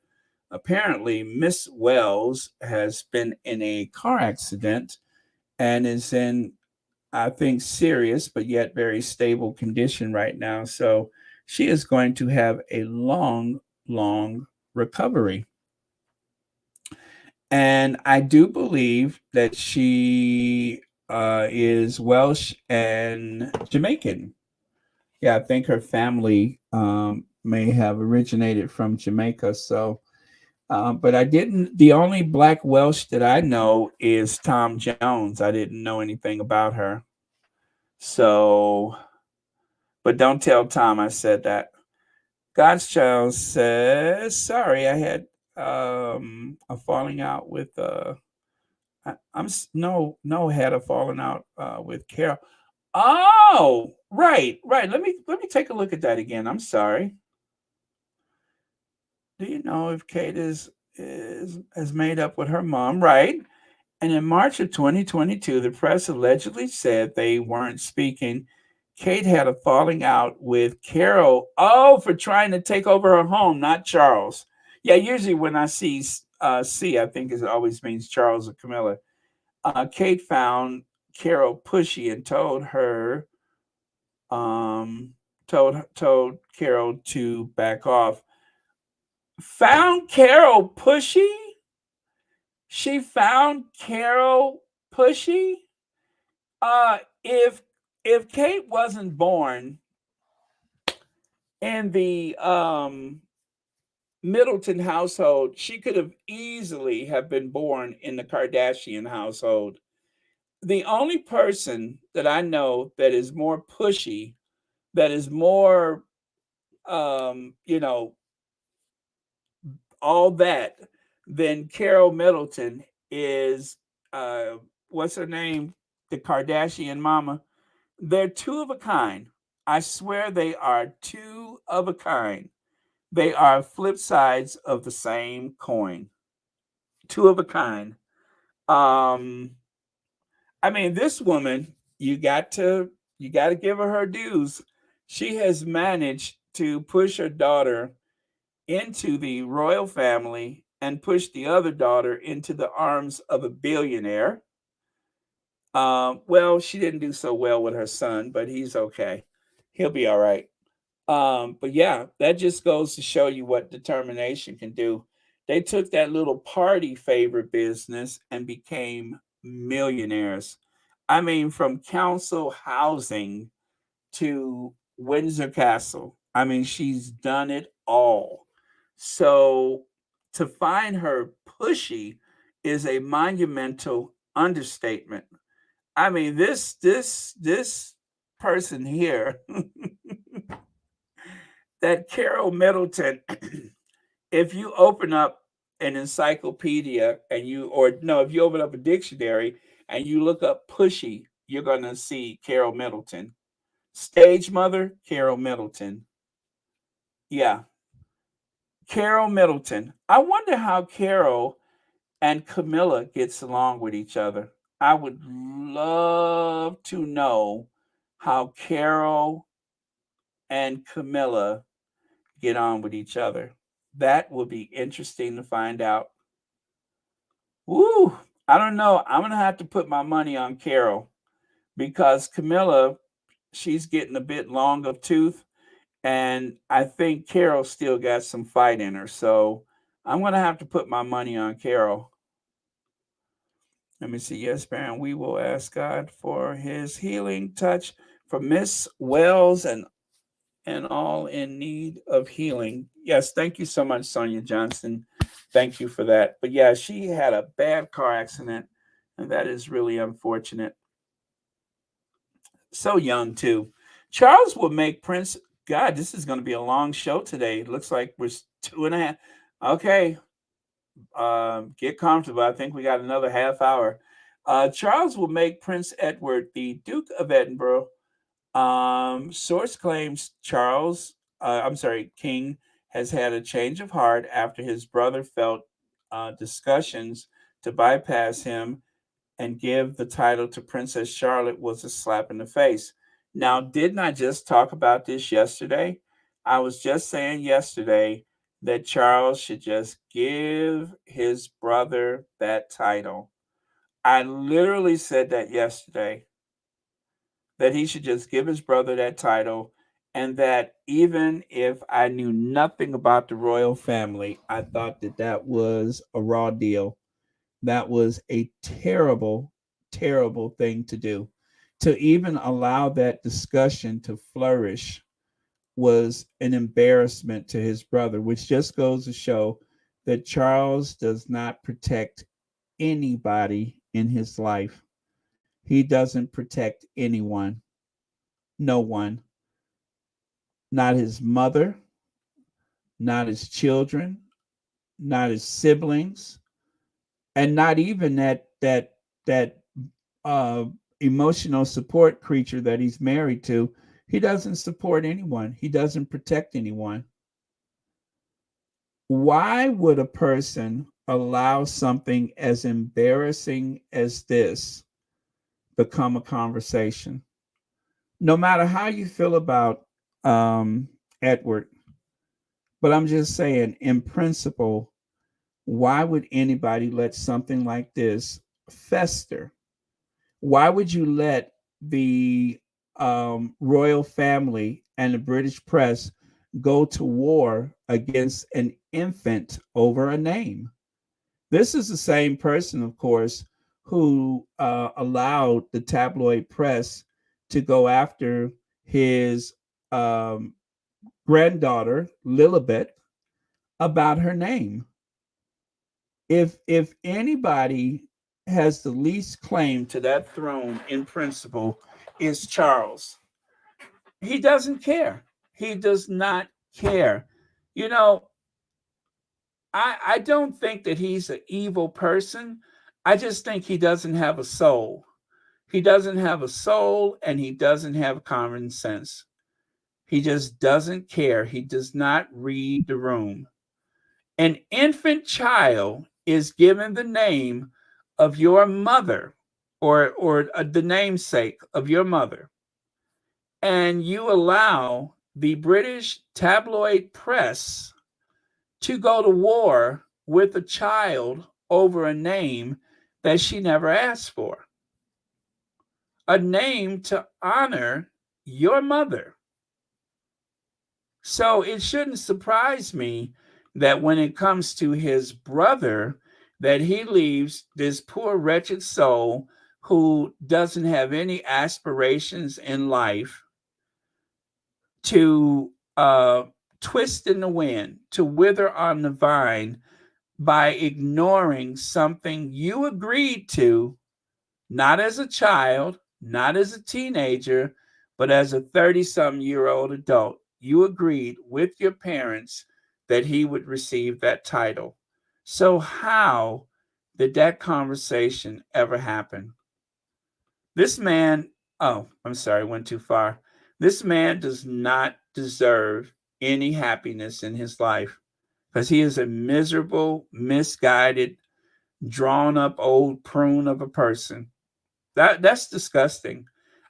apparently Miss Wells has been in a car accident and is in, I think, serious but yet very stable condition right now. So she is going to have a long, long recovery. And I do believe that she is Welsh and Jamaican. Yeah, I think her family may have originated from Jamaica. So, but I didn't. The only Black Welsh that I know is Tom Jones. I didn't know anything about her. So, but don't tell Tom I said that. God's Child says, "Sorry, I had a falling out with no had a falling out with Carol. Oh, right, right. Let me take a look at that again. I'm sorry. Do you know if Kate is made up with her mom? Right. And in March of 2022, the press allegedly said they weren't speaking. Kate had a falling out with Carol. Oh, for trying to take over her home, not Charles. Yeah, usually when I see C, I think it always means Charles or Camilla. Kate found Carol pushy and um, told Carol to back off. Found Carol pushy? She found Carol pushy? If Kate wasn't born in the Middleton household, she could have easily have been born in the Kardashian household. The only person that I know that is more pushy, that is more, you know, all that than Carol Middleton is, uh, what's her name? The Kardashian mama. They're two of a kind. I swear they are two of a kind. They are flip sides of the same coin. Two of a kind. Um, I mean, this woman, you got to give her her dues. She has managed to push her daughter into the royal family and push the other daughter into the arms of a billionaire. Well, she didn't do so well with her son, but he's okay. He'll be all right. But yeah, that just goes to show you what determination can do. They took that little party favor business and became millionaires. I mean, from council housing to Windsor Castle. I mean, she's done it all. So to find her pushy is a monumental understatement. I mean, this person here, that Carol Middleton, if you open up an encyclopedia and you or no, if you open up a dictionary and you look up pushy, you're gonna see Carol Middleton. Stage mother, Carol Middleton. Yeah, Carol Middleton. I wonder how Carol and Camilla gets along with each other. I would love to know how Carol and Camilla get on with each other. That will be interesting to find out. Woo! I don't know. I'm gonna have to put my money on Carol because Camilla, she's getting a bit long of tooth, and I think Carol still got some fight in her. So I'm gonna have to put my money on Carol. Let me see. Yes, Baron, we will ask God for his healing touch for Miss Wells and all in need of healing. Yes, thank you so much, Sonia Johnson. Thank you for that. But yeah, she had a bad car accident, and that is really unfortunate. So young, too. Charles will make Prince. God, this is going to be a long show today. It looks like we're 2.5. Okay, get comfortable. I think we got another half hour. Charles will make Prince Edward the Duke of Edinburgh. Source claims King has had a change of heart after his brother felt discussions to bypass him and give the title to Princess Charlotte was a slap in the face. Now, didn't I just talk about this yesterday? I was just saying yesterday that Charles should just give his brother that title. I literally said that yesterday, that he should just give his brother that title, and that even if I knew nothing about the royal family, I thought that that was a raw deal. That was a terrible, terrible thing to do. To even allow that discussion to flourish was an embarrassment to his brother, which just goes to show that Charles does not protect anybody in his life. He doesn't protect anyone, no one, not his mother, not his children, not his siblings, and not even that uh, emotional support creature that he's married to. He doesn't support anyone. He doesn't protect anyone. Why would a person allow something as embarrassing as this become a conversation? No matter how you feel about Edward, but I'm just saying, in principle, why would anybody let something like this fester? Why would you let the royal family and the British press go to war against an infant over a name? This is the same person, of course, who allowed the tabloid press to go after his um, granddaughter, Lilibet, about her name. If anybody has the least claim to that throne in principle, is Charles. He doesn't care. He does not care. You know, I don't think that he's an evil person. I just think he doesn't have a soul. He doesn't have a soul and he doesn't have common sense. He just doesn't care. He does not read the room. An infant child is given the name of your mother or the namesake of your mother. and you allow the British tabloid press to go to war with a child over a name that she never asked for, a name to honor your mother. So it shouldn't surprise me that when it comes to his brother, that he leaves this poor wretched soul who doesn't have any aspirations in life to twist in the wind, to wither on the vine by ignoring something you agreed to, not as a child, not as a teenager, but as a 30-something-year-old adult. You agreed with your parents that he would receive that title. So, how did that conversation ever happen? This man, oh, I'm sorry, went too far. This man does not deserve any happiness in his life because he is a miserable, misguided, drawn up old prune of a person. That's disgusting.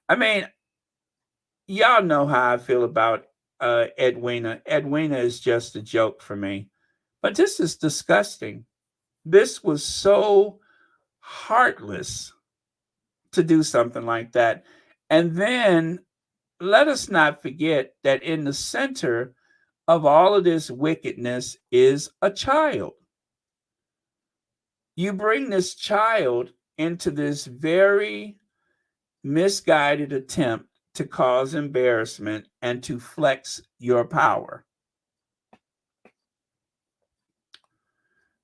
I mean, y'all know how I feel about Edwina. Edwina is just a joke for me. But this is disgusting. This was so heartless to do something like that. And then let us not forget that in the center of all of this wickedness is a child. You bring this child into this very misguided attempt to cause embarrassment and to flex your power.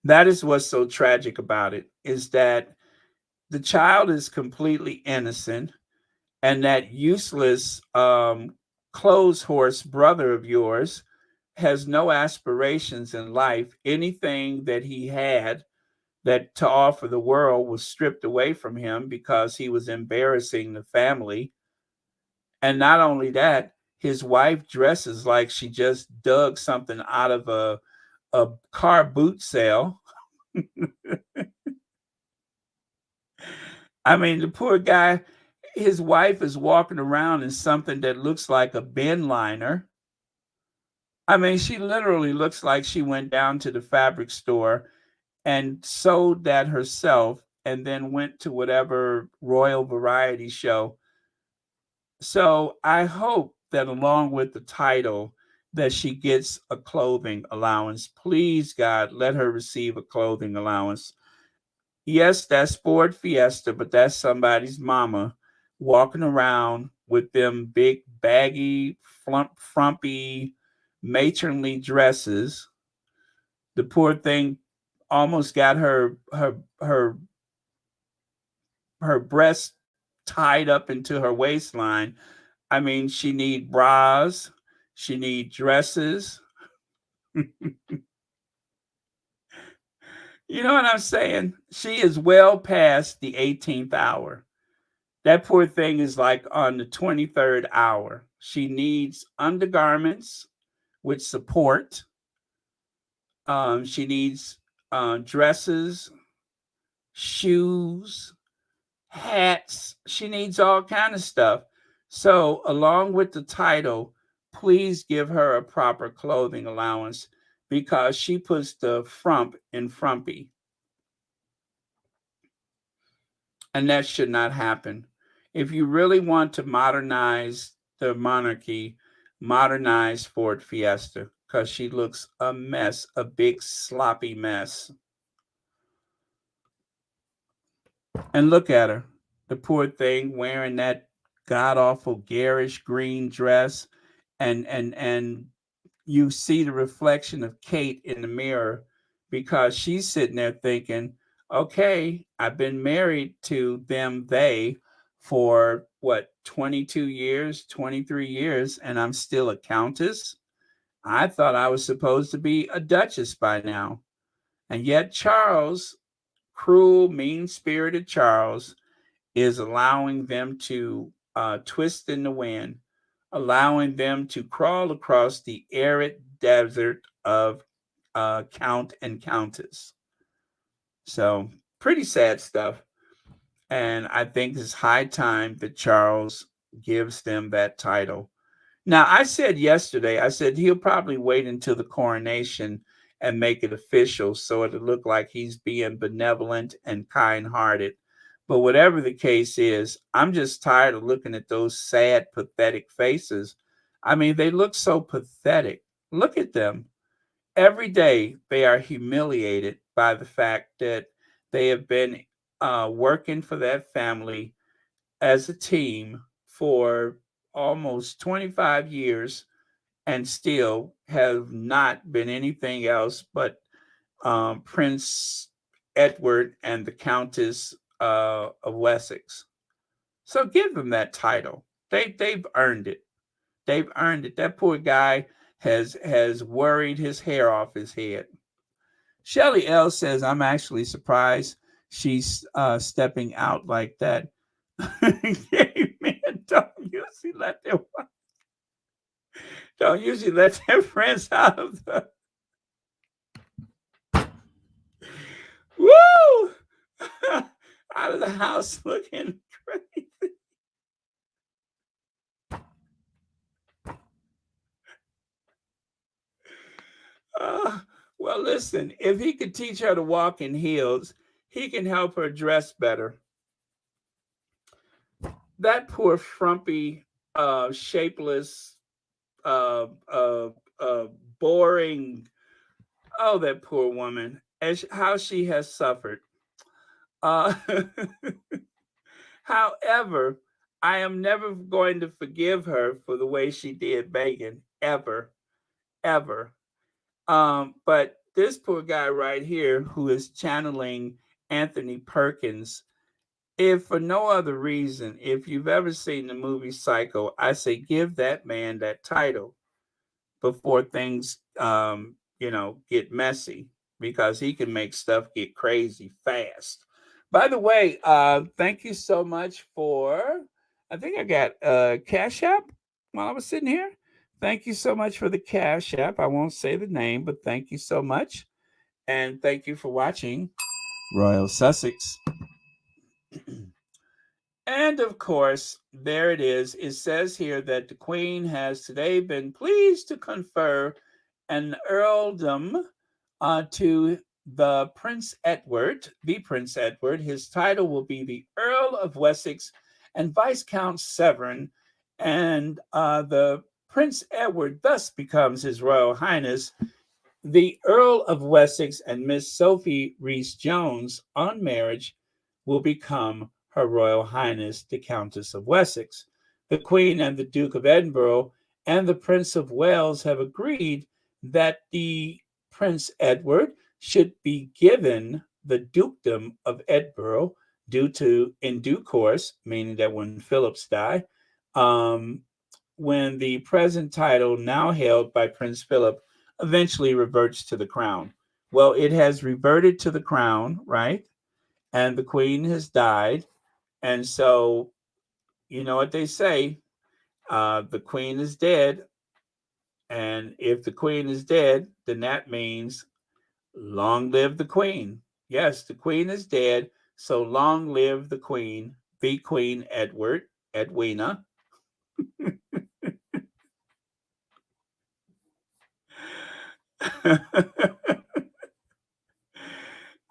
That is what's so tragic about it, is that the child is completely innocent, and that useless clothes horse brother of yours has no aspirations in life. Anything that he had that to offer the world was stripped away from him because he was embarrassing the family. And not only that, his wife dresses like she just dug something out of a car boot sale. I mean, the poor guy, his wife is walking around in something that looks like a bin liner. I mean, she literally looks like she went down to the fabric store and sewed that herself and then went to whatever royal variety show. So I hope that along with the title that she gets a clothing allowance. Please, God, let her receive a clothing allowance. Yes, that's Ford Fiesta, but that's somebody's mama walking around with them big, baggy, frumpy, matronly dresses. The poor thing almost got her breast tied up into her waistline. I mean, she need bras, she need dresses. You know what I'm saying? She is well past the 18th hour. That poor thing is like on the 23rd hour. She needs undergarments with support. She needs dresses, shoes, hats. She needs all kind of stuff. So, along with the title, please give her a proper clothing allowance because she puts the frump in frumpy, and that should not happen. If you really want to modernize the monarchy, modernize Ford Fiesta because she looks a mess, a big sloppy mess. And look at her, the poor thing wearing that god awful garish green dress, and you see the reflection of Kate in the mirror because she's sitting there thinking, okay, I've been married to them, they, for what, 22 years, 23 years, and I'm still a countess. I thought I was supposed to be a duchess by now. And yet, Charles, cruel, mean spirited Charles, is allowing them to twist in the wind, allowing them to crawl across the arid desert of Count and Countess. So, pretty sad stuff. And I think it's high time that Charles gives them that title. Now, I said yesterday, I said he'll probably wait until the coronation and make it official so it'll look like he's being benevolent and kind hearted. But whatever the case is, I'm just tired of looking at those sad, pathetic faces. I mean, they look so pathetic. Look at them. Every day they are humiliated by the fact that they have been working for that family as a team for almost 25 years and still have not been anything else but Prince Edward and the Countess of Wessex. So give them that title. They've earned it. They've earned it. That poor guy has worried his hair off his head. Shelly L says, I'm actually surprised she's stepping out like that. Gay men don't usually let their friends out of the woo out of the house looking crazy. Well, listen, if he could teach her to walk in heels, he can help her dress better. That poor frumpy, shapeless, uh, uh, boring. Oh, that poor woman, how she has suffered. Uh, however, I am never going to forgive her for the way she did Meghan, ever, ever. But this poor guy right here, who is channeling Anthony Perkins, if for no other reason, if you've ever seen the movie Psycho, I say give that man that title before things, get messy, because he can make stuff get crazy fast. By the way, thank you so much for. I think I got Cash App while I was sitting here. Thank you so much for the Cash App. I won't say the name, but thank you so much. And thank you for watching Royal Sussex. And of course, there it is. It says here that the Queen has today been pleased to confer an earldom to the Prince Edward. His title will be the Earl of Wessex and Viscount Severn, and the Prince Edward thus becomes His Royal Highness the Earl of Wessex, and Miss Sophie Rhys-Jones on marriage will become Her Royal Highness the Countess of Wessex. The Queen and the Duke of Edinburgh and the Prince of Wales have agreed that the Prince Edward should be given the Dukedom of Edinburgh in due course, meaning that when Philip's die, when the present title now held by Prince Philip eventually reverts to the crown. Well, it has reverted to the crown, right? And the queen has died. And so, you know what they say, the queen is dead. And if the queen is dead, then that means long live the queen. Yes, the queen is dead. So long live the Queen Edwina.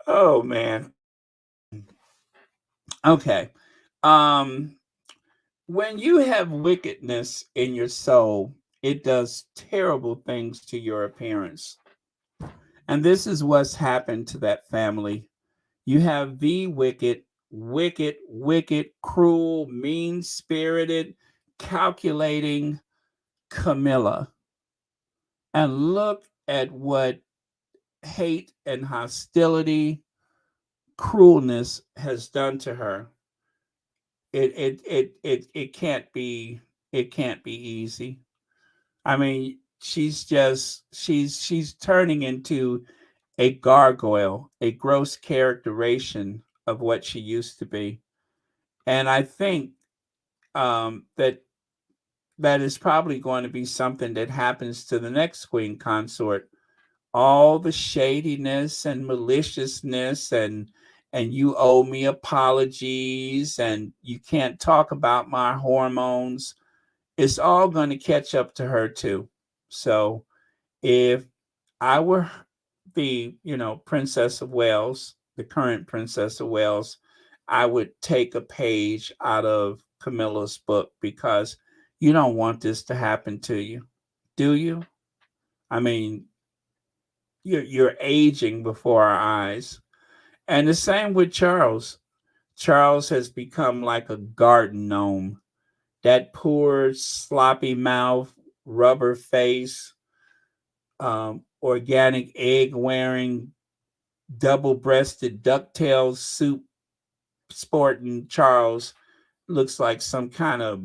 Oh, man. Okay. Um, when you have wickedness in your soul, it does terrible things to your appearance. And this is what's happened to that family. You have the wicked, cruel, mean spirited, calculating Camilla. And look at what hate and hostility, cruelness has done to her. It can't be easy. I mean, she's turning into a gargoyle, a gross characterization of what she used to be. And I think that is probably going to be something that happens to the next queen consort. All the shadiness and maliciousness and you owe me apologies, and you can't talk about my hormones. It's all going to catch up to her too. So if I were the, Princess of Wales, the current Princess of Wales, I would take a page out of Camilla's book, because you don't want this to happen to you, do you? I mean, you're aging before our eyes. And the same with Charles. Charles has become like a garden gnome. That poor sloppy mouth, rubber face, organic egg wearing, double breasted ducktail suit sporting Charles looks like some kind of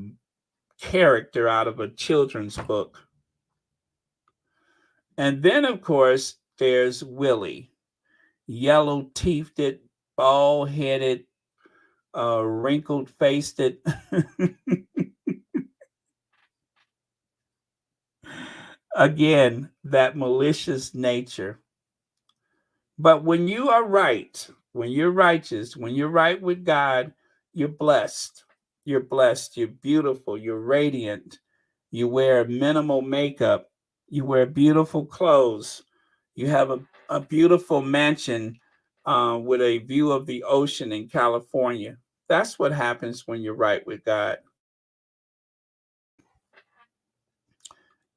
character out of a children's book. And then, of course, there's Willie, yellow teethed, bald headed, wrinkled faced. Again, that malicious nature. But when you are right, when you're righteous, when you're right with God, you're blessed. You're blessed. You're beautiful. You're radiant. You wear minimal makeup. You wear beautiful clothes. You have a beautiful mansion with a view of the ocean in California. That's what happens when you're right with God.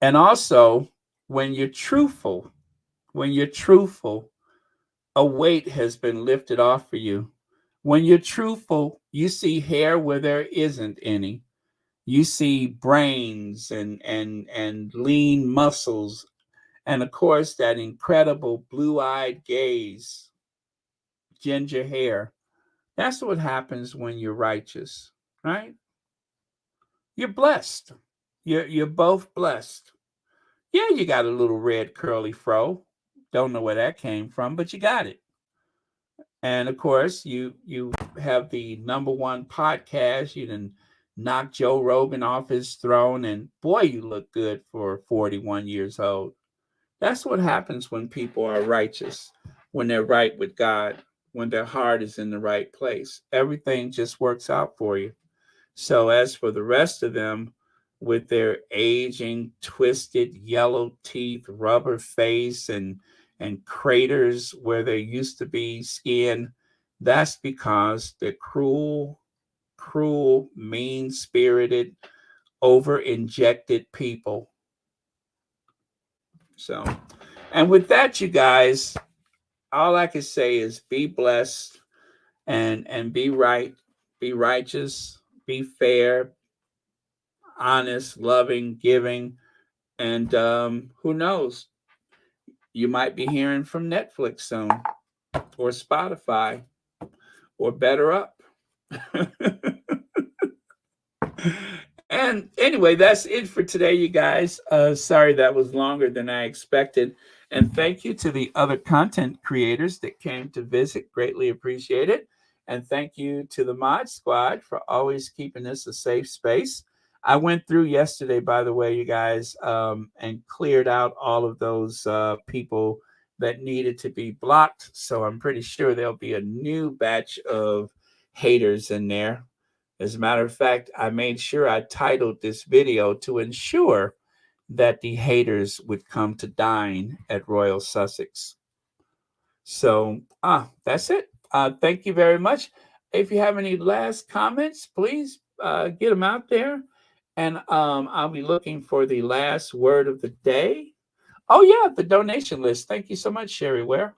And also, when you're truthful, when you're truthful, a weight has been lifted off for you. When you're truthful, you see hair where there isn't any. You see brains and lean muscles, and of course that incredible blue-eyed gaze, ginger hair. That's what happens when you're righteous, right? You're blessed. You're both blessed. Yeah, you got a little red curly fro. Don't know where that came from, but you got it. And of course, you have the number one podcast. You done knock Joe Rogan off his throne, and boy, you look good for 41 years old. That's what happens when people are righteous, when they're right with God, when their heart is in the right place. Everything just works out for you. So as for the rest of them, with their aging, twisted, yellow teeth, rubber face, and craters where there used to be skin, that's because they're cruel, mean-spirited, over-injected people. So, and with that, you guys, all I can say is be blessed and be right, be righteous, be fair, honest, loving, giving, and who knows? You might be hearing from Netflix soon, or Spotify, or Better Up. And anyway, that's it for today, you guys. Sorry that was longer than I expected. And thank you to the other content creators that came to visit. Greatly appreciate it. And thank you to the Mod Squad for always keeping this a safe space. I went through yesterday, by the way, you guys, and cleared out all of those people that needed to be blocked. So I'm pretty sure there'll be a new batch of haters in there. As a matter of fact, I made sure I titled this video to ensure that the haters would come to dine at Royal Sussex. So, that's it. Thank you very much. If you have any last comments, please get them out there. And I'll be looking for the last word of the day. Oh, yeah, the donation list. Thank you so much, Sherry Ware.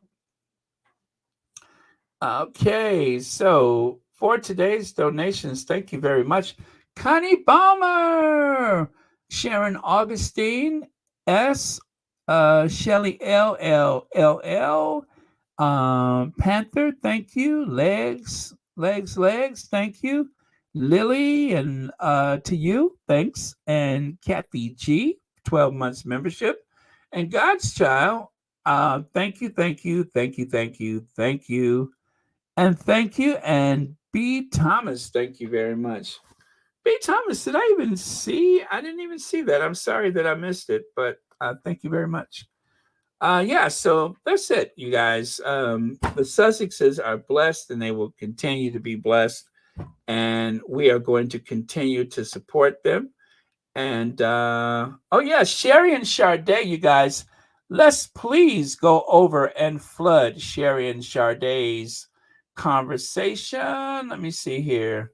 Okay, so for today's donations, thank you very much. Connie Balmer, Sharon Augustine, S, Shelly LLLL, Panther, thank you. Legs, thank you. Lily, and to you, thanks. And Kathy G, 12 months membership. And God's Child, thank you, thank you, thank you, thank you, thank you. And thank you. And B. Thomas, thank you very much. B. Thomas, did I even see? I didn't even see that. I'm sorry that I missed it, but thank you very much. Yeah, so that's it, you guys. The Sussexes are blessed and they will continue to be blessed. And we are going to continue to support them. And oh yeah, Sherry and Sade, you guys, let's please go over and flood Sherry and Sade's conversation. Let me see here.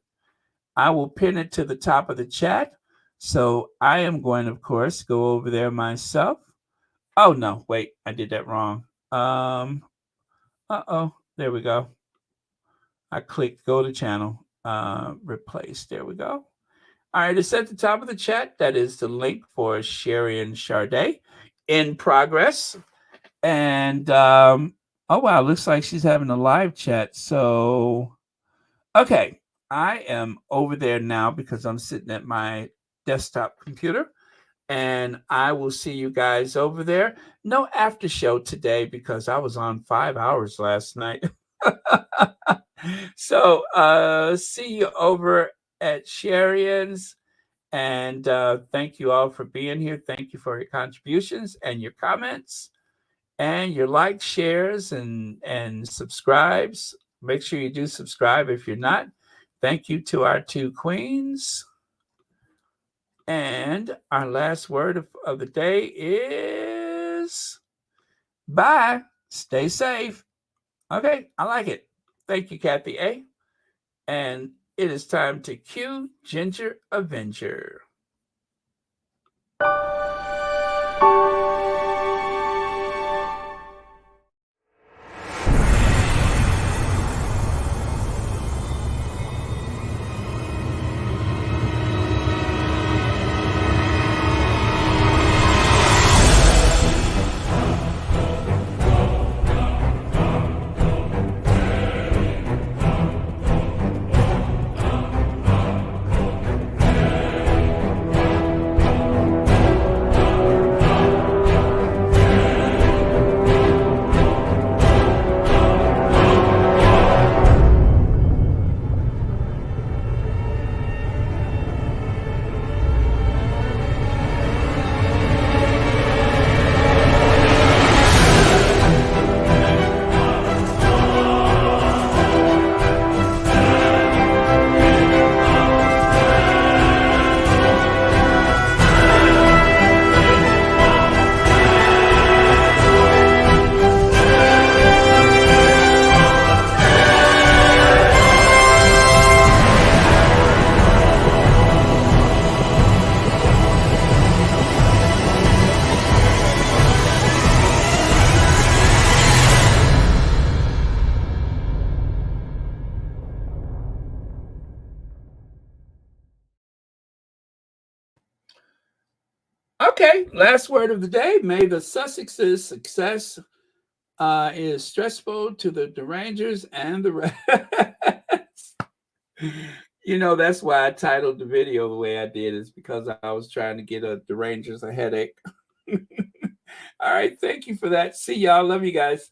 I will pin it to the top of the chat. So I am going, of course, go over there myself. Oh no, wait, I did that wrong. There we go. I clicked go to channel, replace. There we go. All right, it's at the top of the chat. That is the link for Sherry and Sade in progress. And oh wow, looks like she's having a live chat. So okay, I am over there now because I'm sitting at my desktop computer. And I will see you guys over there. No after show today because I was on 5 hours last night. So see you over at Sherry's. And thank you all for being here. Thank you for your contributions and your comments and your likes, shares, and subscribes. Make sure you do subscribe if you're not. Thank you to our two queens. And our last word of the day is bye. Stay safe. Okay, I like it. Thank you, Kathy A. And it is time to cue Ginger Avenger. Okay, last word of the day. May the Sussex's success is stressful to the Rangers and the rest. You know, that's why I titled the video the way I did, is because I was trying to get the Rangers a headache. All right, thank you for that. See y'all. Love you guys.